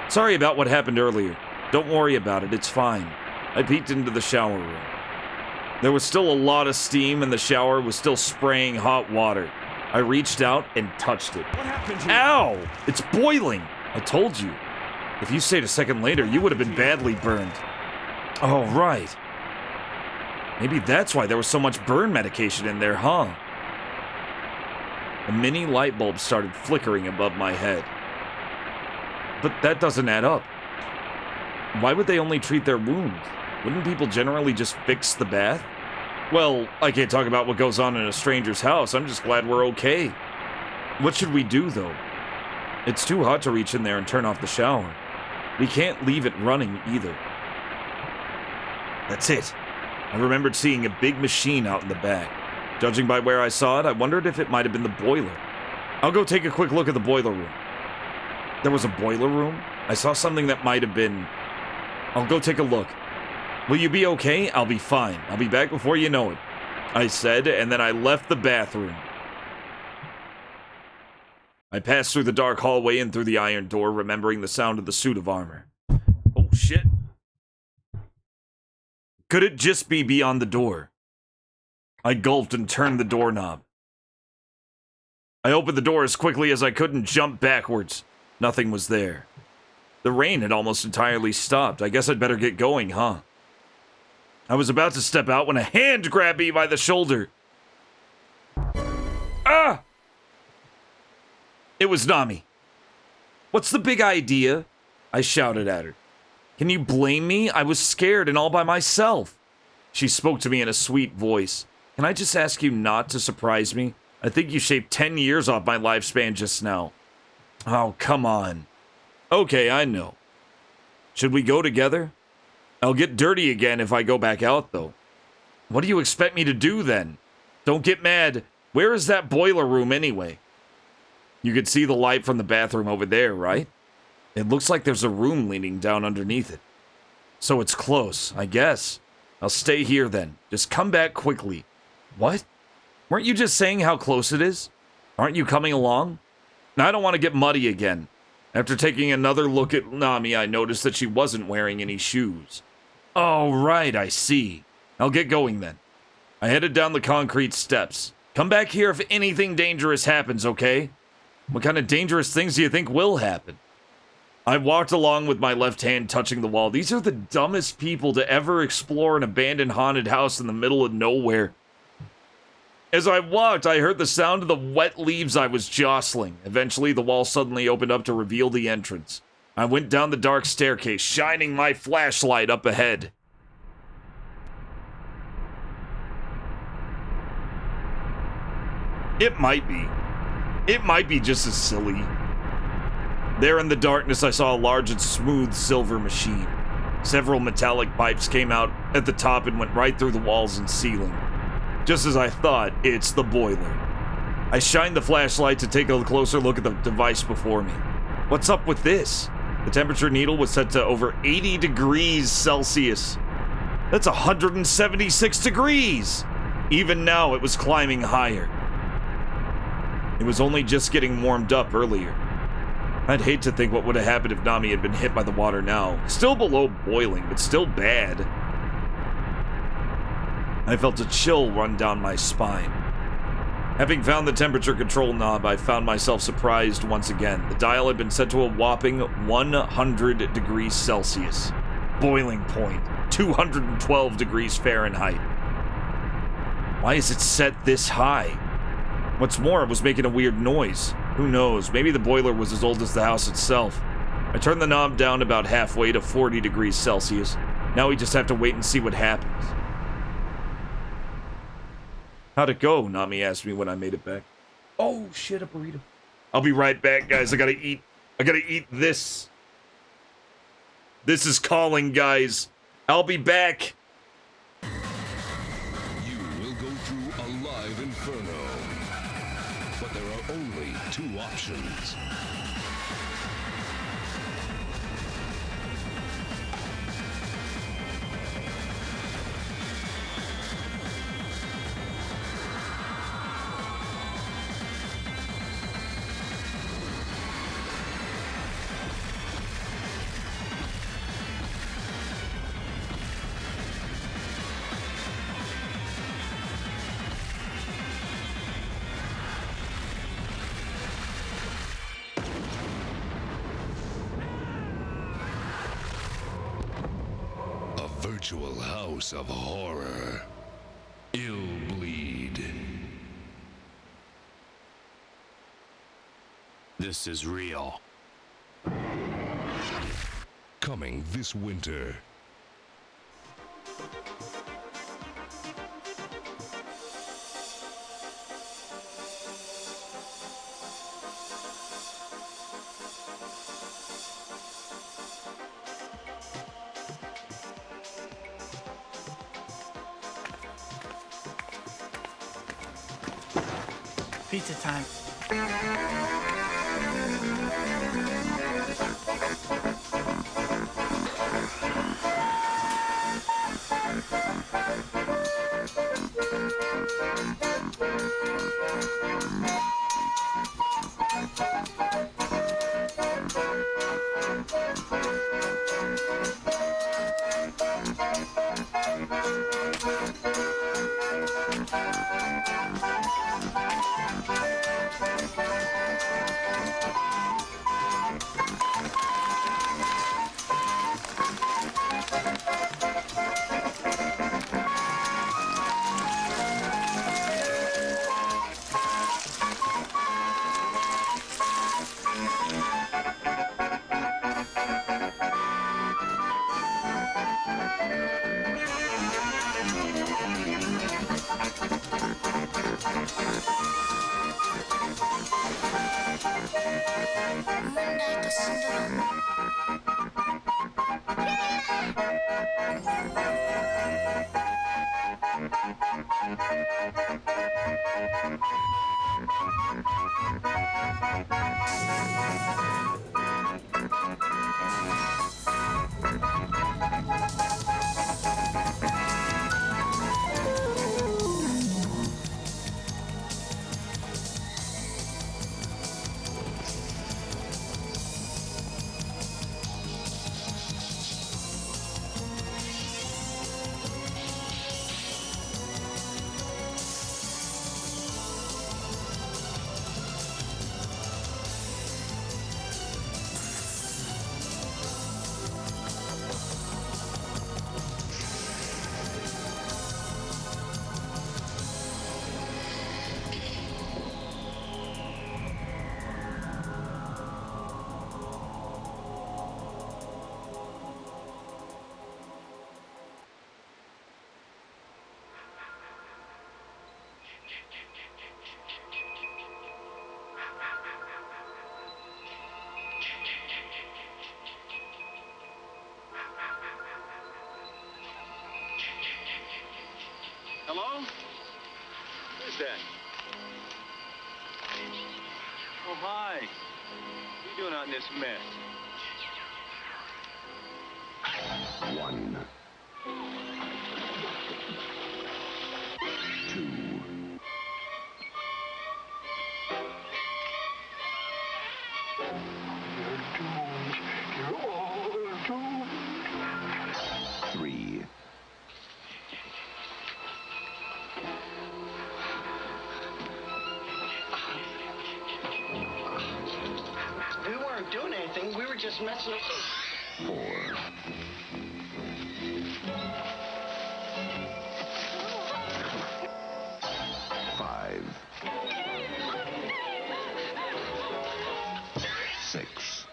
Sorry about what happened earlier. Don't worry about it, it's fine. I peeked into the shower room. There was still a lot of steam, and the shower was still spraying hot water. I reached out and touched it. What happened here? Ow! It's boiling! I told you. If you stayed a second later, you would have been badly burned. Oh, right. Maybe that's why there was so much burn medication in there, huh? A mini light bulb started flickering above my head. But that doesn't add up. Why would they only treat their wounds? Wouldn't people generally just fix the bath? Well, I can't talk about what goes on in a stranger's house. I'm just glad we're okay. What should we do, though? It's too hot to reach in there and turn off the shower. We can't leave it running, either. That's it. I remembered seeing a big machine out in the back. Judging by where I saw it, I wondered if it might have been the boiler. I'll go take a quick look at the boiler room. There was a boiler room? I saw something that might have been... I'll go take a look. Will you be okay? I'll be fine. I'll be back before you know it, I said, and then I left the bathroom. I passed through the dark hallway and through the iron door, remembering the sound of the suit of armor. Oh, shit. Could it just be beyond the door? I gulped and turned the doorknob. I opened the door as quickly as I could and jumped backwards. Nothing was there. The rain had almost entirely stopped. I guess I'd better get going, huh? I was about to step out when a hand grabbed me by the shoulder. Ah! It was Nami. What's the big idea? I shouted at her. Can you blame me? I was scared and all by myself. She spoke to me in a sweet voice. Can I just ask you not to surprise me? I think you shaved 10 years off my lifespan just now. Oh, come on. Okay, I know. Should we go together? I'll get dirty again if I go back out, though. What do you expect me to do, then? Don't get mad. Where is that boiler room, anyway? You can see the light from the bathroom over there, right? It looks like there's a room leaning down underneath it. So it's close, I guess. I'll stay here, then. Just come back quickly. What? Weren't you just saying how close it is? Aren't you coming along? Now, I don't want to get muddy again. After taking another look at Nami, I noticed that she wasn't wearing any shoes. Oh, right, I see. I'll get going then. I headed down the concrete steps. Come back here if anything dangerous happens, okay? What kind of dangerous things do you think will happen? I walked along with my left hand touching the wall. These are the dumbest people to ever explore an abandoned haunted house in the middle of nowhere. As I walked, I heard the sound of the wet leaves I was jostling. Eventually, the wall suddenly opened up to reveal the entrance. I went down the dark staircase, shining my flashlight up ahead. It might be. It might be just as silly. There in the darkness, I saw a large and smooth silver machine. Several metallic pipes came out at the top and went right through the walls and ceiling. Just as I thought, it's the boiler. I shined the flashlight to take a closer look at the device before me. What's up with this? The temperature needle was set to over 80 degrees Celsius. That's 176 degrees! Even now, it was climbing higher. It was only just getting warmed up earlier. I'd hate to think what would have happened if Nami had been hit by the water now. Still below boiling, but still bad. I felt a chill run down my spine. Having found the temperature control knob, I found myself surprised once again. The dial had been set to a whopping 100 degrees Celsius. Boiling point, 212 degrees Fahrenheit. Why is it set this high? What's more, it was making a weird noise. Who knows, maybe the boiler was as old as the house itself. I turned the knob down about halfway to 40 degrees Celsius. Now we just have to wait and see what happens. How'd it go? Nami asked me when I made it back. Oh shit, a burrito. I'll be right back, guys. I gotta eat this. This is calling, guys. I'll be back. You will go through a live inferno. But there are only two options. Virtual house of horror. Ill bleed. This is real. Coming this winter. Pizza time. Hello? Who's that? Oh, hi. What are you doing out in this mess? 1, 2, 3, We weren't doing anything. We were just messing up. 4, 5, 6,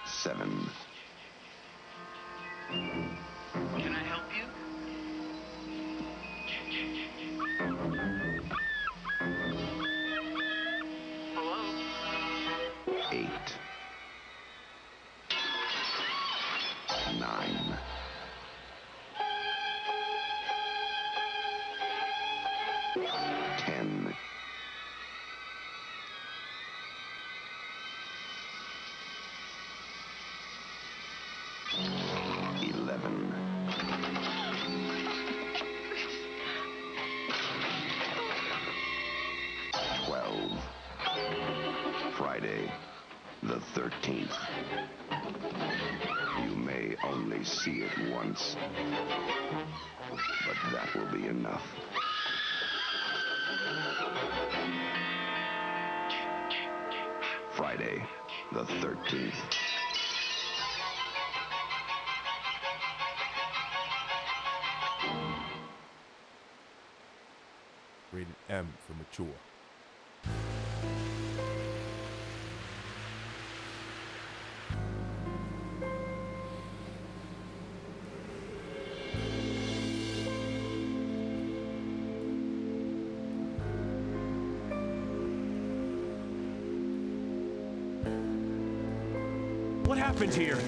7. Can I help you? Hello? 8, 9, 10, 11, 12. Friday, the 13th. You may only see it once, but that will be enough. Friday, the 13th. Rated M for mature. What happened here?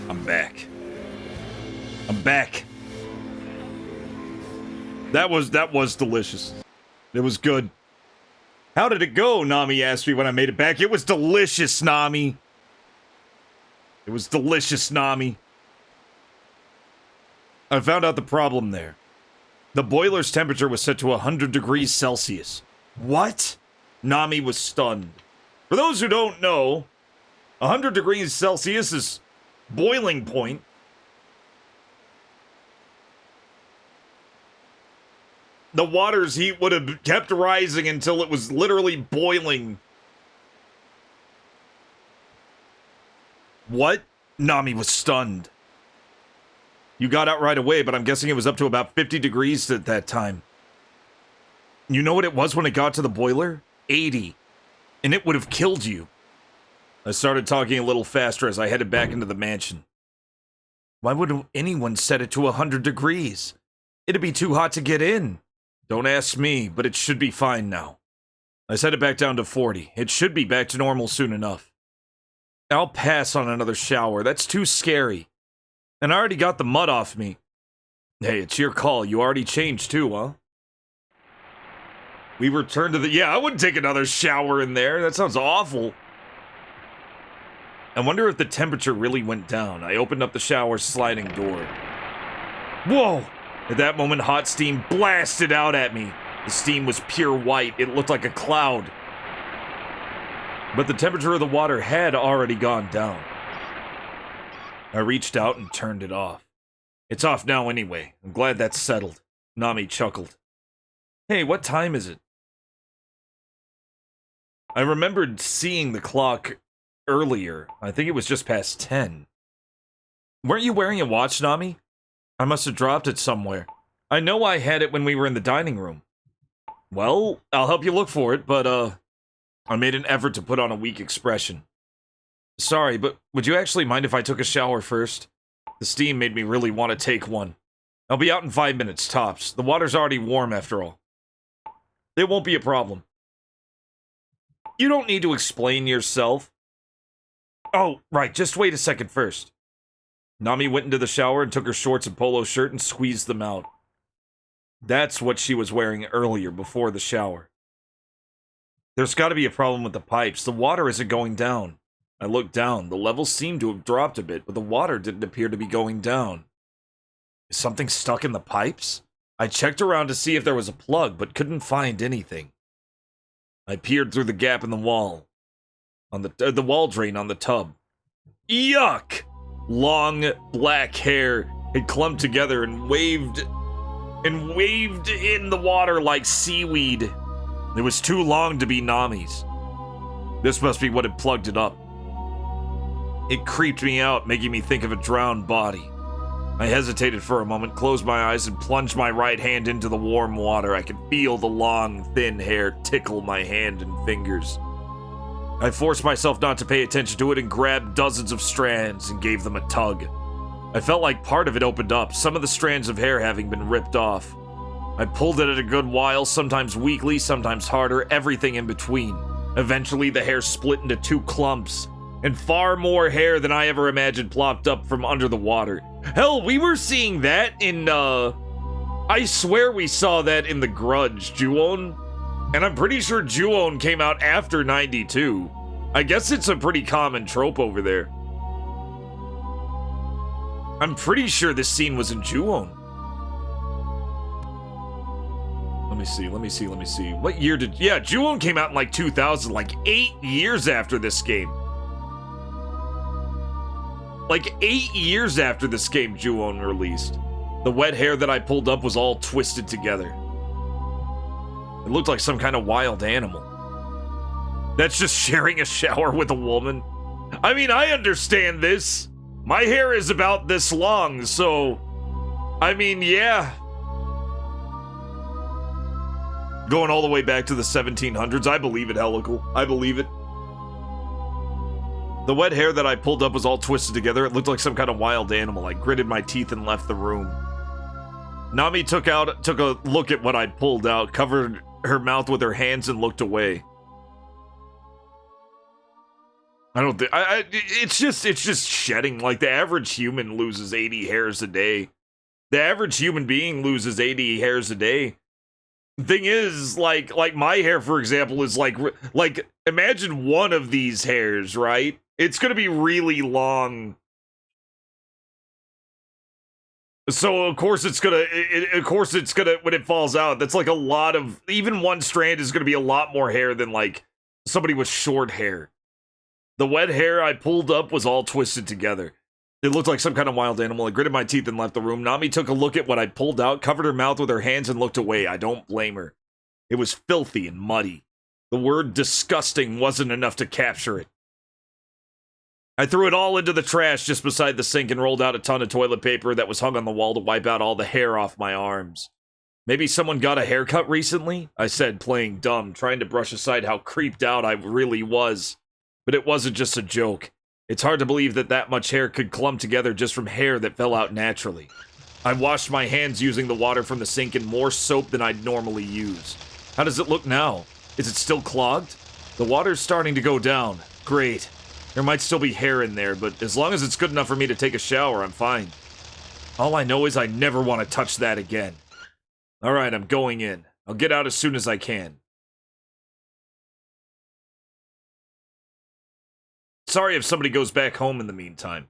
I'm back. I'm back. That was delicious. It was good. How did it go? Nami asked me when I made it back. It was delicious, Nami. It was delicious, Nami. I found out the problem there. The boiler's temperature was set to 100 degrees Celsius. What? Nami was stunned. For those who don't know, 100 degrees Celsius is boiling point. The water's heat would have kept rising until it was literally boiling. What? Nami was stunned. You got out right away, but I'm guessing it was up to about 50 degrees at that time. You know what it was when it got to the boiler? 80. And it would have killed you. I started talking a little faster as I headed back into the mansion. Why would anyone set it to 100 degrees? It'd be too hot to get in. Don't ask me, but it should be fine now. I set it back down to 40. It should be back to normal soon enough. I'll pass on another shower. That's too scary. And I already got the mud off me. Hey, it's your call. You already changed too, huh? We returned to the... Yeah, I wouldn't take another shower in there. That sounds awful. I wonder if the temperature really went down. I opened up the shower sliding door. Whoa! At that moment, hot steam blasted out at me. The steam was pure white. It looked like a cloud. But the temperature of the water had already gone down. I reached out and turned it off. It's off now anyway. I'm glad that's settled. Nami chuckled. Hey, what time is it? I remembered seeing the clock earlier. I think it was just past 10. Weren't you wearing a watch, Nami? I must have dropped it somewhere. I know I had it when we were in the dining room. Well, I'll help you look for it, but, I made an effort to put on a weak expression. Sorry, but would you actually mind if I took a shower first? The steam made me really want to take one. I'll be out in 5 minutes, tops. The water's already warm, after all. It won't be a problem. You don't need to explain yourself. Oh, right, just wait a second first. Nami went into the shower and took her shorts and polo shirt and squeezed them out. That's what she was wearing earlier, before the shower. There's got to be a problem with the pipes. The water isn't going down. I looked down. The levels seemed to have dropped a bit, but the water didn't appear to be going down. Is something stuck in the pipes? I checked around to see if there was a plug, but couldn't find anything. I peered through the gap in the wall. On the wall drain on the tub. Yuck! Long, black hair had clumped together and waved in the water like seaweed. It was too long to be Nami's. This must be what had plugged it up. It creeped me out, making me think of a drowned body. I hesitated for a moment, closed my eyes, and plunged my right hand into the warm water. I could feel the long, thin hair tickle my hand and fingers. I forced myself not to pay attention to it and grabbed dozens of strands and gave them a tug. I felt like part of it opened up, some of the strands of hair having been ripped off. I pulled it at a good while, sometimes weakly, sometimes harder, everything in between. Eventually, the hair split into 2 clumps, and far more hair than I ever imagined plopped up from under the water. Hell, we were seeing that in, I swear we saw that in The Grudge, Ju-on. And I'm pretty sure Ju-on came out after 92. I guess it's a pretty common trope over there. I'm pretty sure this scene was in Ju-on. Let me see. What year did... Yeah, Ju-on came out in like 2000, like 8 years after this game. Like 8 years after this game Ju-on released. The wet hair that I pulled up was all twisted together. It looked like some kind of wild animal. That's just sharing a shower with a woman. I mean, I understand this. My hair is about this long, so... I mean, yeah. Going all the way back to the 1700s, I believe it, Helical. I believe it. The wet hair that I pulled up was all twisted together. It looked like some kind of wild animal. I gritted my teeth and left the room. Nami took a look at what I'd pulled out, covered her mouth with her hands, and looked away. I don't think... it's just shedding. Like, the average human loses 80 hairs a day. The average human being loses 80 hairs a day. Thing is, like my hair, for example, is like, imagine one of these hairs, right? It's gonna be really long. So, of course it's gonna, when it falls out, that's like a lot of, even one strand is gonna be a lot more hair than, like, somebody with short hair. The wet hair I pulled up was all twisted together. It looked like some kind of wild animal. I gritted my teeth and left the room. Nami took a look at what I pulled out, covered her mouth with her hands, and looked away. I don't blame her. It was filthy and muddy. The word disgusting wasn't enough to capture it. I threw it all into the trash just beside the sink and rolled out a ton of toilet paper that was hung on the wall to wipe out all the hair off my arms. Maybe someone got a haircut recently? I said, playing dumb, trying to brush aside how creeped out I really was. But it wasn't just a joke. It's hard to believe that that much hair could clump together just from hair that fell out naturally. I washed my hands using the water from the sink and more soap than I'd normally use. How does it look now? Is it still clogged? The water's starting to go down. Great. There might still be hair in there, but as long as it's good enough for me to take a shower, I'm fine. All I know is I never want to touch that again. Alright, I'm going in. I'll get out as soon as I can. Sorry if somebody goes back home in the meantime.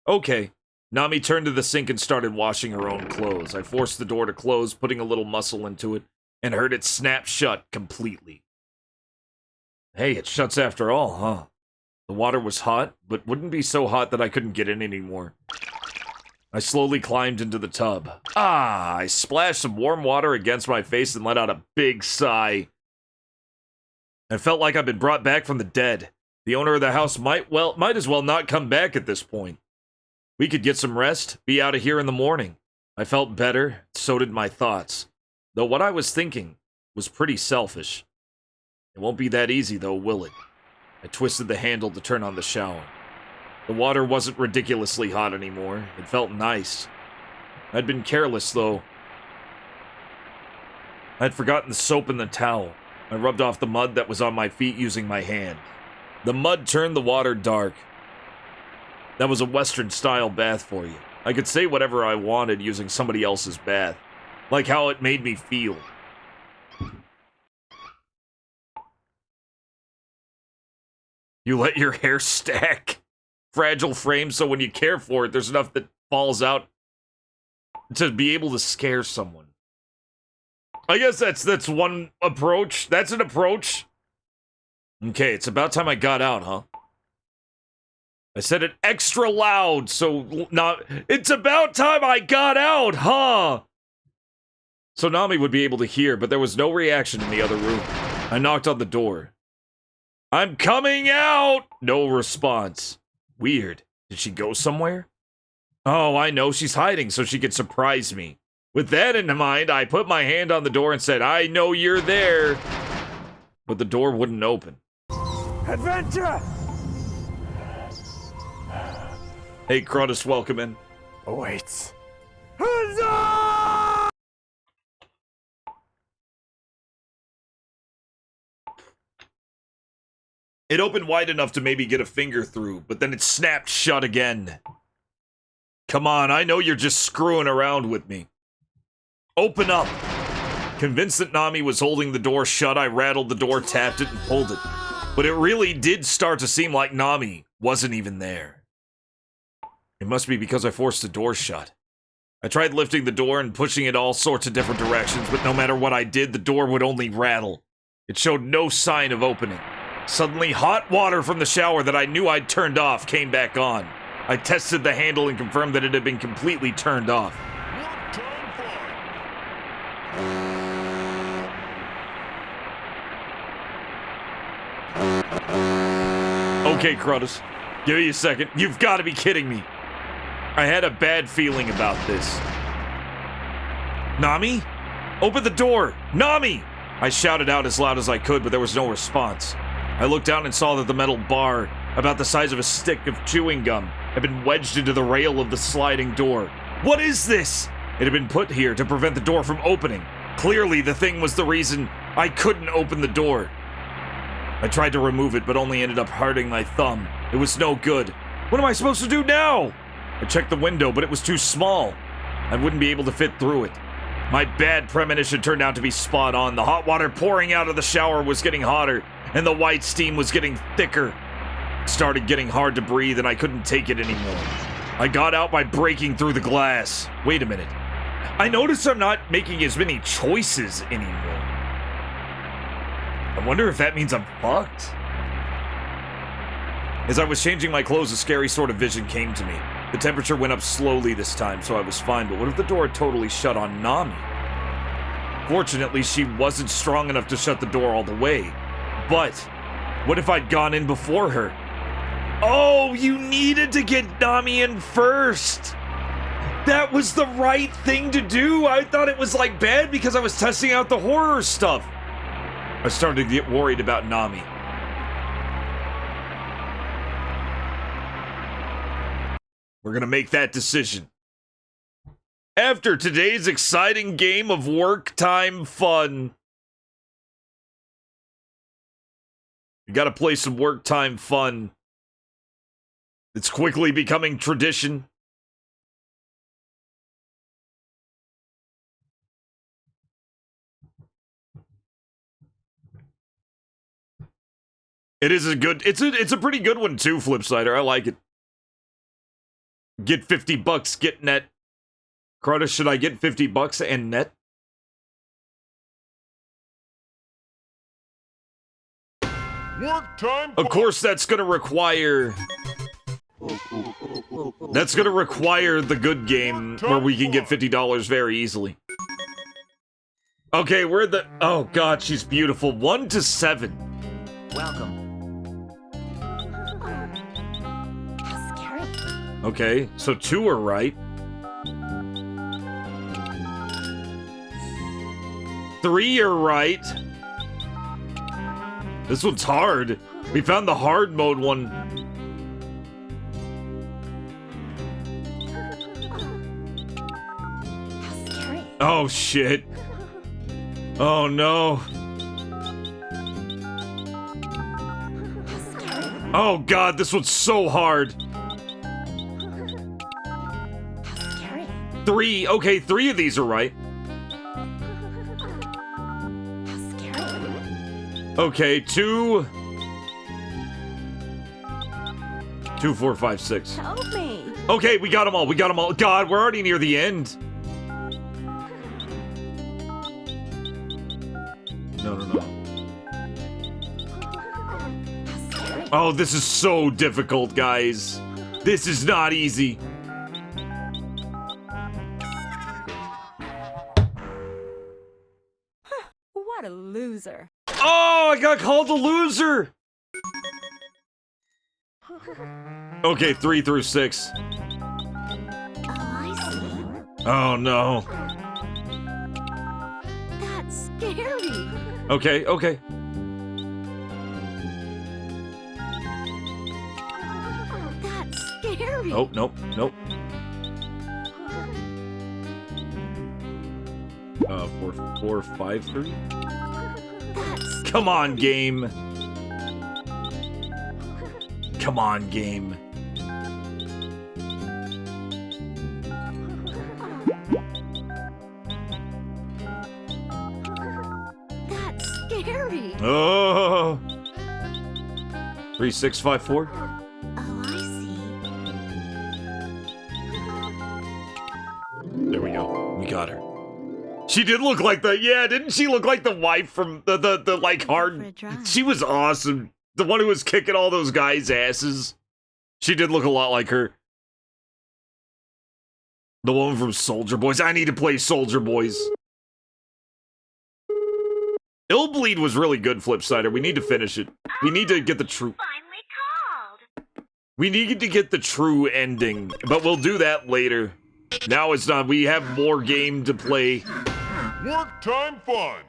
Okay. Nami turned to the sink and started washing her own clothes. I forced the door to close, putting a little muscle into it, and heard it snap shut completely. Hey, it shuts after all, huh? The water was hot, but wouldn't be so hot that I couldn't get in anymore. I slowly climbed into the tub. I splashed some warm water against my face and let out a big sigh. I felt like I'd been brought back from the dead. The owner of the house might as well not come back at this point. We could get some rest, be out of here in the morning. I felt better, so did my thoughts. Though what I was thinking was pretty selfish. It won't be that easy though, will it? I twisted the handle to turn on the shower. The water wasn't ridiculously hot anymore. It felt nice. I'd been careless, though. I'd forgotten the soap and the towel. I rubbed off the mud that was on my feet using my hand. The mud turned the water dark. That was a Western-style bath for you. I could say whatever I wanted using somebody else's bath. Like how it made me feel. You let your hair stack. Fragile frame, so when you care for it, there's enough that falls out to be able to scare someone. I guess that's one approach. That's an approach. Okay, it's about time I got out, huh? I said it extra loud, so not. It's about time I got out, huh? So Nami would be able to hear, but there was no reaction in the other room. I knocked on the door. I'm coming out! No response. Weird. Did she go somewhere? Oh, I know. She's hiding so she could surprise me. With that in mind, I put my hand on the door and said, I know you're there. But the door wouldn't open. Adventure! Hey, Kratos, welcome in. Awaits. It opened wide enough to maybe get a finger through, but then it snapped shut again. Come on, I know you're just screwing around with me. Open up. Convinced that Nami was holding the door shut, I rattled the door, tapped it, and pulled it. But it really did start to seem like Nami wasn't even there. It must be because I forced the door shut. I tried lifting the door and pushing it all sorts of different directions, but no matter what I did, the door would only rattle. It showed no sign of opening. Suddenly, hot water from the shower that I knew I'd turned off came back on. I tested the handle and confirmed that it had been completely turned off. Okay, Kratos. Give me a second. You've got to be kidding me. I had a bad feeling about this. Nami? Open the door! Nami! I shouted out as loud as I could, but there was no response. I looked down and saw that the metal bar, about the size of a stick of chewing gum, had been wedged into the rail of the sliding door. What is this? It had been put here to prevent the door from opening. Clearly, the thing was the reason I couldn't open the door. I tried to remove it, but only ended up hurting my thumb. It was no good. What am I supposed to do now? I checked the window, but it was too small. I wouldn't be able to fit through it. My bad premonition turned out to be spot on. The hot water pouring out of the shower was getting hotter, and the white steam was getting thicker. It started getting hard to breathe, and I couldn't take it anymore. I got out by breaking through the glass. Wait a minute. I noticed I'm not making as many choices anymore. I wonder if that means I'm fucked? As I was changing my clothes, a scary sort of vision came to me. The temperature went up slowly this time, so I was fine, but what if the door had totally shut on Nami? Fortunately, she wasn't strong enough to shut the door all the way. But what if I'd gone in before her? Oh, you needed to get Nami in first. That was the right thing to do. I thought it was like bad because I was testing out the horror stuff. I started to get worried about Nami. We're gonna make that decision after today's exciting game of work time fun. You gotta play some work time fun. It's quickly becoming tradition. It is a good, it's a pretty good one too, Flipsider. I like it. Get 50 bucks, get net. Crota, should I get 50 bucks and net? Work time. Of course, that's gonna require... That's gonna require the good game where we can get $50 very easily. Okay, we're the... Oh god, she's beautiful. 1 to 7. Welcome. Okay, so 2 are right. 3 are right. This one's hard. We found the hard mode one. Oh shit. Oh no. Oh god, this one's so hard. 3. Okay, 3 of these are right. Okay, 2. 2, 4, 5, 6. Help me. Okay, we got them all. We got them all. God, we're already near the end. No. Oh, this is so difficult, guys. This is not easy. What a loser. Oh, I got called a loser. Okay, 3 through 6. Oh no. That's scary. Okay. That's scary. Oh, nope. 4, 5, 3. Come on, game. Come on, game. That's scary. Oh. 3, 6, 5, 4. Oh, I see. There we go. We got her. She did look like the, yeah, didn't she look like the wife from the like hard, she was awesome. The one who was kicking all those guys' asses. She did look a lot like her. The woman from Soldier Boys. I need to play Soldier Boys. Illbleed was really good, Flipsider. We need to finish it. We need to get the true... We need to get the true ending, but we'll do that later. Now it's not. We have more game to play. Work time fun.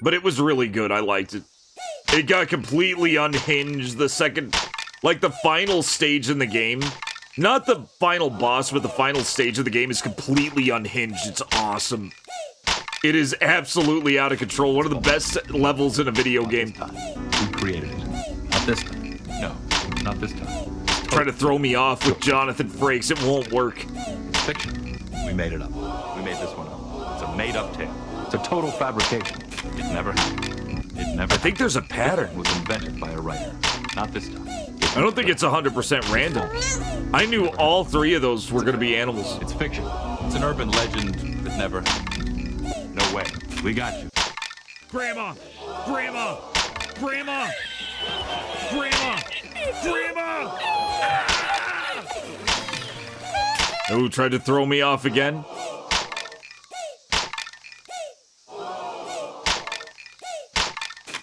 But it was really good. I liked it. It got completely unhinged the second, like the final stage in the game. Not the final boss, but the final stage of the game is completely unhinged. It's awesome. It is absolutely out of control. One of the best levels in a video game. We created it. Not this time. No, not this time. Try to throw me off with Jonathan Frakes. It won't work. It's fiction. We made it up. We made this one up. It's a made-up tale. It's a total fabrication. It never happened. It never. I think there's a pattern. It was invented by a writer. Not this time. I don't think it's 100% random. I knew all 3 of those were going to be animals. It's fiction. It's an urban legend that never happened. No way. We got you. Grandma! Grandma! Grandma! Grandma! Grandma! Oh, tried to throw me off again.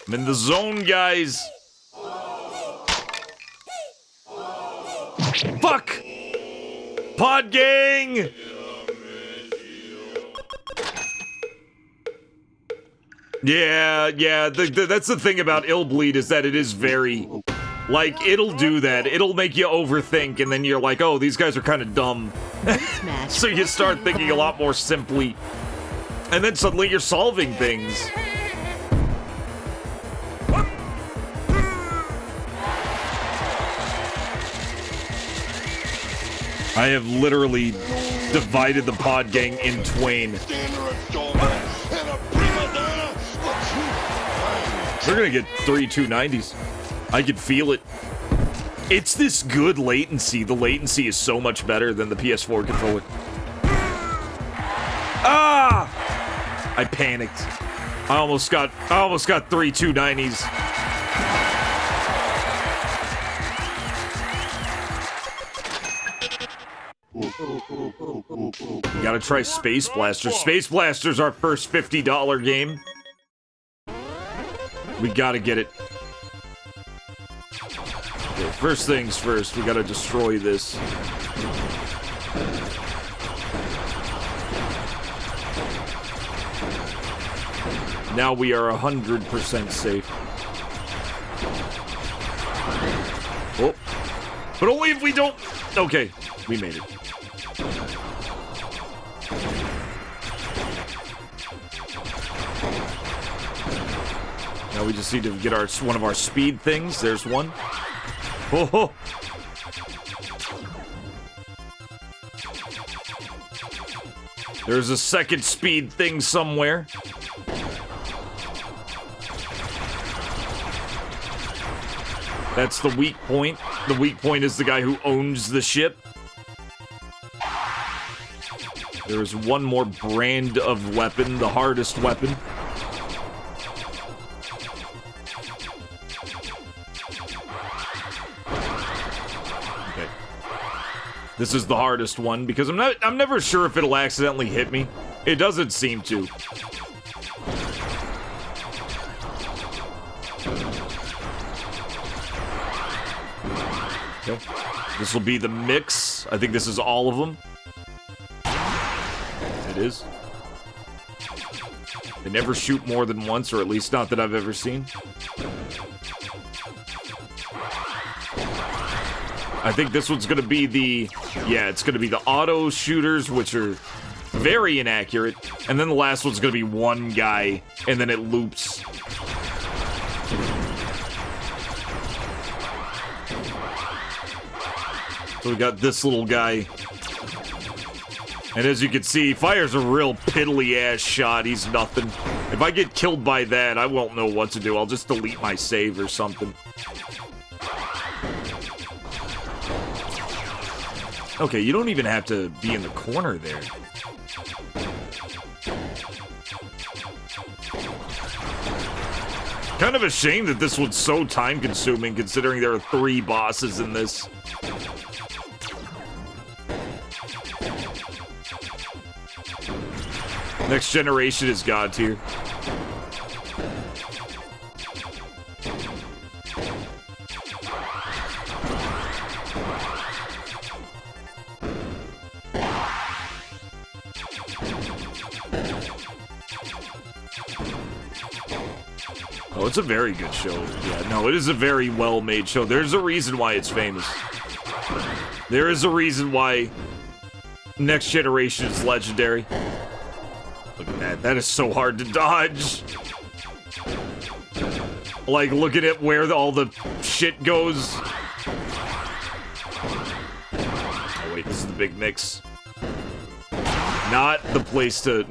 I'm in the zone, guys. Fuck! Pod gang! Yeah, that's the thing about Illbleed is that it is very... Like, it'll do that. It'll make you overthink, and then you're like, oh, these guys are kind of dumb. So you start thinking a lot more simply. And then suddenly you're solving things. I have literally divided the pod gang in twain. We're gonna get 3 290s. I can feel it. It's this good latency. The latency is so much better than the PS4 controller. Ah! I panicked. I almost got 3 290s. Gotta try Space Blaster. Space Blaster's our first $50 game. We gotta get it. Okay, first things first, we gotta destroy this. Now we are 100% safe. Oh. But only if we don't... Okay, we made it. Now we just need to get one of our speed things. There's one. Oh. There's a second speed thing somewhere. That's the weak point. The weak point is the guy who owns the ship. There is one more brand of weapon, the hardest weapon. Okay. This is the hardest one because I'm never sure if it'll accidentally hit me. It doesn't seem to. Okay. This will be the mix. I think this is all of them. It is. They never shoot more than once, or at least not that I've ever seen. I think this one's gonna be the... Yeah, it's gonna be the auto shooters, which are very inaccurate. And then the last one's gonna be one guy, and then it loops. So we got this little guy. And as you can see, he fires a real piddly-ass shot. He's nothing. If I get killed by that, I won't know what to do. I'll just delete my save or something. Okay, you don't even have to be in the corner there. Kind of a shame that this one's so time-consuming, considering there are 3 bosses in this. Next generation is God tier. Oh, it's a very good show. Yeah, no, it is a very well-made show. There's a reason why it's famous. There is a reason why Next Generation is legendary. Look at that. That is so hard to dodge. Like, looking at where all the shit goes. Oh, wait, this is the big mix. Not the place to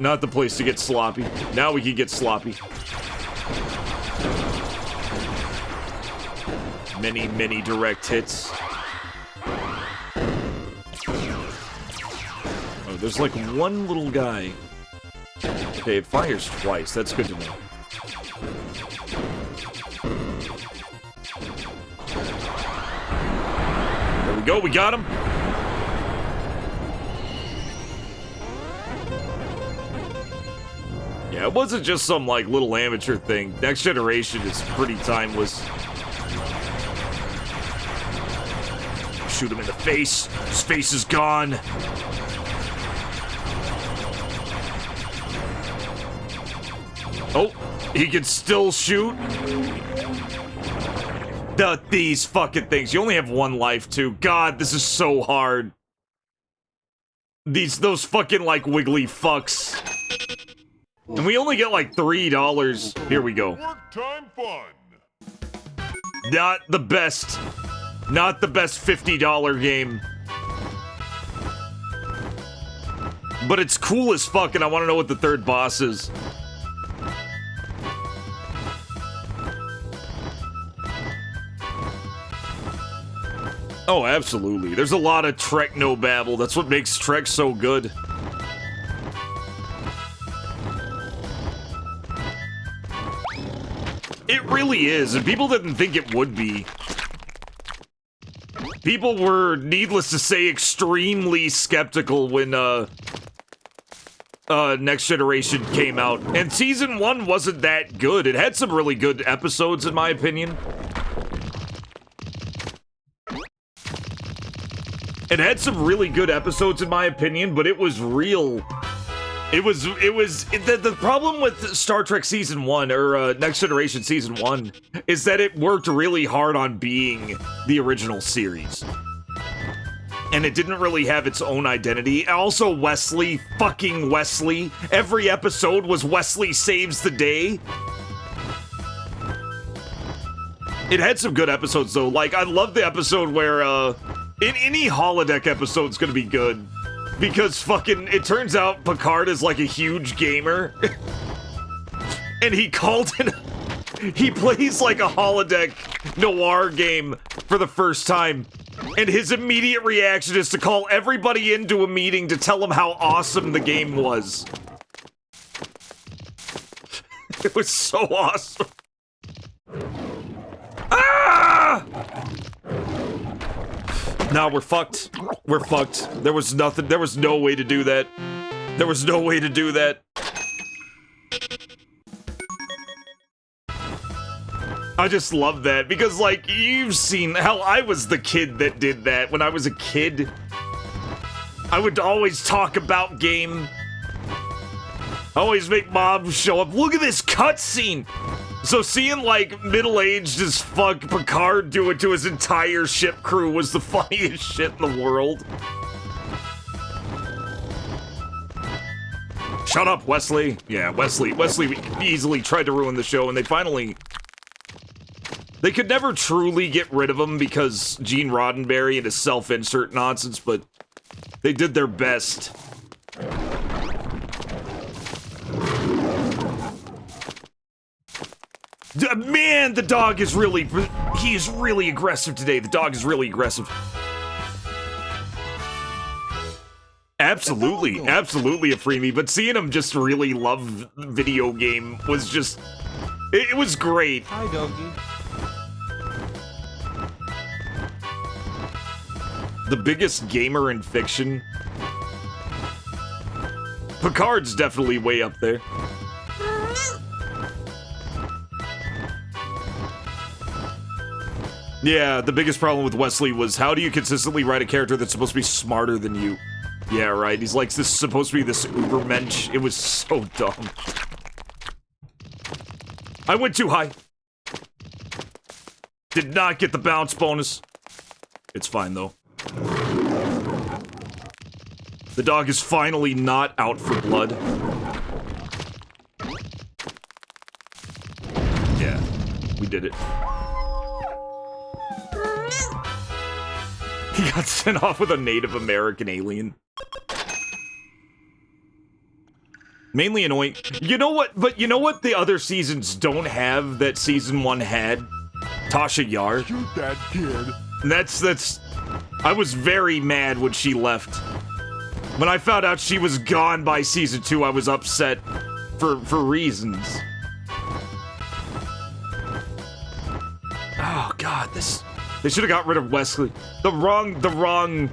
get sloppy. Now we can get sloppy. Many, many direct hits. Oh, there's like one little guy. Okay, it fires twice. That's good to know. There we go. We got him. Yeah, it wasn't just some, like, little amateur thing. Next Generation is pretty timeless. Shoot him in the face. His face is gone. Oh, he can still shoot. These fucking things. You only have one life, too. God, this is so hard. Those fucking, like, wiggly fucks. And we only get, like, $3. Here we go. Work time fun. Not the best. Not the best $50 game. But it's cool as fuck, and I want to know what the third boss is. Oh, absolutely. There's a lot of Trek no babble. That's what makes Trek so good. It really is, and people didn't think it would be. People were, needless to say, extremely skeptical when, Next Generation came out. And Season 1 wasn't that good. It had some really good episodes, in my opinion. It had some really good episodes, in my opinion, but it was real. The problem with Star Trek Season 1, or Next Generation Season 1, is that it worked really hard on being the original series. And it didn't really have its own identity. Also, Wesley, fucking Wesley. Every episode was Wesley saves the day. It had some good episodes, though. Like, I love the episode where, in any holodeck episode's gonna be good. Because fucking, it turns out Picard is like a huge gamer. And he called it, he plays like a holodeck noir game for the first time. And his immediate reaction is to call everybody into a meeting to tell them how awesome the game was. It was so awesome. Ah! Nah, we're fucked. We're fucked. There was nothing. There was no way to do that. There was no way to do that. I just love that because, like, you've seen how I was the kid that did that when I was a kid. I would always talk about game. Always make mom show up. Look at this cutscene. So seeing, like, middle-aged as fuck Picard do it to his entire ship crew was the funniest shit in the world. Shut up, Wesley. Yeah, Wesley easily tried to ruin the show, and they finally... They could never truly get rid of him because Gene Roddenberry and his self-insert nonsense, but they did their best. Man, the dog is really... He is really aggressive today. The dog is really aggressive. Absolutely, absolutely a freebie, but seeing him just really love video game was just... It was great. Hi, doggy. The biggest gamer in fiction. Picard's definitely way up there. Yeah, the biggest problem with Wesley was how do you consistently write a character that's supposed to be smarter than you? Yeah, right. He's like, this is supposed to be this ubermensch. It was so dumb. I went too high. Did not get the bounce bonus. It's fine, though. The dog is finally not out for blood. Yeah, we did it. He got sent off with a Native American alien. Mainly annoying. You know what? But you know what the other seasons don't have that season 1 had? Tasha Yar. Shoot that kid. That's... I was very mad when she left. When I found out she was gone by season 2, I was upset for reasons. Oh god, this... They should have got rid of Wesley. The wrong...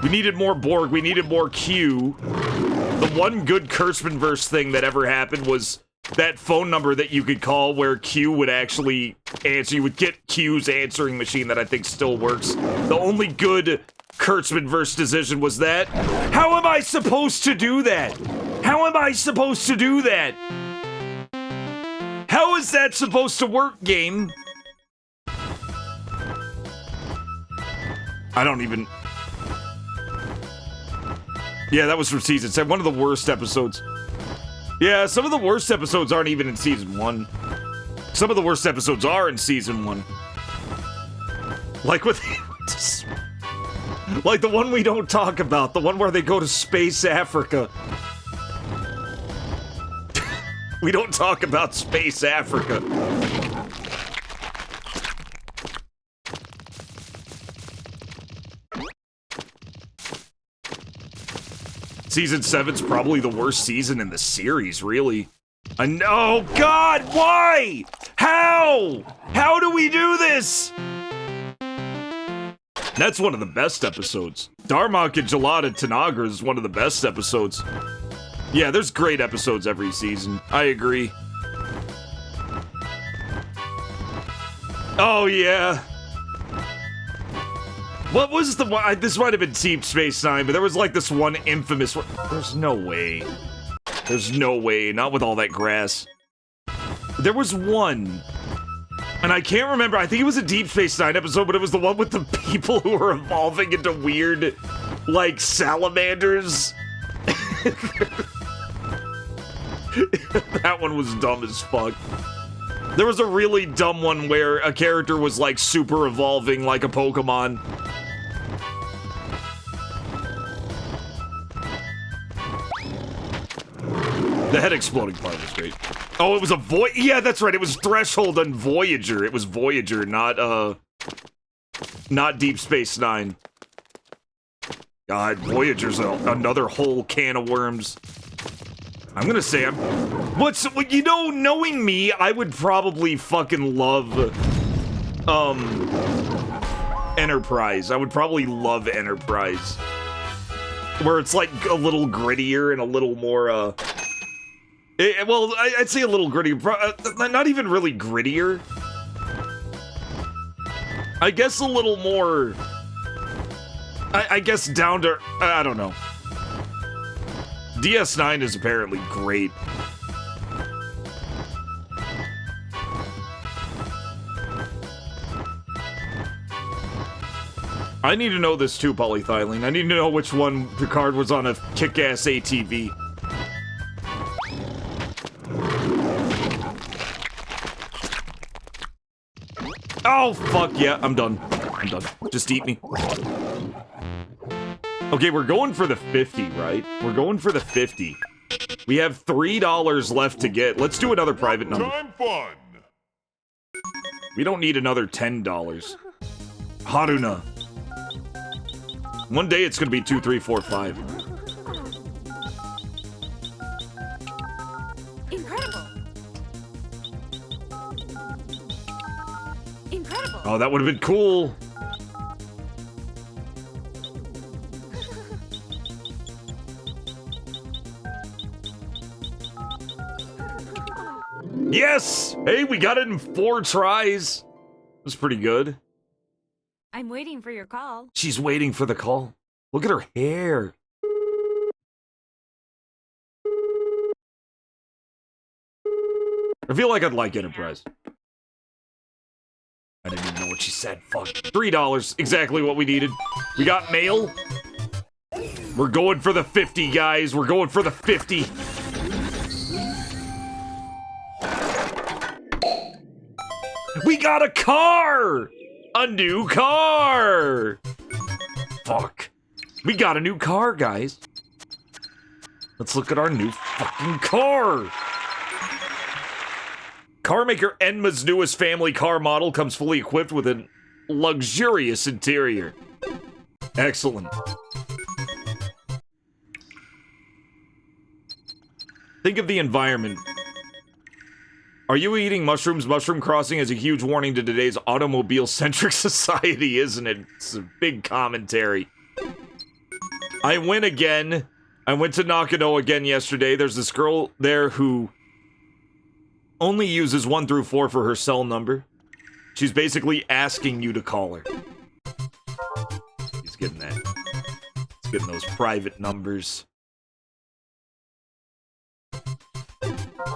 We needed more Borg, we needed more Q. The one good Kurtzman-verse thing that ever happened was that phone number that you could call where Q would actually answer. You would get Q's answering machine that I think still works. The only good Kurtzman versus decision was that. How am I supposed to do that? How am I supposed to do that? How is that supposed to work, game? I don't even... Yeah, that was from season 7. One of the worst episodes. Yeah, some of the worst episodes aren't even in season 1. Some of the worst episodes are in season 1. Like with... like the one we don't talk about. The one where they go to Space Africa. We don't talk about Space Africa. Season 7's probably the worst season in the series, really. I know, God, why? How? How do we do this? That's one of the best episodes. Darmok and Gelada Tanagra is one of the best episodes. Yeah, there's great episodes every season. I agree. Oh, yeah. What was the one? This might have been Deep Space Nine, but there was like this one infamous one. There's no way. There's no way. Not with all that grass. There was one. And I can't remember. I think it was a Deep Space Nine episode, but it was the one with the people who were evolving into weird, like, salamanders. That one was dumb as fuck. There was a really dumb one where a character was, like, super evolving like a Pokemon. The head exploding part was great. Oh, it was a yeah, that's right. It was Threshold and Voyager. It was Voyager, not Deep Space Nine. God, Voyager's another whole can of worms. I'm gonna say you know, knowing me, I would probably fucking love, Enterprise. I would probably love Enterprise. Where it's, like, a little grittier and a little more, well, I'd say a little grittier, not even really grittier. I guess a little more, I guess down to, I don't know. DS9 is apparently great. I need to know this too, Polythylene. I need to know which one Picard was on a kick-ass ATV. Oh, fuck, yeah, I'm done. I'm done. Just eat me. Okay, we're going for the 50, right? We're going for the 50. We have $3 left to get. Let's do another private number. Time fun. We don't need another $10. Haruna. One day it's gonna be 2, 3, 4, 5. Incredible. Incredible. Oh, that would have been cool. Yes! Hey, we got it in 4 tries. That's pretty good. I'm waiting for your call. She's waiting for the call. Look at her hair. I feel like I'd like Enterprise. I didn't even know what she said. Fuck. $3. Exactly what we needed. We got mail. We're going for the 50, guys. We're going for the 50. We got a car! A new car! Fuck. We got a new car, guys. Let's look at our new fucking car. Carmaker Enma's newest family car model comes fully equipped with a luxurious interior. Excellent. Think of the environment. Are you eating mushrooms? Mushroom Crossing is a huge warning to today's automobile-centric society, isn't it? It's a big commentary. I win again. I went to Nakano again yesterday. There's this girl there who only uses 1 through 4 for her cell number. She's basically asking you to call her. He's getting that. He's getting those private numbers.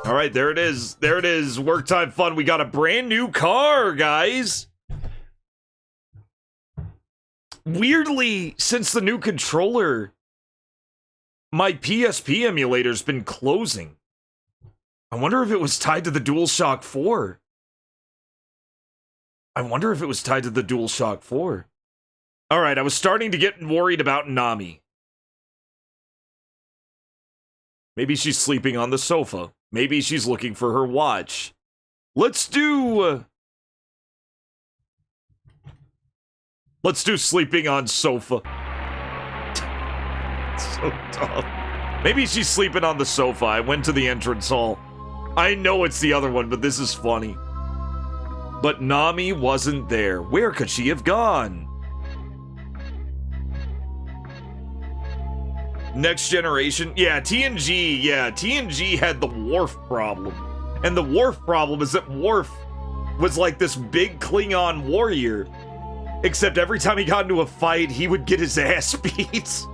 All right, there it is. There it is. Work time fun. We got a brand new car, guys. Weirdly, since the new controller, my PSP emulator's been closing. I wonder if it was tied to the DualShock 4. I wonder if it was tied to the DualShock 4. All right, I was starting to get worried about Nami. Maybe she's sleeping on the sofa. Maybe she's looking for her watch. Let's do sleeping on sofa. So dumb. Maybe she's sleeping on the sofa. I went to the entrance hall. I know it's the other one, but this is funny. But Nami wasn't there. Where could she have gone? Next Generation? Yeah, TNG. Yeah, TNG had the Worf problem. And the Worf problem is that Worf was like this big Klingon warrior. Except every time he got into a fight, he would get his ass beat.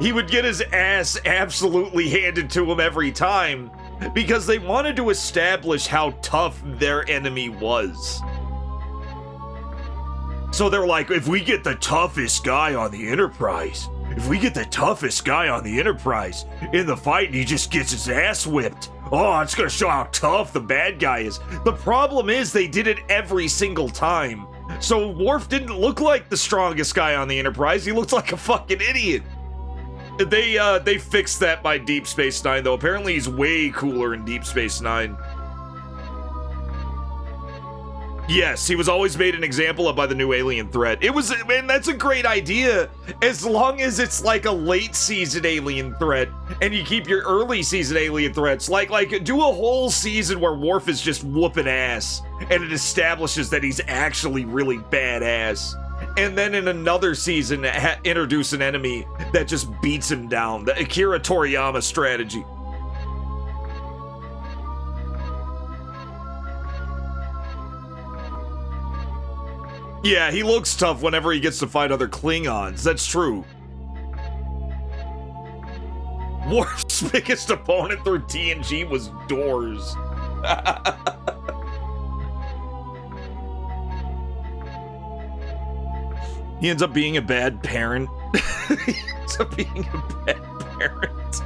He would get his ass absolutely handed to him every time. Because they wanted to establish how tough their enemy was. So they're like, if we get the toughest guy on the Enterprise, in the fight and he just gets his ass whipped, oh, it's gonna show how tough the bad guy is. The problem is they did it every single time. So Worf didn't look like the strongest guy on the Enterprise, he looked like a fucking idiot. They fixed that by Deep Space Nine, though. Apparently he's way cooler in Deep Space Nine. Yes, he was always made an example of by the new alien threat. It was, man, that's a great idea, as long as it's like a late season alien threat, and you keep your early season alien threats. Like do a whole season where Worf is just whooping ass, and it establishes that he's actually really badass. And then in another season, introduce an enemy that just beats him down. The Akira Toriyama strategy. Yeah, he looks tough whenever he gets to fight other Klingons. That's true. Worf's biggest opponent through TNG was Doors. He ends up being a bad parent. He ends up being a bad parent.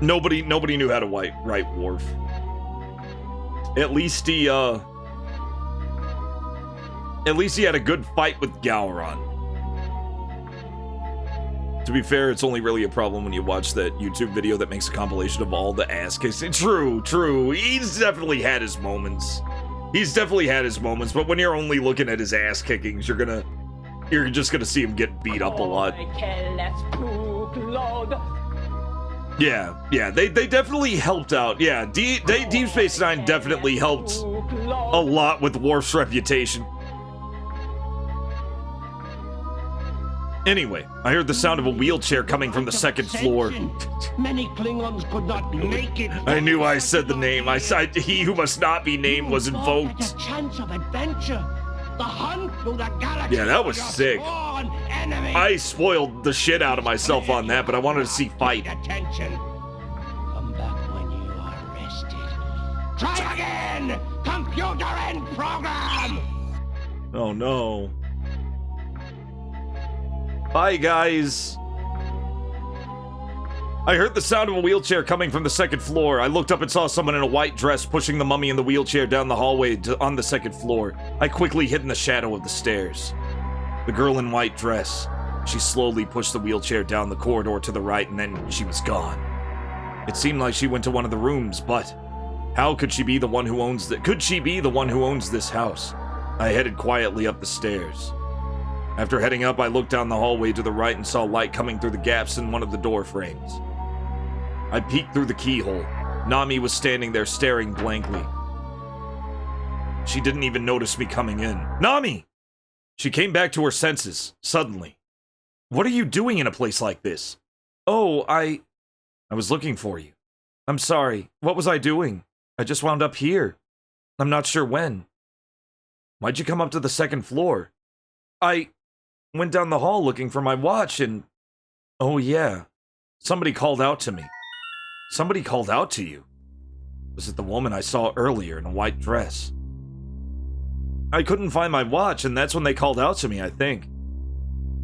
Nobody knew how to write Worf. At least he had a good fight with Gowron. To be fair, it's only really a problem when you watch that YouTube video that makes a compilation of all the ass kicks. True. He's definitely had his moments. But when you're only looking at his ass kickings, you're just gonna see him get beat up a lot. Yeah, they definitely helped out. Yeah, Deep Space Nine definitely helped a lot with Worf's reputation. Anyway, I heard the sound of a wheelchair coming from the second floor. Many Klingons could not make it. I knew I said the name. He who must not be named was invoked. A chance of adventure. The hunt through the galaxy. Yeah, that was sick. I spoiled the shit out of myself on that, but I wanted to see fight. Attention. Come back when you are rested. Try again. Computer end program. Oh no. Bye, guys. I heard the sound of a wheelchair coming from the second floor. I looked up and saw someone in a white dress pushing the mummy in the wheelchair down the hallway on the second floor. I quickly hid in the shadow of the stairs. The girl in white dress. She slowly pushed the wheelchair down the corridor to the right, and then she was gone. It seemed like she went to one of the rooms, but how could she be the one who owns Could she be the one who owns this house? I headed quietly up the stairs. After heading up, I looked down the hallway to the right and saw light coming through the gaps in one of the door frames. I peeked through the keyhole. Nami was standing there staring blankly. She didn't even notice me coming in. Nami! She came back to her senses, suddenly. What are you doing in a place like this? Oh, I I was looking for you. I'm sorry. What was I doing? I just wound up here. I'm not sure when. Why'd you come up to the second floor? I went down the hall looking for my watch and... Oh yeah. Somebody called out to me. Somebody called out to you. Was it the woman I saw earlier in a white dress? I couldn't find my watch, and that's when they called out to me, I think.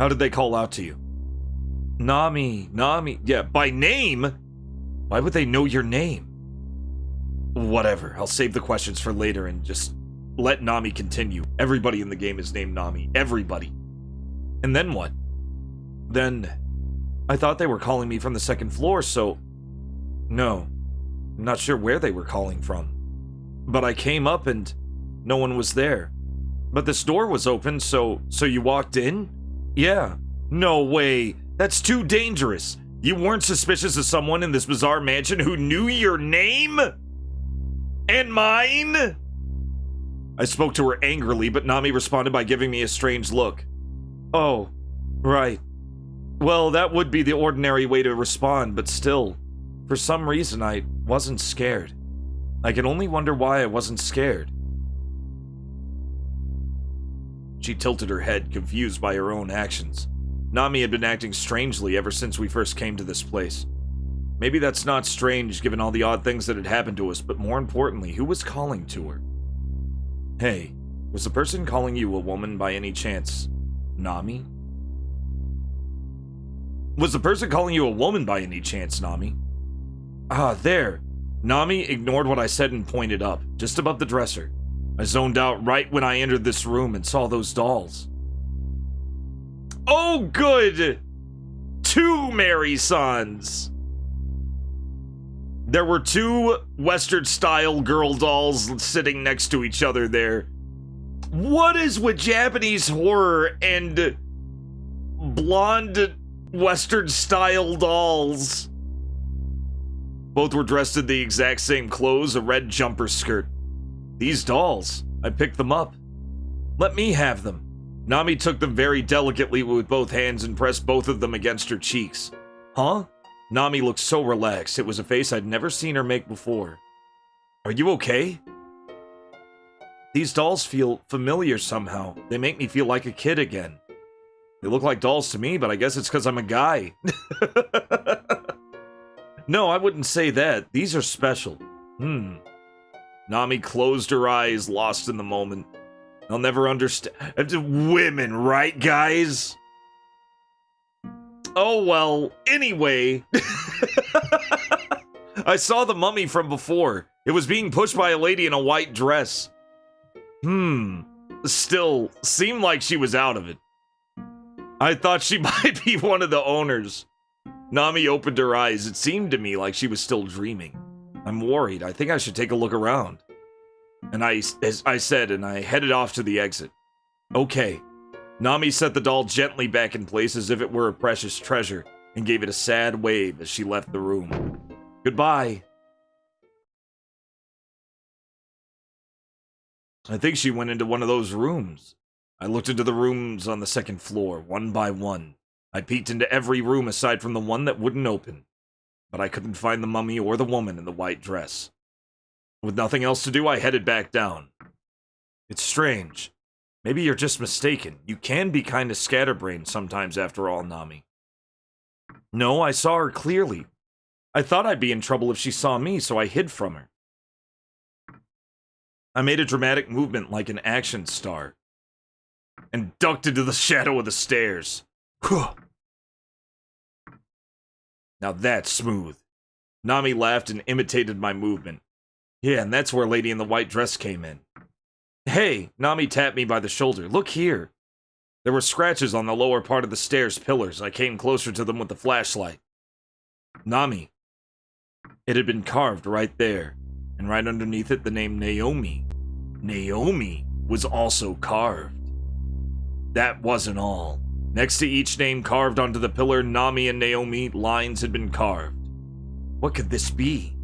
How did they call out to you? Nami. Yeah, by name? Why would they know your name? Whatever, I'll save the questions for later and just let Nami continue. Everybody in the game is named Nami. Everybody. And then what? Then, I thought they were calling me from the second floor, so... No. I'm not sure where they were calling from. But I came up and no one was there. But this door was open, so you walked in? Yeah. No way. That's too dangerous. You weren't suspicious of someone in this bizarre mansion who knew your name? And mine? I spoke to her angrily, but Nami responded by giving me a strange look. Oh, right. Well, that would be the ordinary way to respond, but still, for some reason I wasn't scared. I can only wonder why I wasn't scared. She tilted her head, confused by her own actions. Nami had been acting strangely ever since we first came to this place. Maybe that's not strange given all the odd things that had happened to us, but more importantly, who was calling to her? Hey, was the person calling you a woman by any chance Nami? Was the person calling you a woman by any chance, Nami? Ah, there. Nami ignored what I said and pointed up, just above the dresser. I zoned out right when I entered this room and saw those dolls. Oh, good! 2 Mary Sons! There were 2 Western-style girl dolls sitting next to each other there. What is with Japanese horror and blonde Western-style dolls? Both were dressed in the exact same clothes, a red jumper skirt. These dolls, I picked them up. Let me have them. Nami took them very delicately with both hands and pressed both of them against her cheeks. Huh? Nami looked so relaxed. It was a face I'd never seen her make before. Are you okay? These dolls feel familiar somehow. They make me feel like a kid again. They look like dolls to me, but I guess it's because I'm a guy. No, I wouldn't say that. These are special. Nami closed her eyes, lost in the moment. I'll never understand. Women, right, guys? Oh, well, anyway. I saw the mummy from before. It was being pushed by a lady in a white dress. Still, seemed like she was out of it. I thought she might be one of the owners. Nami opened her eyes. It seemed to me like she was still dreaming. I'm worried. I think I should take a look around. And as I said, and I headed off to the exit. Okay. Nami set the doll gently back in place as if it were a precious treasure, and gave it a sad wave as she left the room. Goodbye. I think she went into one of those rooms. I looked into the rooms on the second floor, one by one. I peeked into every room aside from the one that wouldn't open. But I couldn't find the mummy or the woman in the white dress. With nothing else to do, I headed back down. It's strange. Maybe you're just mistaken. You can be kinda scatterbrained sometimes after all, Nami. No, I saw her clearly. I thought I'd be in trouble if she saw me, so I hid from her. I made a dramatic movement like an action star. And ducked into the shadow of the stairs. Whew. Now that's smooth. Nami laughed and imitated my movement. Yeah, and that's where Lady in the white dress came in. Hey, Nami tapped me by the shoulder. Look here. There were scratches on the lower part of the stairs pillars. I came closer to them with the flashlight. Nami. It had been carved right there, and right underneath it the name Naomi. Naomi was also carved. That wasn't all. Next to each name carved onto the pillar, Nami and Naomi, lines had been carved. What could this be?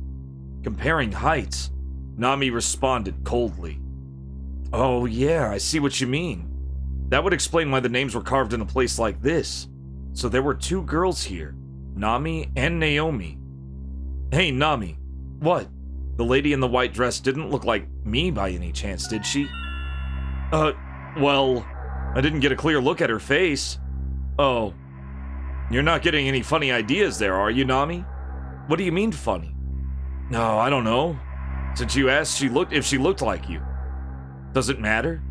Comparing heights, Nami responded coldly. Oh yeah, I see what you mean. That would explain why the names were carved in a place like this. So there were 2 girls here, Nami and Naomi. Hey, Nami. What? The lady in the white dress didn't look like me by any chance, did she? Well, I didn't get a clear look at her face. Oh. You're not getting any funny ideas there, are you, Nami? What do you mean funny? No, I don't know. Since you asked if she looked like you. Does it matter?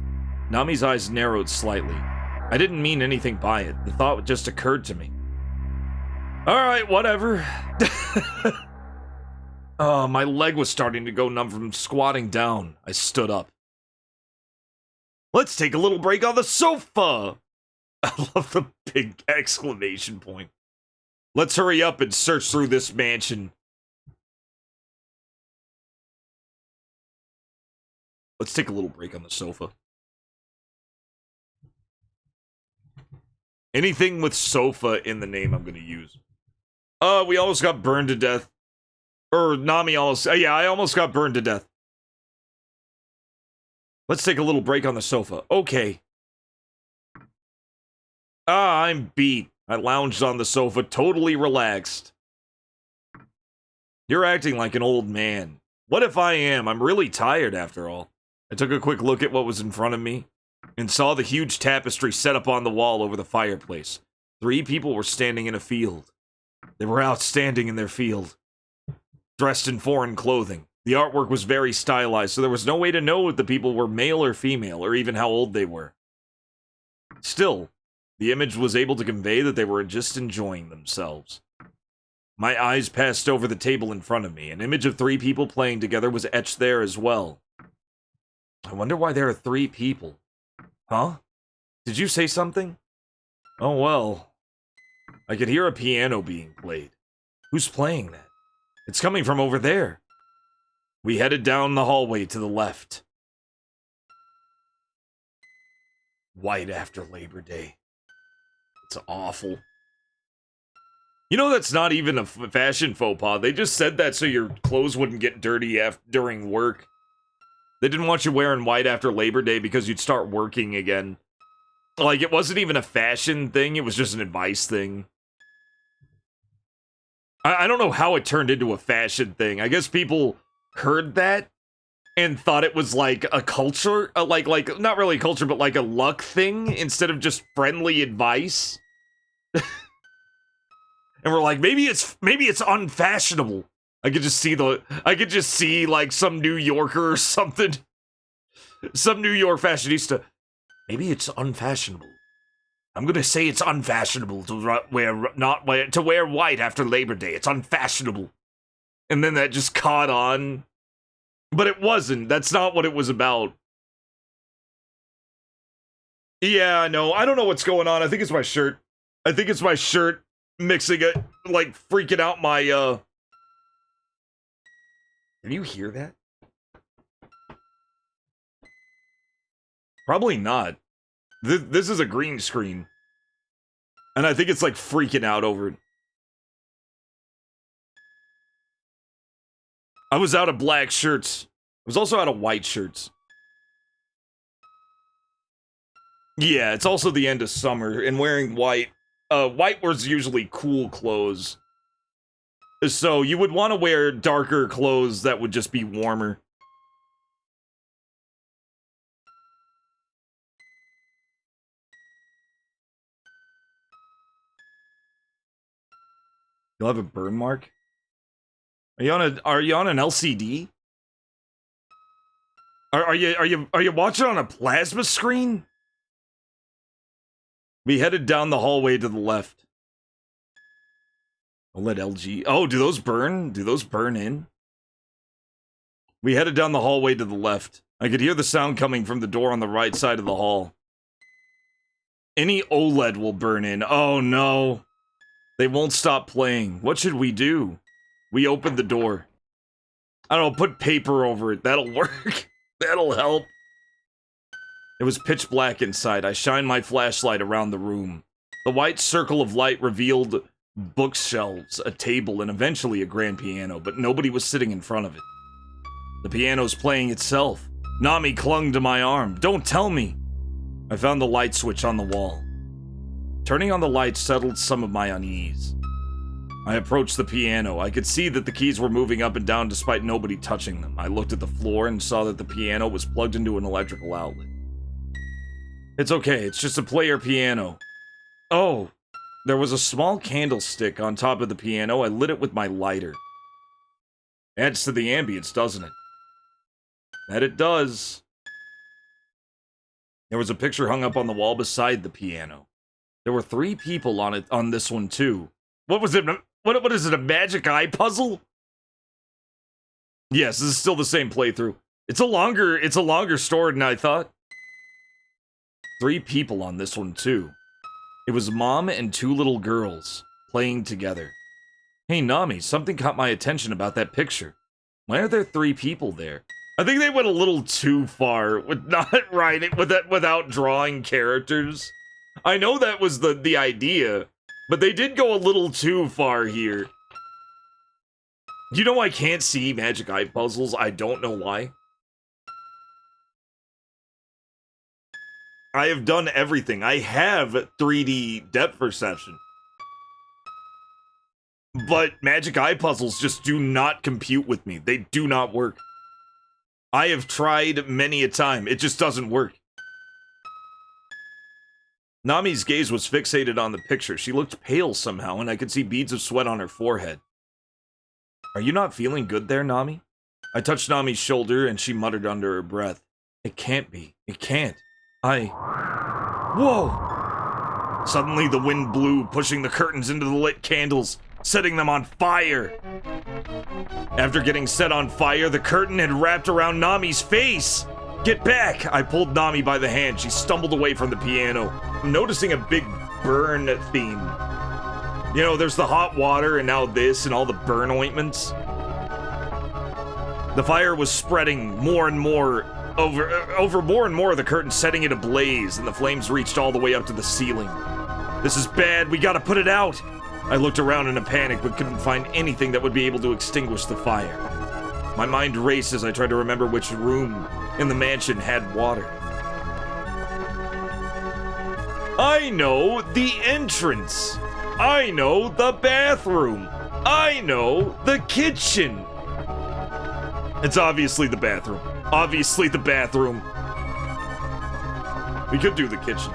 Nami's eyes narrowed slightly. I didn't mean anything by it. The thought just occurred to me. Alright, whatever. Oh, my leg was starting to go numb from squatting down. I stood up. Let's take a little break on the sofa! I love the big exclamation point. Let's hurry up and search through this mansion. Let's take a little break on the sofa. Anything with sofa in the name I'm gonna use. We almost got burned to death. Or Nami almost, yeah, I almost got burned to death. Let's take a little break on the sofa. Okay. I'm beat. I lounged on the sofa, totally relaxed. You're acting like an old man. What if I am? I'm really tired after all. I took a quick look at what was in front of me and saw the huge tapestry set up on the wall over the fireplace. 3 people were standing in a field. They were outstanding in their field, dressed in foreign clothing. The artwork was very stylized, so there was no way to know if the people were male or female, or even how old they were. Still, the image was able to convey that they were just enjoying themselves. My eyes passed over the table in front of me. An image of 3 people playing together was etched there as well. I wonder why there are 3 people. Huh? Did you say something? Oh well. I could hear a piano being played. Who's playing that? It's coming from over there. We headed down the hallway to the left. White after Labor Day. It's awful. You know, that's not even a fashion faux pas. They just said that so your clothes wouldn't get dirty during work. They didn't want you wearing white after Labor Day because you'd start working again. Like, it wasn't even a fashion thing, it was just an advice thing. I don't know how it turned into a fashion thing. I guess people heard that and thought it was like a culture, like not really a culture, but like a luck thing instead of just friendly advice. And we're like, maybe it's unfashionable. I could just see like some New Yorker or something, some New York fashionista. Maybe it's unfashionable. I'm gonna say it's unfashionable to wear white after Labor Day. It's unfashionable. And then that just caught on. But it wasn't. That's not what it was about. Yeah, I know. I don't know what's going on. I think it's my shirt. I think it's my shirt mixing it, like freaking out my, Can you hear that? Probably not. This is a green screen. And I think it's like freaking out over it. I was out of black shirts. I was also out of white shirts. Yeah, it's also the end of summer, and wearing white. White was usually cool clothes. So you would want to wear darker clothes that would just be warmer. You'll have a burn mark? Are you on an LCD? Are you watching on a plasma screen? We headed down the hallway to the left. OLED LG. Oh, do those burn? Do those burn in? We headed down the hallway to the left. I could hear the sound coming from the door on the right side of the hall. Any OLED will burn in. Oh no. They won't stop playing. What should we do? We opened the door. I don't know, put paper over it. That'll work. That'll help. It was pitch black inside. I shined my flashlight around the room. The white circle of light revealed bookshelves, a table, and eventually a grand piano, but nobody was sitting in front of it. The piano's playing itself. Nami clung to my arm. Don't tell me. I found the light switch on the wall. Turning on the light settled some of my unease. I approached the piano. I could see that the keys were moving up and down despite nobody touching them. I looked at the floor and saw that the piano was plugged into an electrical outlet. It's okay, it's just a player piano. Oh, there was a small candlestick on top of the piano. I lit it with my lighter. Adds to the ambience, doesn't it? That it does. There was a picture hung up on the wall beside the piano. There were 3 people on it on this one too. What was it? What is it? A magic eye puzzle? Yes, this is still the same playthrough. It's a longer story than I thought. 3 people on this one too. It was Mom and 2 little girls playing together. Hey Nami, something caught my attention about that picture. Why are there 3 people there? I think they went a little too far with not writing without drawing characters. I know that was the idea, but they did go a little too far here. You know I can't see magic eye puzzles. I don't know why. I have done everything. I have 3D depth perception. But magic eye puzzles just do not compute with me. They do not work. I have tried many a time. It just doesn't work. Nami's gaze was fixated on the picture. She looked pale somehow, and I could see beads of sweat on her forehead. Are you not feeling good there, Nami? I touched Nami's shoulder, and she muttered under her breath. It can't be. It can't. Whoa! Suddenly the wind blew, pushing the curtains into the lit candles, setting them on fire. After getting set on fire, the curtain had wrapped around Nami's face. Get back! I pulled Nami by the hand. She stumbled away from the piano. I'm noticing a big burn theme. You know, there's the hot water and now this and all the burn ointments. The fire was spreading more and more over more and more of the curtain, setting it ablaze, and the flames reached all the way up to the ceiling. This is bad. We gotta put it out. I looked around in a panic but couldn't find anything that would be able to extinguish the fire. My mind raced as I tried to remember which room in the mansion had water. I know the entrance. I know the bathroom. I know the kitchen. It's obviously the bathroom. Obviously the bathroom. We could do the kitchen.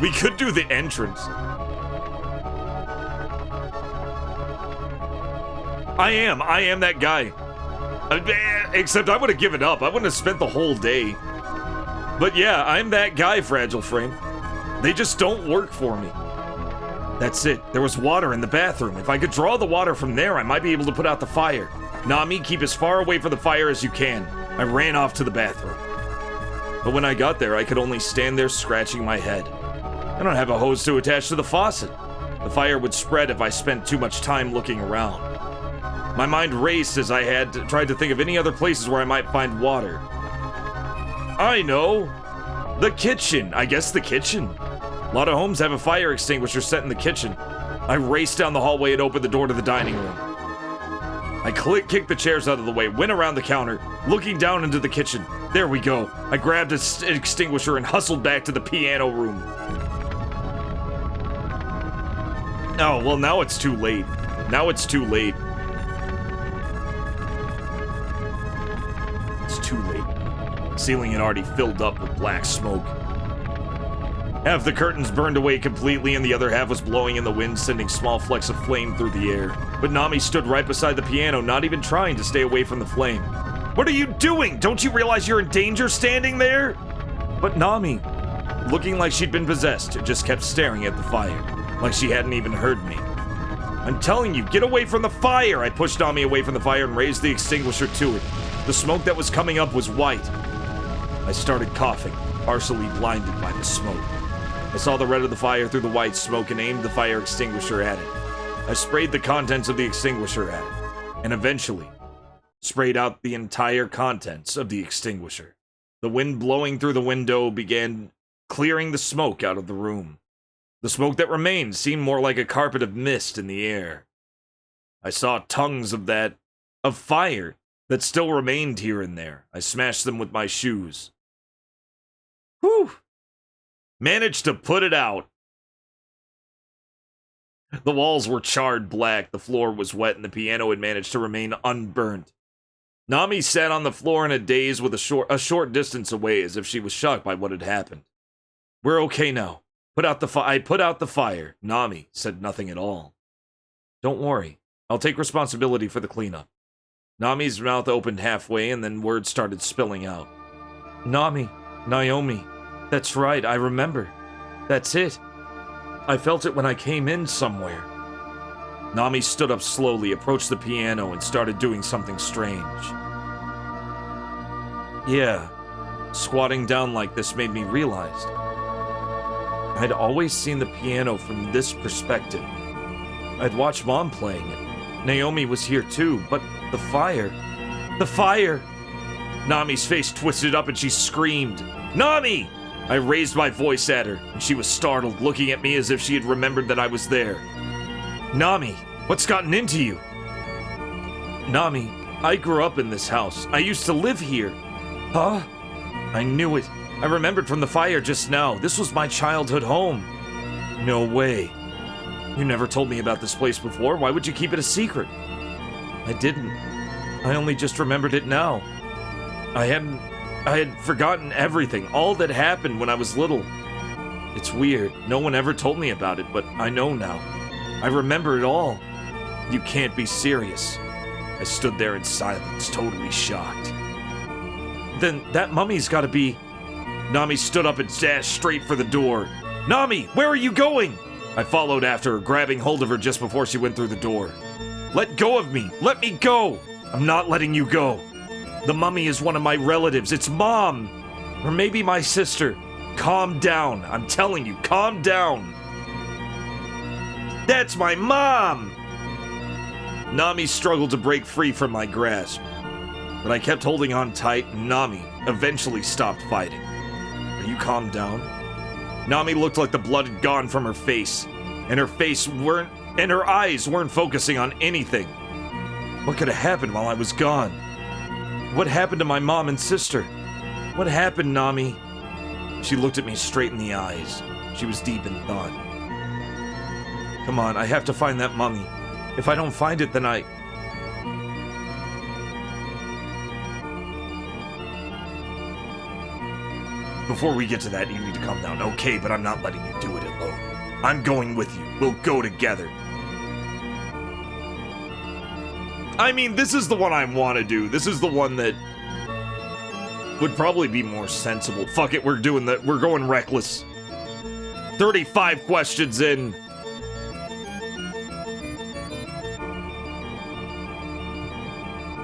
We could do the entrance. I am that guy. Except I would have given up. I wouldn't have spent the whole day. But yeah, I'm that guy, Fragile Frame. They just don't work for me. That's it. There was water in the bathroom. If I could draw the water from there, I might be able to put out the fire. Nami, keep as far away from the fire as you can. I ran off to the bathroom. But when I got there, I could only stand there scratching my head. I don't have a hose to attach to the faucet. The fire would spread if I spent too much time looking around. My mind raced as I tried to think of any other places where I might find water. I know! The kitchen! I guess the kitchen. A lot of homes have a fire extinguisher set in the kitchen. I raced down the hallway and opened the door to the dining room. I kicked the chairs out of the way, went around the counter, looking down into the kitchen. There we go. I grabbed an extinguisher and hustled back to the piano room. Oh, well, now it's too late. Now it's too late. It's too late. The ceiling had already filled up with black smoke. Half the curtains burned away completely and the other half was blowing in the wind, sending small flecks of flame through the air. But Nami stood right beside the piano, not even trying to stay away from the flame. What are you doing? Don't you realize you're in danger standing there? But Nami, looking like she'd been possessed, just kept staring at the fire, like she hadn't even heard me. I'm telling you, get away from the fire! I pushed Nami away from the fire and raised the extinguisher to it. The smoke that was coming up was white. I started coughing, partially blinded by the smoke. I saw the red of the fire through the white smoke and aimed the fire extinguisher at it. I sprayed the contents of the extinguisher at it, and eventually sprayed out the entire contents of the extinguisher. The wind blowing through the window began clearing the smoke out of the room. The smoke that remained seemed more like a carpet of mist in the air. I saw tongues of fire that still remained here and there. I smashed them with my shoes. Whew! Managed to put it out. The walls were charred black, the floor was wet, and the piano had managed to remain unburnt. Nami sat on the floor in a daze with a short distance away, as if she was shocked by what had happened. We're okay now. I put out the fire. Nami said nothing at all. Don't worry. I'll take responsibility for the cleanup. Nami's mouth opened halfway, and then words started spilling out. Nami, Naomi, that's right, I remember. That's it. I felt it when I came in somewhere. Nami stood up slowly, approached the piano, and started doing something strange. Yeah, squatting down like this made me realize I'd always seen the piano from this perspective. I'd watched Mom playing it. Naomi was here too, but the fire... The fire! Nami's face twisted up and she screamed, Nami! I raised my voice at her, and she was startled, looking at me as if she had remembered that I was there. Nami, what's gotten into you? Nami, I grew up in this house. I used to live here. Huh? I knew it. I remembered from the fire just now. This was my childhood home. No way. You never told me about this place before. Why would you keep it a secret? I didn't. I only just remembered it now. I had forgotten everything, all that happened when I was little. It's weird. No one ever told me about it, but I know now. I remember it all. You can't be serious. I stood there in silence, totally shocked. Then that mummy's gotta be... Nami stood up and dashed straight for the door. Nami, where are you going? I followed after her, grabbing hold of her just before she went through the door. Let go of me! Let me go! I'm not letting you go. The mummy is one of my relatives. It's Mom! Or maybe my sister. Calm down. I'm telling you, calm down. That's my mom! Nami struggled to break free from my grasp. But I kept holding on tight, and Nami eventually stopped fighting. Are you calmed down? Nami looked like the blood had gone from her face, and her eyes weren't focusing on anything. What could have happened while I was gone? What happened to my mom and sister? What happened, Nami? She looked at me straight in the eyes. She was deep in thought. Come on, I have to find that mummy. If I don't find it, then I... Before we get to that, you need to calm down. Okay, but I'm not letting you do it alone. I'm going with you. We'll go together. I mean, this is the one I want to do. This is the one that would probably be more sensible. Fuck it, we're doing that. We're going reckless. 35 questions in.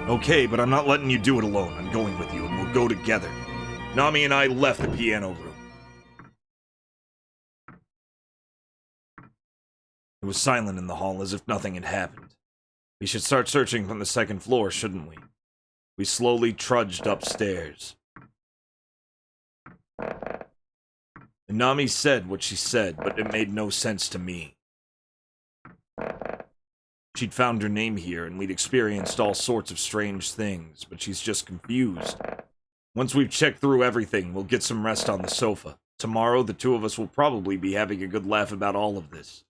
Okay, but I'm not letting you do it alone. I'm going with you, and we'll go together. Nami and I left the piano room. It was silent in the hall, as if nothing had happened. We should start searching from the second floor, shouldn't we? We slowly trudged upstairs. And Nami said what she said, but it made no sense to me. She'd found her name here, and we'd experienced all sorts of strange things, but she's just confused. Once we've checked through everything, we'll get some rest on the sofa. Tomorrow, the two of us will probably be having a good laugh about all of this.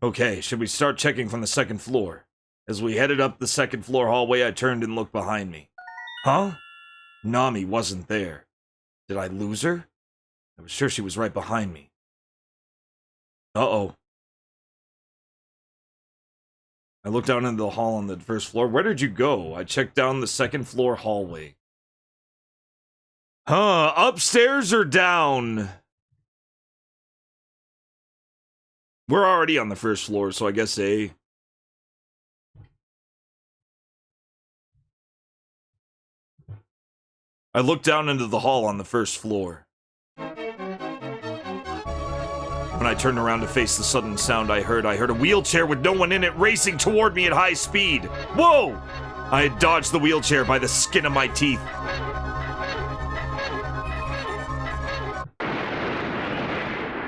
Okay, should we start checking from the second floor? As we headed up the second floor hallway, I turned and looked behind me. Huh? Nami wasn't there. Did I lose her? I was sure she was right behind me. Uh-oh. I looked down into the hall on the first floor. Where did you go? I checked down the second floor hallway. Huh, upstairs or down? We're already on the first floor, so I guess A. I looked down into the hall on the first floor. When I turned around to face the sudden sound I heard a wheelchair with no one in it racing toward me at high speed. Whoa! I had dodged the wheelchair by the skin of my teeth.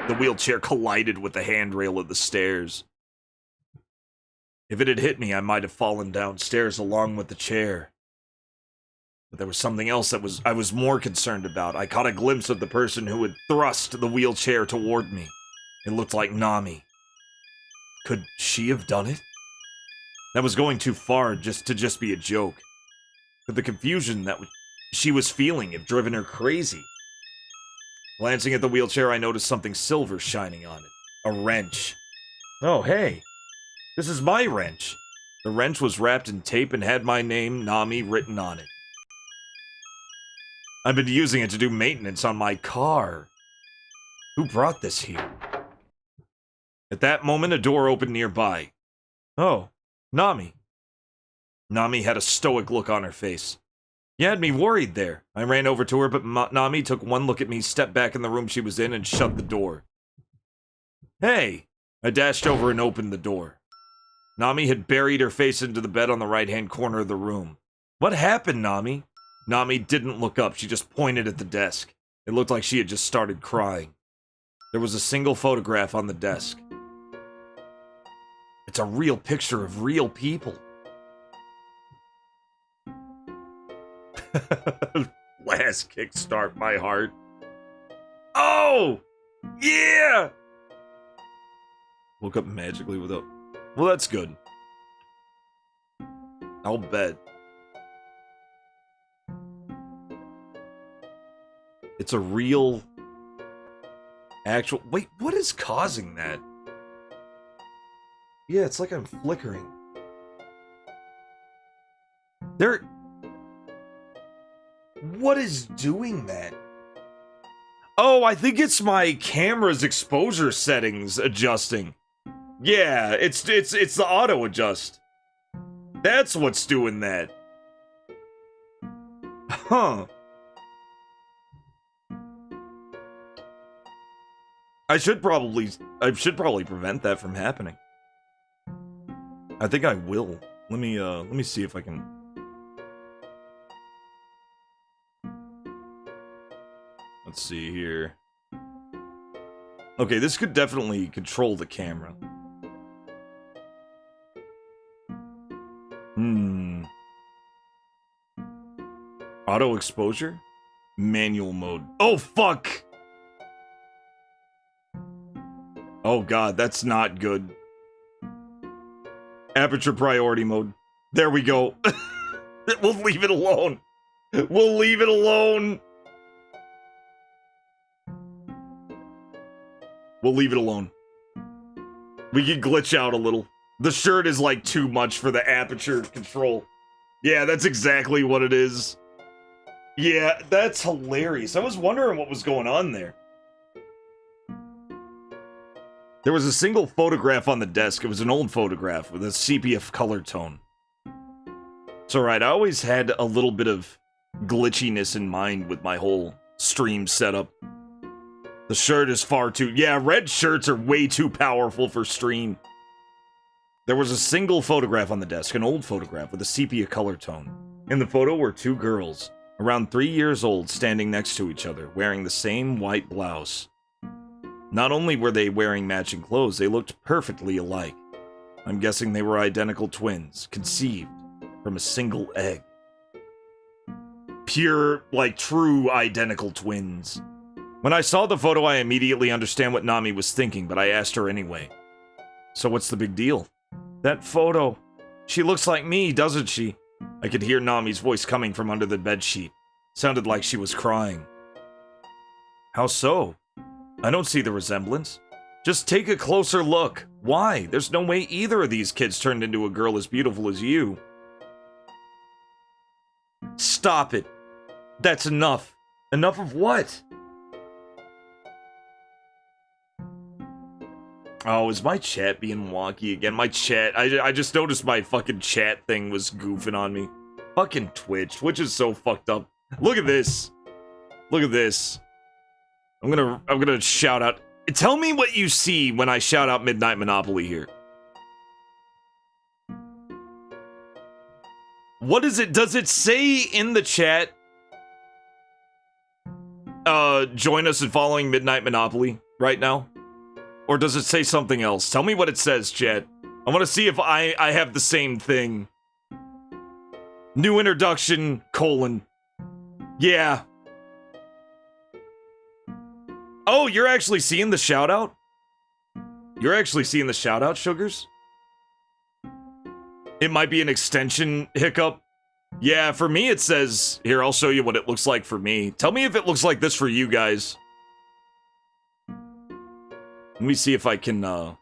The wheelchair collided with the handrail of the stairs. If it had hit me, I might have fallen downstairs along with the chair. But there was something else that I was more concerned about. I caught a glimpse of the person who had thrust the wheelchair toward me. It looked like Nami. Could she have done it? That was going too far to just be a joke. But the confusion that she was feeling had driven her crazy. Glancing at the wheelchair, I noticed something silver shining on it. A wrench. Oh, hey. This is my wrench. The wrench was wrapped in tape and had my name, Nami, written on it. I've been using it to do maintenance on my car. Who brought this here? At that moment, a door opened nearby. Oh, Nami. Nami had a stoic look on her face. You had me worried there. I ran over to her, but Nami took one look at me, stepped back in the room she was in, and shut the door. Hey! I dashed over and opened the door. Nami had buried her face into the bed on the right-hand corner of the room. What happened, Nami? Nami didn't look up, she just pointed at the desk. It looked like she had just started crying. There was a single photograph on the desk. It's a real picture of real people. Last kickstart my heart. Oh! Yeah! Woke up magically without... Well, that's good. I'll bet. It's a real... Actual... Wait, what is causing that? Yeah, it's like I'm flickering. What is doing that? Oh, I think it's my camera's exposure settings adjusting. Yeah, it's the auto adjust. That's what's doing that. Huh. I should probably prevent that from happening. I think I will. Let me see if I can. Let's see here. Okay, this could definitely control the camera. Auto exposure? Manual mode. Oh, fuck! Oh god, that's not good. Aperture priority mode. There we go. We'll leave it alone. We'll leave it alone. We'll leave it alone. We can glitch out a little. The shirt is like too much for the aperture control. Yeah, that's exactly what it is. Yeah, that's hilarious. I was wondering what was going on there. There was a single photograph on the desk. It was an old photograph with a sepia color tone. It's alright, I always had a little bit of glitchiness in mind with my whole stream setup. The shirt is far too... Yeah, red shirts are way too powerful for stream. There was a single photograph on the desk, an old photograph with a sepia color tone. In the photo were two girls, around 3 years old, standing next to each other, wearing the same white blouse. Not only were they wearing matching clothes, they looked perfectly alike. I'm guessing they were identical twins, conceived from a single egg. Pure, like, true identical twins. When I saw the photo, I immediately understand what Nami was thinking, but I asked her anyway. So what's the big deal? That photo. She looks like me, doesn't she? I could hear Nami's voice coming from under the bedsheet. Sounded like she was crying. How so? I don't see the resemblance. Just take a closer look. Why? There's no way either of these kids turned into a girl as beautiful as you. Stop it. That's enough. Enough of what? Oh, is my chat being wonky again? My chat, I just noticed my fucking chat thing was goofing on me. Fucking Twitch. Twitch is so fucked up. Look at this. Look at this. I'm gonna shout out. Tell me what you see when I shout out Midnight Monopoly here. What is it? Does it say in the chat? Join us in following Midnight Monopoly right now? Or does it say something else? Tell me what it says, chat. I want to see if I have the same thing. New introduction, colon. Yeah. Oh, you're actually seeing the shout-out? You're actually seeing the shout-out, Sugars? It might be an extension hiccup. Yeah, for me it says... Here, I'll show you what it looks like for me. Tell me if it looks like this for you guys. Let me see if I can, Let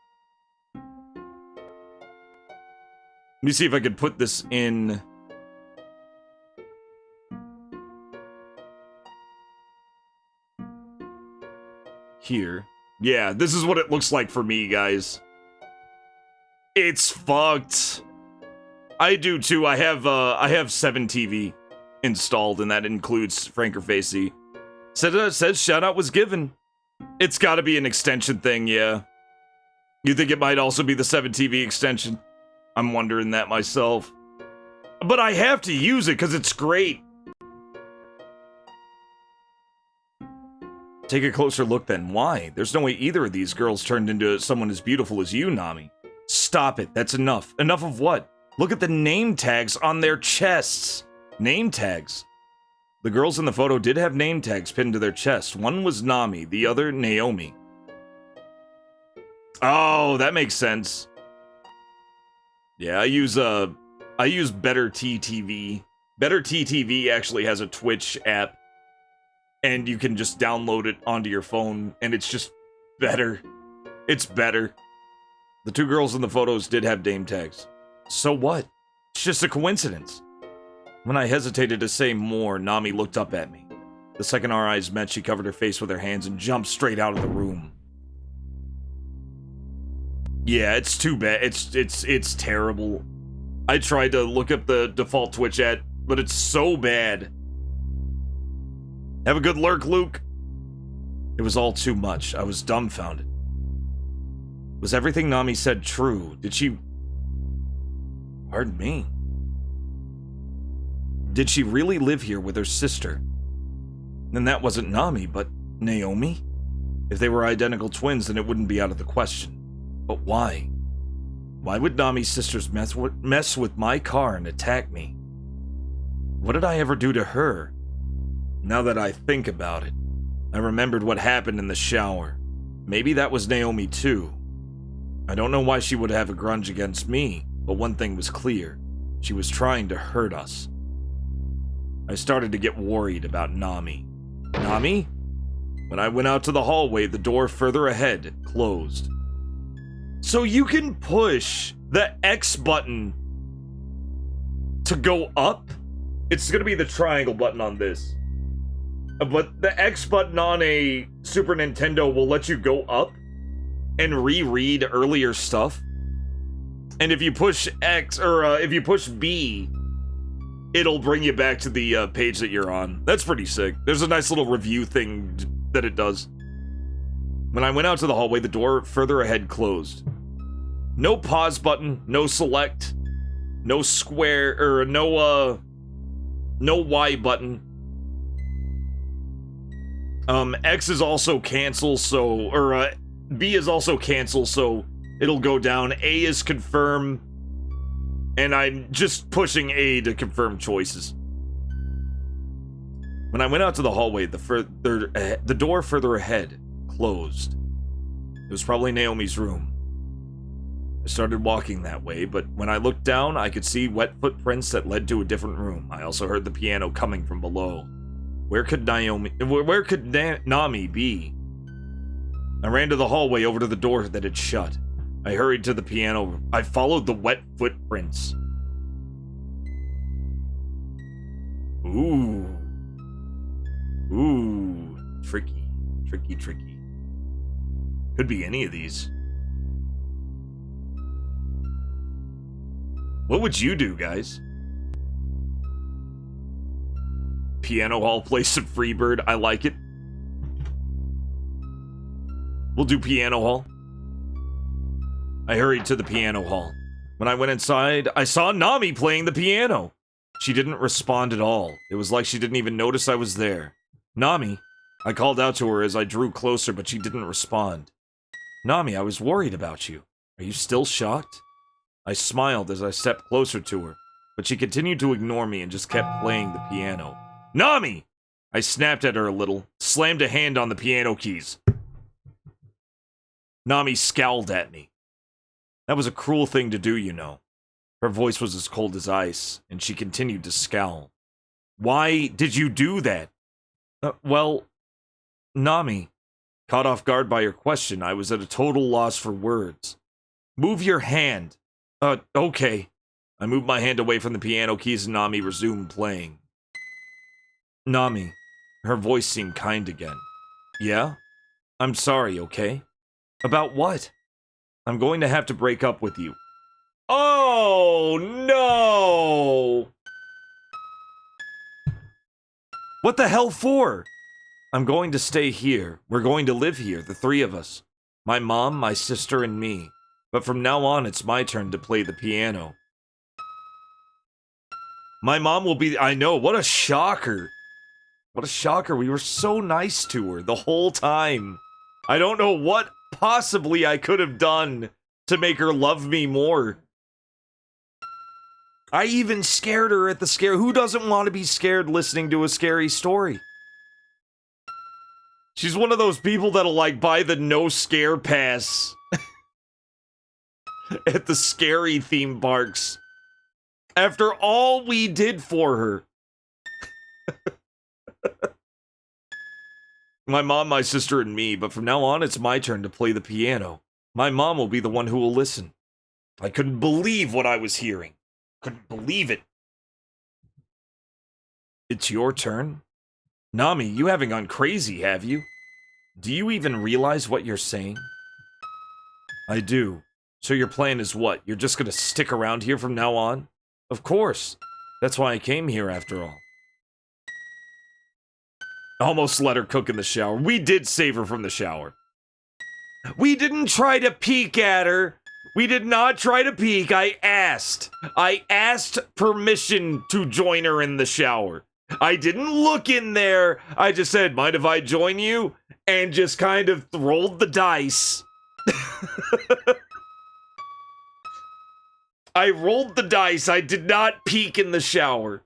me see if I can put this in... Here. Yeah, this is what it looks like for me, guys. It's fucked. I do too. I have 7 TV installed, and that includes Franker Facey. Says shout out was given. It's got to be an extension thing, yeah. You think it might also be the 7 TV extension? I'm wondering that myself. But I have to use it because it's great. Take a closer look then. Why? There's no way either of these girls turned into someone as beautiful as you, Nami. Stop it. That's enough. Enough of what? Look at the name tags on their chests. Name tags. The girls in the photo did have name tags pinned to their chest. One was Nami, the other Naomi. Oh, that makes sense. Yeah, I use Better TTV. Better TTV actually has a Twitch app, and you can just download it onto your phone, and it's just better. It's better. The 2 girls in the photos did have name tags. So what? It's just a coincidence. When I hesitated to say more, Nami looked up at me. The second our eyes met, she covered her face with her hands and jumped straight out of the room. Yeah, it's too bad. It's terrible. I tried to look up the default Twitch ad, but it's so bad. Have a good lurk, Luke. It was all too much. I was dumbfounded. Was everything Nami said true? Did she... Pardon me. Did she really live here with her sister? Then that wasn't Nami, but Naomi? If they were identical twins, then it wouldn't be out of the question. But why? Why would Nami's sisters mess with my car and attack me? What did I ever do to her? Now that I think about it, I remembered what happened in the shower. Maybe that was Naomi too. I don't know why she would have a grudge against me, but one thing was clear. She was trying to hurt us. I started to get worried about Nami. Nami? When I went out to the hallway, the door further ahead closed. So you can push the X button to go up? It's gonna be the triangle button on this. But the X button on a Super Nintendo will let you go up and reread earlier stuff. And if you push X, or if you push B, it'll bring you back to the page that you're on. That's pretty sick. There's a nice little review thing that it does. When I went out to the hallway, the door further ahead closed. No pause button, no select, no square, or no Y button. X is also cancel, so, or B is also cancel, so it'll go down. A is confirm, and I'm just pushing A to confirm choices. When I went out to the hallway, the door further ahead closed. It was probably Naomi's room. I started walking that way, but when I looked down, I could see wet footprints that led to a different room. I also heard the piano coming from below. Where could Nami be? I ran to the hallway over to the door that had shut. I hurried to the piano. I followed the wet footprints. Ooh. Ooh. Tricky. Tricky, tricky. Could be any of these. What would you do, guys? Piano Hall plays some Freebird. I like it. We'll do Piano Hall. I hurried to the piano hall. When I went inside, I saw Nami playing the piano. She didn't respond at all. It was like she didn't even notice I was there. Nami. I called out to her as I drew closer, but she didn't respond. Nami, I was worried about you. Are you still shocked? I smiled as I stepped closer to her, but she continued to ignore me and just kept playing the piano. Nami! I snapped at her a little, slammed a hand on the piano keys. Nami scowled at me. That was a cruel thing to do, you know. Her voice was as cold as ice, and she continued to scowl. Why did you do that? Well, Nami, caught off guard by your question, I was at a total loss for words. Move your hand. Okay. I moved my hand away from the piano keys and Nami resumed playing. Nami, her voice seemed kind again. Yeah? I'm sorry, okay? About what? I'm going to have to break up with you. Oh, no! What the hell for? I'm going to stay here. We're going to live here, the three of us. My mom, my sister, and me. But from now on, it's my turn to play the piano. My mom will be... I know, what a shocker. What a shocker. We were so nice to her the whole time. I don't know what possibly I could have done to make her love me more. I even scared her at the scare. Who doesn't want to be scared listening to a scary story? She's one of those people that'll, like, buy the no scare pass at the scary theme parks. After all we did for her. My mom, my sister, and me, but from now on, it's my turn to play the piano. My mom will be the one who will listen. I couldn't believe what I was hearing. Couldn't believe it. It's your turn? Nami, you haven't gone crazy, have you? Do you even realize what you're saying? I do. So your plan is what? You're just gonna stick around here from now on? Of course. That's why I came here, after all. Almost let her cook in the shower. We did save her from the shower. We didn't try to peek at her. We did not try to peek. I asked. I asked permission to join her in the shower. I didn't look in there. I just said, mind if I join you? And just kind of rolled the dice. I rolled the dice. I did not peek in the shower.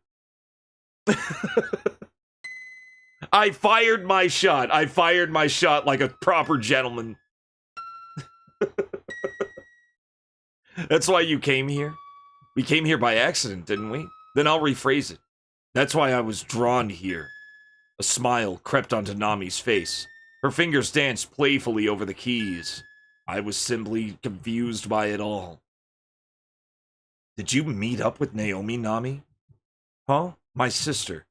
I fired my shot. I fired my shot like a proper gentleman. That's why you came here? We came here by accident, didn't we? Then I'll rephrase it. That's why I was drawn here. A smile crept onto Nami's face. Her fingers danced playfully over the keys. I was simply confused by it all. Did you meet up with Naomi, Nami? Huh? My sister.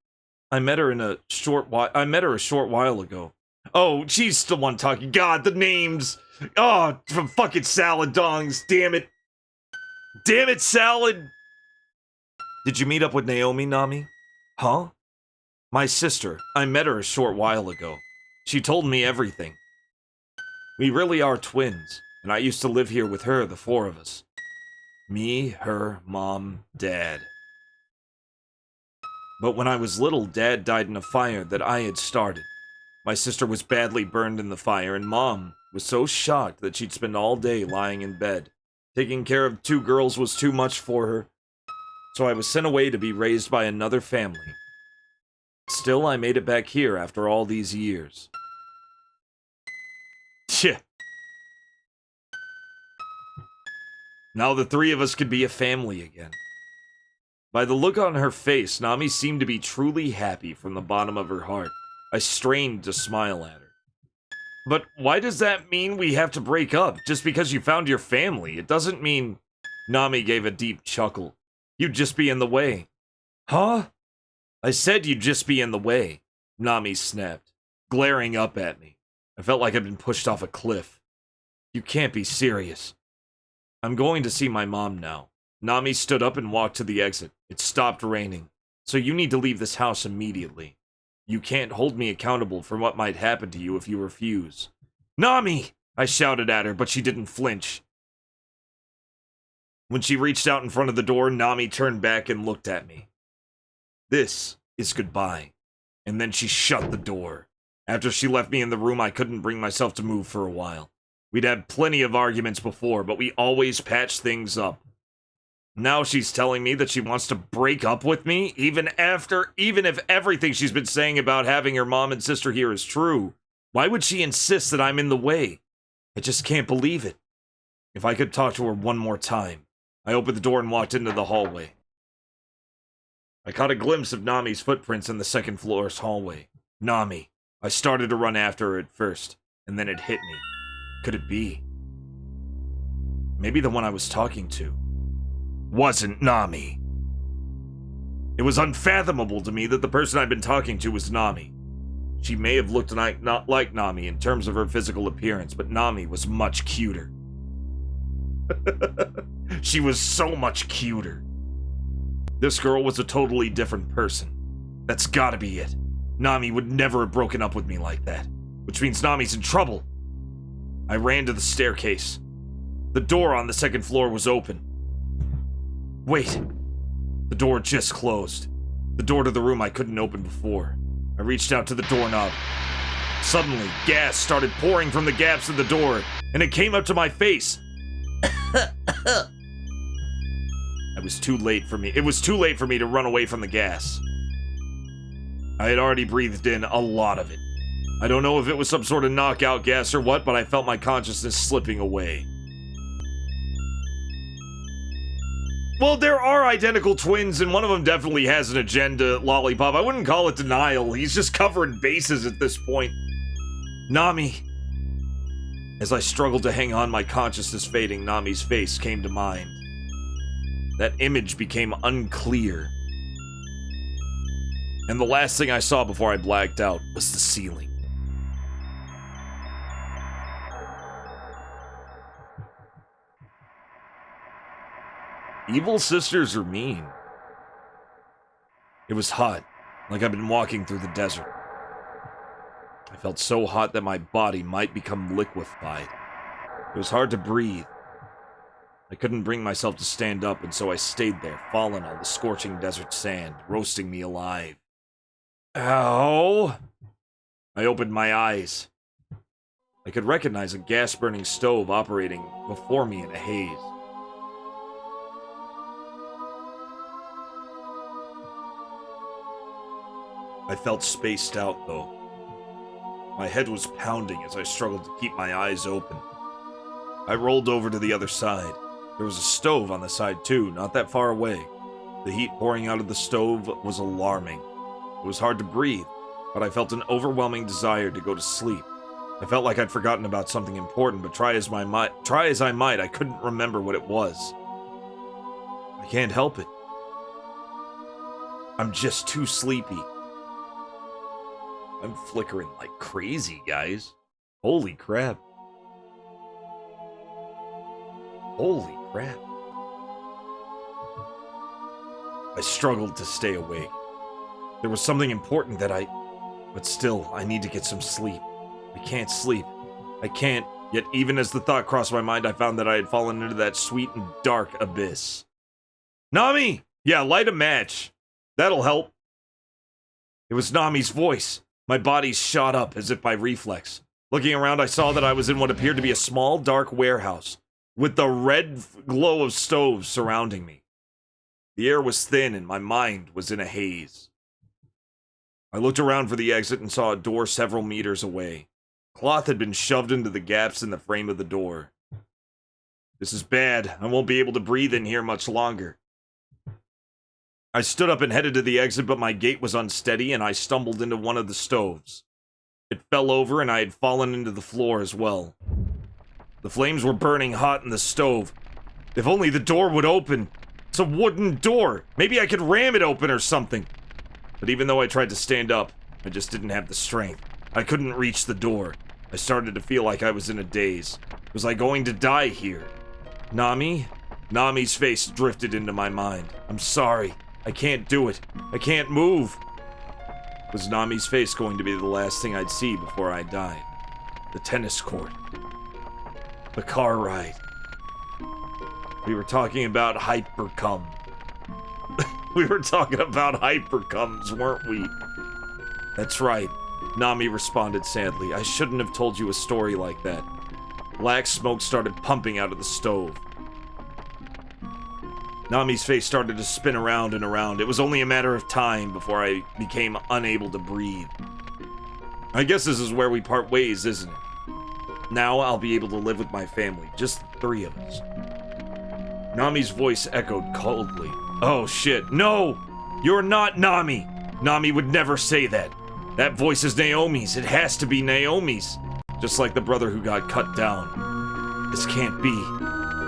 I met her a short while ago. Oh, she's the one talking. God, the names. Oh, from fucking Salad Dongs. Damn it. Damn it, Salad. Did you meet up with Naomi, Nami? Huh? My sister. I met her a short while ago. She told me everything. We really are twins, and I used to live here with her, the four of us. Me, her, Mom, Dad. But when I was little, Dad died in a fire that I had started. My sister was badly burned in the fire, and Mom was so shocked that she'd spend all day lying in bed. Taking care of 2 girls was too much for her, so I was sent away to be raised by another family. Still, I made it back here after all these years. Yeah. Now the 3 of us could be a family again. By the look on her face, Nami seemed to be truly happy from the bottom of her heart. I strained to smile at her. But why does that mean we have to break up? Just because you found your family? It doesn't mean... Nami gave a deep chuckle. You'd just be in the way. Huh? I said you'd just be in the way. Nami snapped, glaring up at me. I felt like I'd been pushed off a cliff. You can't be serious. I'm going to see my mom now. Nami stood up and walked to the exit. It stopped raining. So you need to leave this house immediately. You can't hold me accountable for what might happen to you if you refuse. Nami! I shouted at her, but she didn't flinch. When she reached out in front of the door, Nami turned back and looked at me. This is goodbye. And then she shut the door. After she left me in the room, I couldn't bring myself to move for a while. We'd had plenty of arguments before, but we always patched things up. Now she's telling me that she wants to break up with me, even if everything she's been saying about having her mom and sister here is true. Why would she insist that I'm in the way? I just can't believe it. If I could talk to her one more time. I opened the door and walked into the hallway. I caught a glimpse of Nami's footprints in the second floor's hallway. Nami. I started to run after her at first, and then it hit me. Could it be? Maybe the one I was talking to wasn't Nami. It was unfathomable to me that the person I'd been talking to was Nami. She may have looked not like Nami in terms of her physical appearance, but Nami was much cuter. She was so much cuter. This girl was a totally different person. That's gotta be it. Nami would never have broken up with me like that, which means Nami's in trouble. I ran to the staircase. The door on the second floor was open. Wait. The door just closed. The door to the room I couldn't open before. I reached out to the doorknob. Suddenly, gas started pouring from the gaps in the door, and it came up to my face. It was too late for me to run away from the gas. I had already breathed in a lot of it. I don't know if it was some sort of knockout gas or what, but I felt my consciousness slipping away. Well, there are identical twins, and one of them definitely has an agenda, Lollipop. I wouldn't call it denial. He's just covering bases at this point. Nami. As I struggled to hang on, my consciousness fading, Nami's face came to mind. That image became unclear. And the last thing I saw before I blacked out was the ceiling. Evil sisters are mean. It was hot, like I'd been walking through the desert. I felt so hot that my body might become liquefied. It was hard to breathe. I couldn't bring myself to stand up, and so I stayed there, fallen on the scorching desert sand, roasting me alive. Ow! I opened my eyes. I could recognize a gas-burning stove operating before me in a haze. I felt spaced out, though. My head was pounding as I struggled to keep my eyes open. I rolled over to the other side. There was a stove on the side, too, not that far away. The heat pouring out of the stove was alarming. It was hard to breathe, but I felt an overwhelming desire to go to sleep. I felt like I'd forgotten about something important, but try as I might, I couldn't remember what it was. I can't help it. I'm just too sleepy. I'm flickering like crazy, guys. Holy crap. Holy crap. I struggled to stay awake. There was something important but still, I need to get some sleep. I can't sleep. I can't, yet even as the thought crossed my mind, I found that I had fallen into that sweet and dark abyss. Nami! Yeah, light a match. That'll help. It was Nami's voice. My body shot up as if by reflex. Looking around, I saw that I was in what appeared to be a small, dark warehouse, with the red glow of stoves surrounding me. The air was thin and my mind was in a haze. I looked around for the exit and saw a door several meters away. Cloth had been shoved into the gaps in the frame of the door. This is bad. I won't be able to breathe in here much longer. I stood up and headed to the exit, but my gait was unsteady and I stumbled into one of the stoves. It fell over and I had fallen into the floor as well. The flames were burning hot in the stove. If only the door would open. It's a wooden door. Maybe I could ram it open or something. But even though I tried to stand up, I just didn't have the strength. I couldn't reach the door. I started to feel like I was in a daze. Was I going to die here? Nami? Nami's face drifted into my mind. I'm sorry. I can't do it. I can't move. Was Nami's face going to be the last thing I'd see before I died? The tennis court. The car ride. We were talking about hypercum. We were talking about hypercums, weren't we? That's right. Nami responded sadly. I shouldn't have told you a story like that. Black smoke started pumping out of the stove. Nami's face started to spin around and around. It was only a matter of time before I became unable to breathe. I guess this is where we part ways, isn't it? Now I'll be able to live with my family, just the three of us. Nami's voice echoed coldly. Oh shit, no! You're not Nami! Nami would never say that. That voice is Naomi's. It has to be Naomi's. Just like the brother who got cut down. This can't be.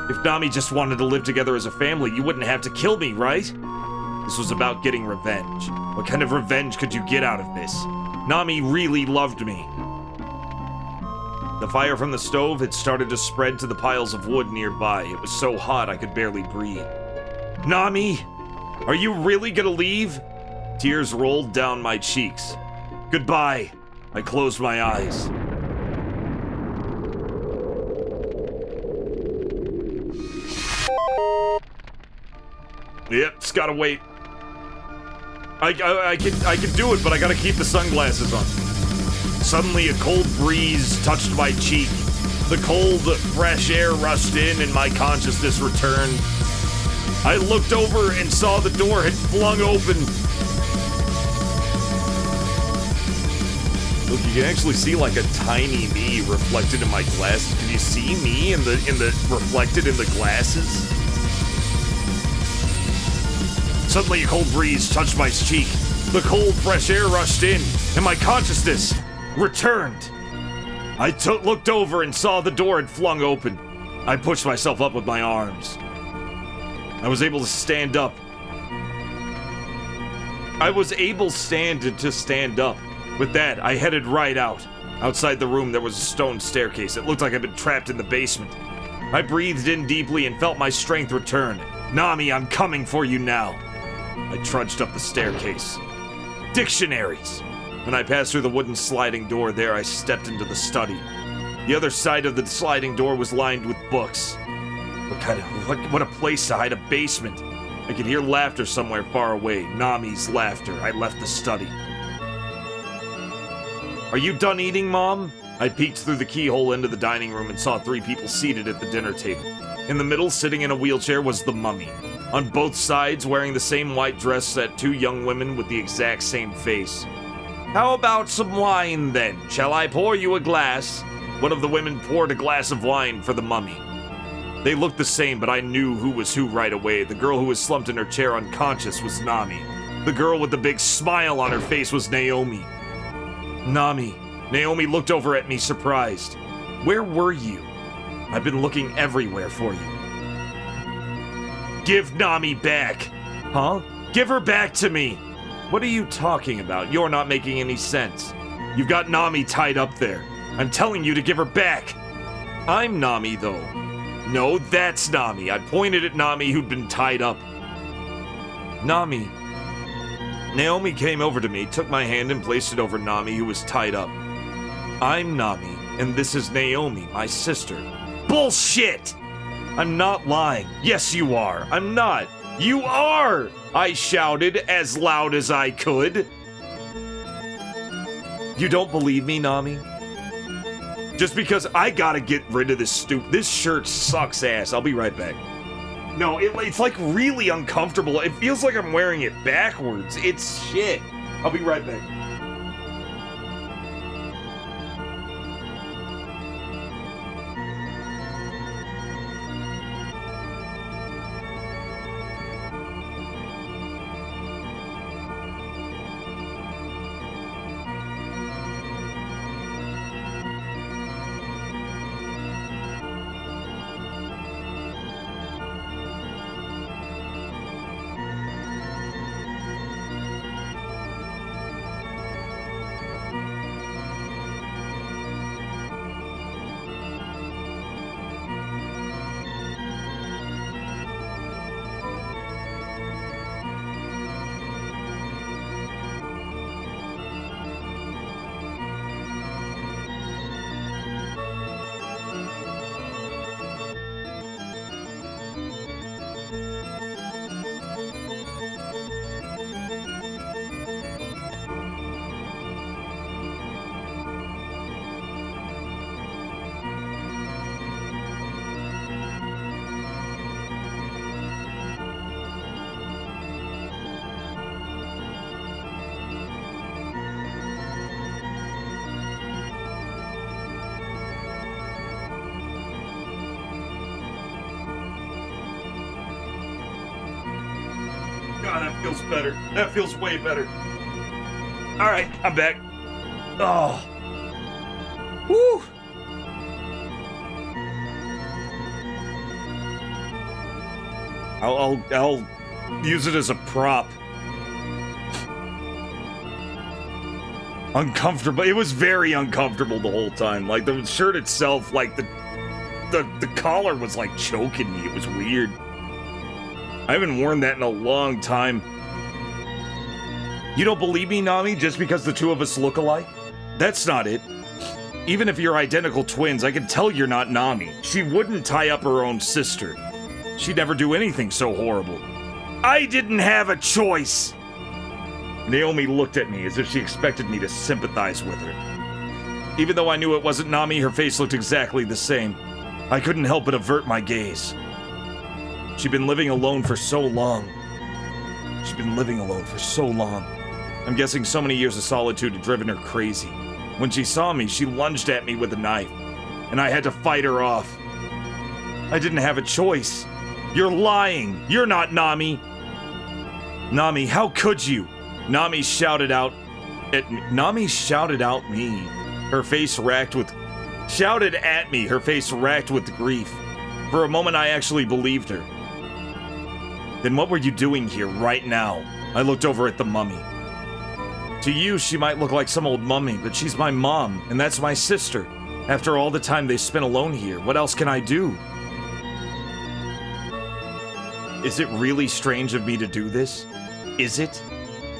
If Nami just wanted to live together as a family, you wouldn't have to kill me, right? This was about getting revenge. What kind of revenge could you get out of this? Nami really loved me. The fire from the stove had started to spread to the piles of wood nearby. It was so hot I could barely breathe. Nami! Are you really gonna leave? Tears rolled down my cheeks. Goodbye. I closed my eyes. Yep, it's gotta wait. I can do it, but I gotta keep the sunglasses on. Suddenly, a cold breeze touched my cheek. The cold, fresh air rushed in and my consciousness returned. I looked over and saw the door had flung open. Look, you can actually see like a tiny me reflected in my glasses. Can you see me reflected in the glasses? Suddenly, a cold breeze touched my cheek. The cold, fresh air rushed in, and my consciousness returned. I looked over and saw the door had flung open. I pushed myself up with my arms. I was able to stand up. to stand up. With that, I headed right out. Outside the room, there was a stone staircase. It looked like I'd been trapped in the basement. I breathed in deeply and felt my strength return. Nami, I'm coming for you now. I trudged up the staircase. Dictionaries! When I passed through the wooden sliding door there, I stepped into the study. The other side of the sliding door was lined with books. What a place to hide a basement. I could hear laughter somewhere far away. Nami's laughter. I left the study. Are you done eating, Mom? I peeked through the keyhole into the dining room and saw 3 people seated at the dinner table. In the middle, sitting in a wheelchair, was the mummy. On both sides, wearing the same white dress, sat 2 young women with the exact same face. How about some wine, then? Shall I pour you a glass? One of the women poured a glass of wine for the mummy. They looked the same, but I knew who was who right away. The girl who was slumped in her chair unconscious was Nami. The girl with the big smile on her face was Naomi. Nami. Naomi looked over at me, surprised. Where were you? I've been looking everywhere for you. Give Nami back. Huh? Give her back to me. What are you talking about? You're not making any sense. You've got Nami tied up there. I'm telling you to give her back. I'm Nami, though. No, that's Nami. I pointed at Nami, who'd been tied up. Nami. Naomi came over to me, took my hand, and placed it over Nami, who was tied up. I'm Nami, and this is Naomi, my sister. Bullshit! I'm not lying. Yes, you are. I'm not. You are! I shouted as loud as I could. You don't believe me, Nami? Just because I gotta get rid of this shirt sucks ass. I'll be right back. No, it's like really uncomfortable. It feels like I'm wearing it backwards. It's shit. I'll be right back. God, that feels better. That feels way better. All right, I'm back. Oh. Woo. I'll use it as a prop. Uncomfortable. It was very uncomfortable the whole time. Like, the shirt itself, like, the collar was, like, choking me. It was weird. I haven't worn that in a long time. You don't believe me, Nami, just because the two of us look alike? That's not it. Even if you're identical twins, I can tell you're not Nami. She wouldn't tie up her own sister. She'd never do anything so horrible. I didn't have a choice! Naomi looked at me as if she expected me to sympathize with her. Even though I knew it wasn't Nami, her face looked exactly the same. I couldn't help but avert my gaze. She'd been living alone for so long. I'm guessing so many years of solitude had driven her crazy. When she saw me, she lunged at me with a knife, and I had to fight her off. I didn't have a choice. You're lying. You're not Nami. Nami, how could you? Nami shouted out at me. Her face racked with... Shouted at me, her face racked with grief. For a moment, I actually believed her. Then what were you doing here right now? I looked over at the mummy. To you, she might look like some old mummy, but she's my mom, and that's my sister. After all the time they spent alone here, what else can I do? Is it really strange of me to do this? Is it?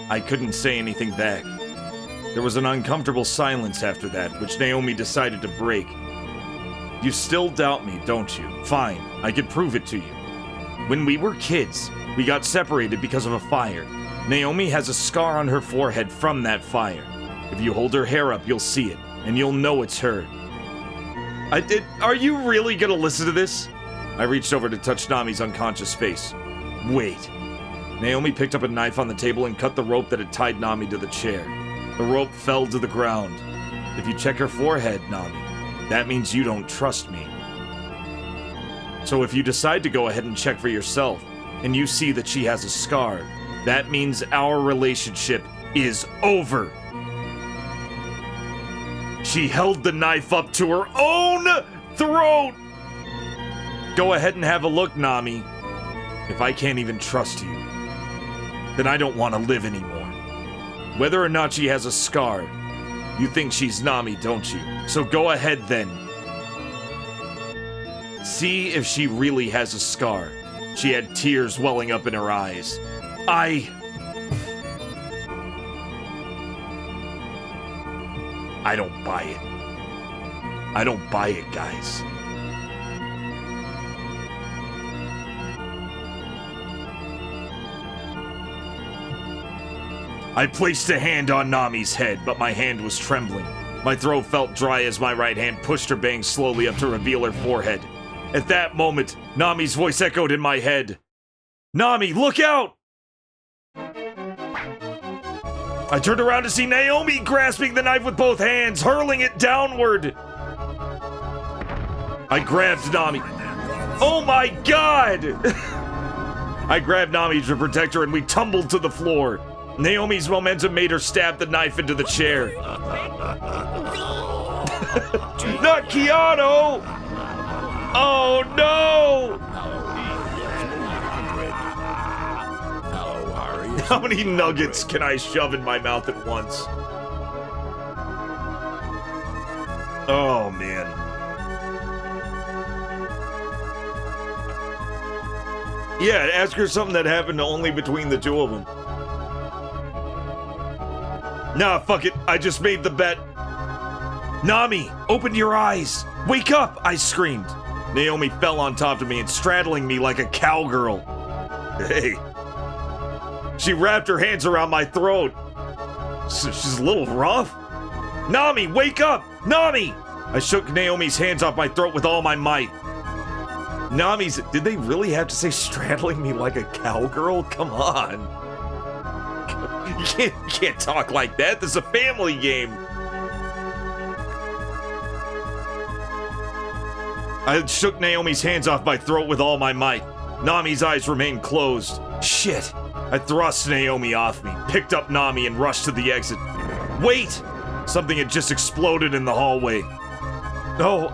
I couldn't say anything back. There was an uncomfortable silence after that, which Naomi decided to break. You still doubt me, don't you? Fine, I can prove it to you. When we were kids, we got separated because of a fire. Naomi has a scar on her forehead from that fire. If you hold her hair up, you'll see it, and you'll know it's her. Are you really gonna listen to this? I reached over to touch Nami's unconscious face. Wait. Naomi picked up a knife on the table and cut the rope that had tied Nami to the chair. The rope fell to the ground. If you check her forehead, Nami, that means you don't trust me. So if you decide to go ahead and check for yourself, and you see that she has a scar, that means our relationship is over. She held the knife up to her own throat! Go ahead and have a look, Nami. If I can't even trust you, then I don't want to live anymore. Whether or not she has a scar, you think she's Nami, don't you? So go ahead then. See if she really has a scar. She had tears welling up in her eyes. I don't buy it. I don't buy it, guys. I placed a hand on Nami's head, but my hand was trembling. My throat felt dry as my right hand pushed her bangs slowly up to reveal her forehead. At that moment, Nami's voice echoed in my head. Nami, look out! I turned around to see Naomi grasping the knife with both hands, hurling it downward. I grabbed Nami. Oh my God! I grabbed Nami to protect her and we tumbled to the floor. Naomi's momentum made her stab the knife into the chair. Not Keanu! Oh no! How many nuggets can I shove in my mouth at once? Oh man. Yeah, ask her something that happened only between the two of them. Nah, fuck it. I just made the bet. Nami, open your eyes. Wake up, I screamed. Naomi fell on top of me and straddling me like a cowgirl. Hey. She wrapped her hands around my throat. She's a little rough. Nami, wake up! Nami! I shook Naomi's hands off my throat with all my might. Nami's... Did they really have to say straddling me like a cowgirl? Come on. You can't talk like that. This is a family game. I shook Naomi's hands off my throat with all my might. Nami's eyes remained closed. Shit. I thrust Naomi off me, picked up Nami, and rushed to the exit. Wait! Something had just exploded in the hallway. No,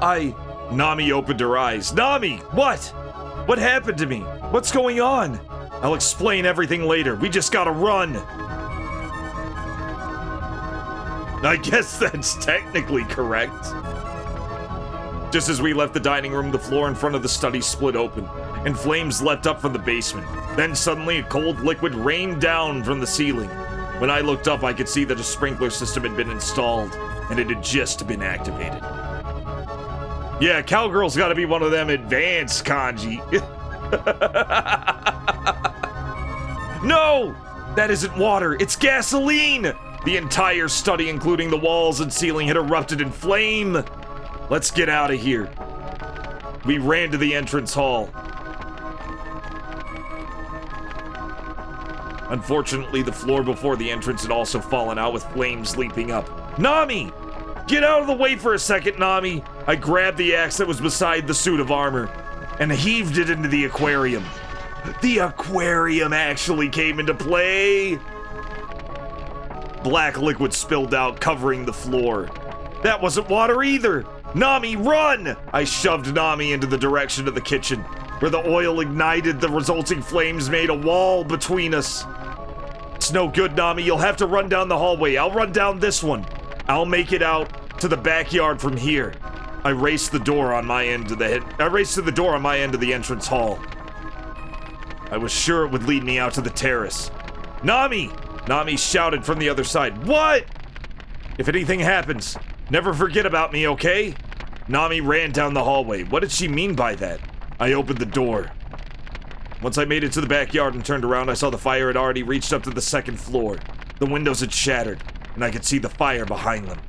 Nami opened her eyes. Nami, what? What happened to me? What's going on? I'll explain everything later. We just gotta run. I guess that's technically correct. Just as we left the dining room, the floor in front of the study split open, and flames leapt up from the basement. Then suddenly a cold liquid rained down from the ceiling. When I looked up, I could see that a sprinkler system had been installed, and it had just been activated. Yeah, Cowgirl's gotta be one of them advanced kanji. No! That isn't water, it's gasoline! The entire study, including the walls and ceiling, had erupted in flame. Let's get out of here. We ran to the entrance hall. Unfortunately, the floor before the entrance had also fallen out with flames leaping up. Nami! Get out of the way for a second, Nami! I grabbed the axe that was beside the suit of armor and heaved it into the aquarium. The aquarium actually came into play! Black liquid spilled out, covering the floor. That wasn't water either! Nami, run! I shoved Nami into the direction of the kitchen, where the oil ignited. The resulting flames made a wall between us. It's no good, Nami. You'll have to run down the hallway. I'll run down this one. I'll make it out to the backyard from here. I raced to the door on my end of the entrance hall. I was sure it would lead me out to the terrace. Nami! Nami shouted from the other side. What? If anything happens, never forget about me, okay? Nami ran down the hallway. What did she mean by that? I opened the door. Once I made it to the backyard and turned around, I saw the fire had already reached up to the second floor. The windows had shattered, and I could see the fire behind them.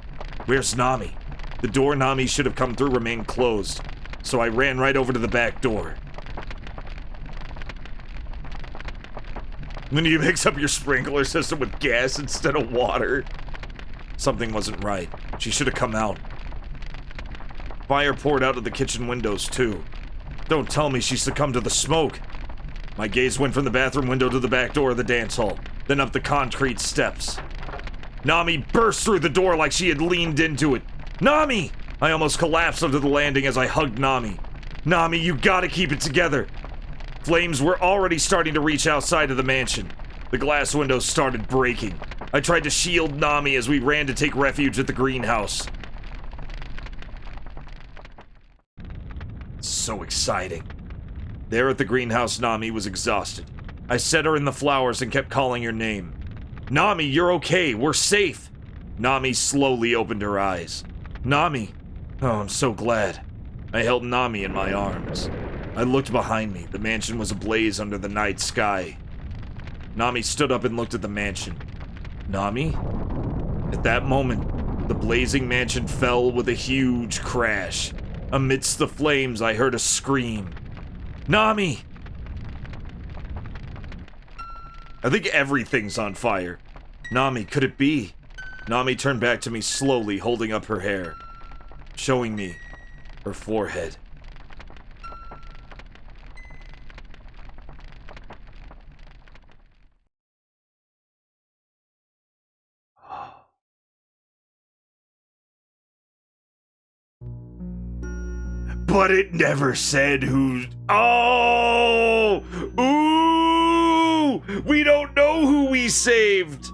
Where's Nami? The door Nami should have come through remained closed, so I ran right over to the back door. When you mix up your sprinkler system with gas instead of water, something wasn't right. She should have come out. Fire poured out of the kitchen windows, too. Don't tell me she succumbed to the smoke. My gaze went from the bathroom window to the back door of the dance hall, then up the concrete steps. Nami burst through the door like she had leaned into it. Nami! I almost collapsed onto the landing as I hugged Nami. Nami, you gotta keep it together. Flames were already starting to reach outside of the mansion. The glass windows started breaking. I tried to shield Nami as we ran to take refuge at the greenhouse. So exciting. There at the greenhouse, Nami was exhausted. I set her in the flowers and kept calling her name. Nami, you're okay. We're safe. Nami slowly opened her eyes. Nami. Oh, I'm so glad. I held Nami in my arms. I looked behind me. The mansion was ablaze under the night sky. Nami stood up and looked at the mansion. Nami? At that moment, the blazing mansion fell with a huge crash. Amidst the flames, I heard a scream. Nami! I think everything's on fire. Nami, could it be? Nami turned back to me slowly, holding up her hair, showing me her forehead. But it never said who. Oh! Ooh! We don't know who we saved!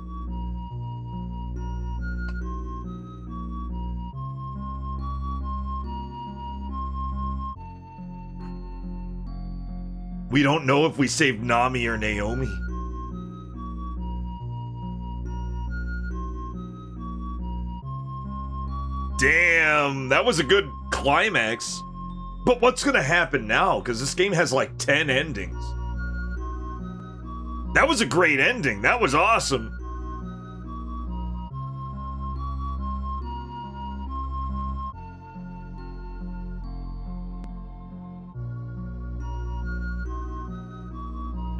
We don't know if we saved Nami or Naomi. Damn, that was a good climax. But what's gonna happen now? Because this game has like 10 endings. That was a great ending. That was awesome.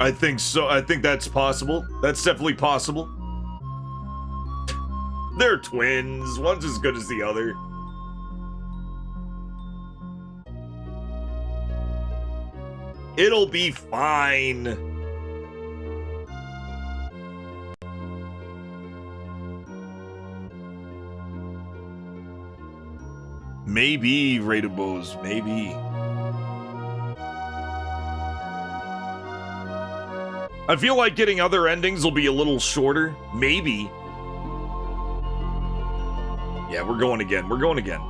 I think so. I think that's possible. That's definitely possible. They're twins. One's as good as the other. It'll be fine. Maybe, Raidabos, maybe. I feel like getting other endings will be a little shorter. Maybe. Yeah, we're going again. We're going again.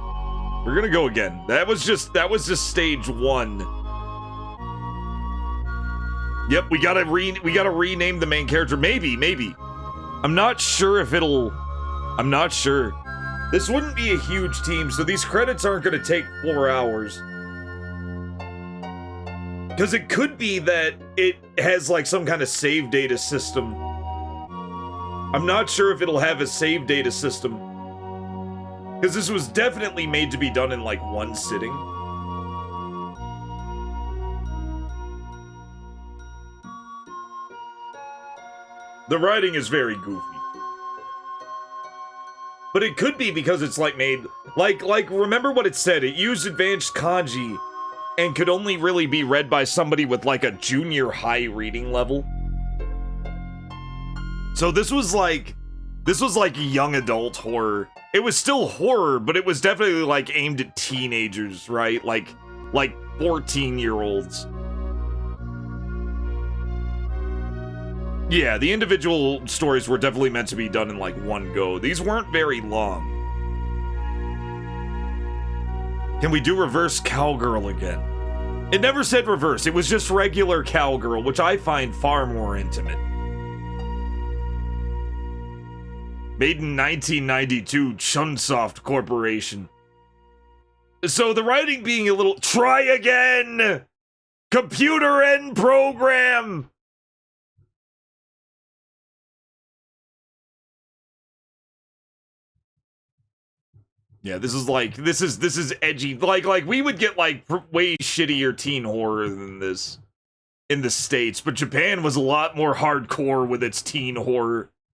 We're gonna go again. That was just stage 1. Yep, we gotta rename the main character. Maybe. I'm not sure if it'll... I'm not sure. This wouldn't be a huge team, so these credits aren't gonna take 4 hours. Because it could be that it has like some kind of save data system. I'm not sure if it'll have a save data system. Because this was definitely made to be done in like one sitting. The writing is very goofy. But it could be because it's like made... Like, remember what it said? It used advanced kanji and could only really be read by somebody with like a junior high reading level. So this was like young adult horror. It was still horror, but it was definitely like aimed at teenagers, right? Like 14-year-olds. Yeah, the individual stories were definitely meant to be done in like one go. These weren't very long. Can we do reverse cowgirl again? It never said reverse, it was just regular cowgirl, which I find far more intimate. Made in 1992, Chunsoft Corporation. So the writing being a little... Try again! Computer end program! Yeah, this is edgy. Like we would get like way shittier teen horror than this in the States, but Japan was a lot more hardcore with its teen horror.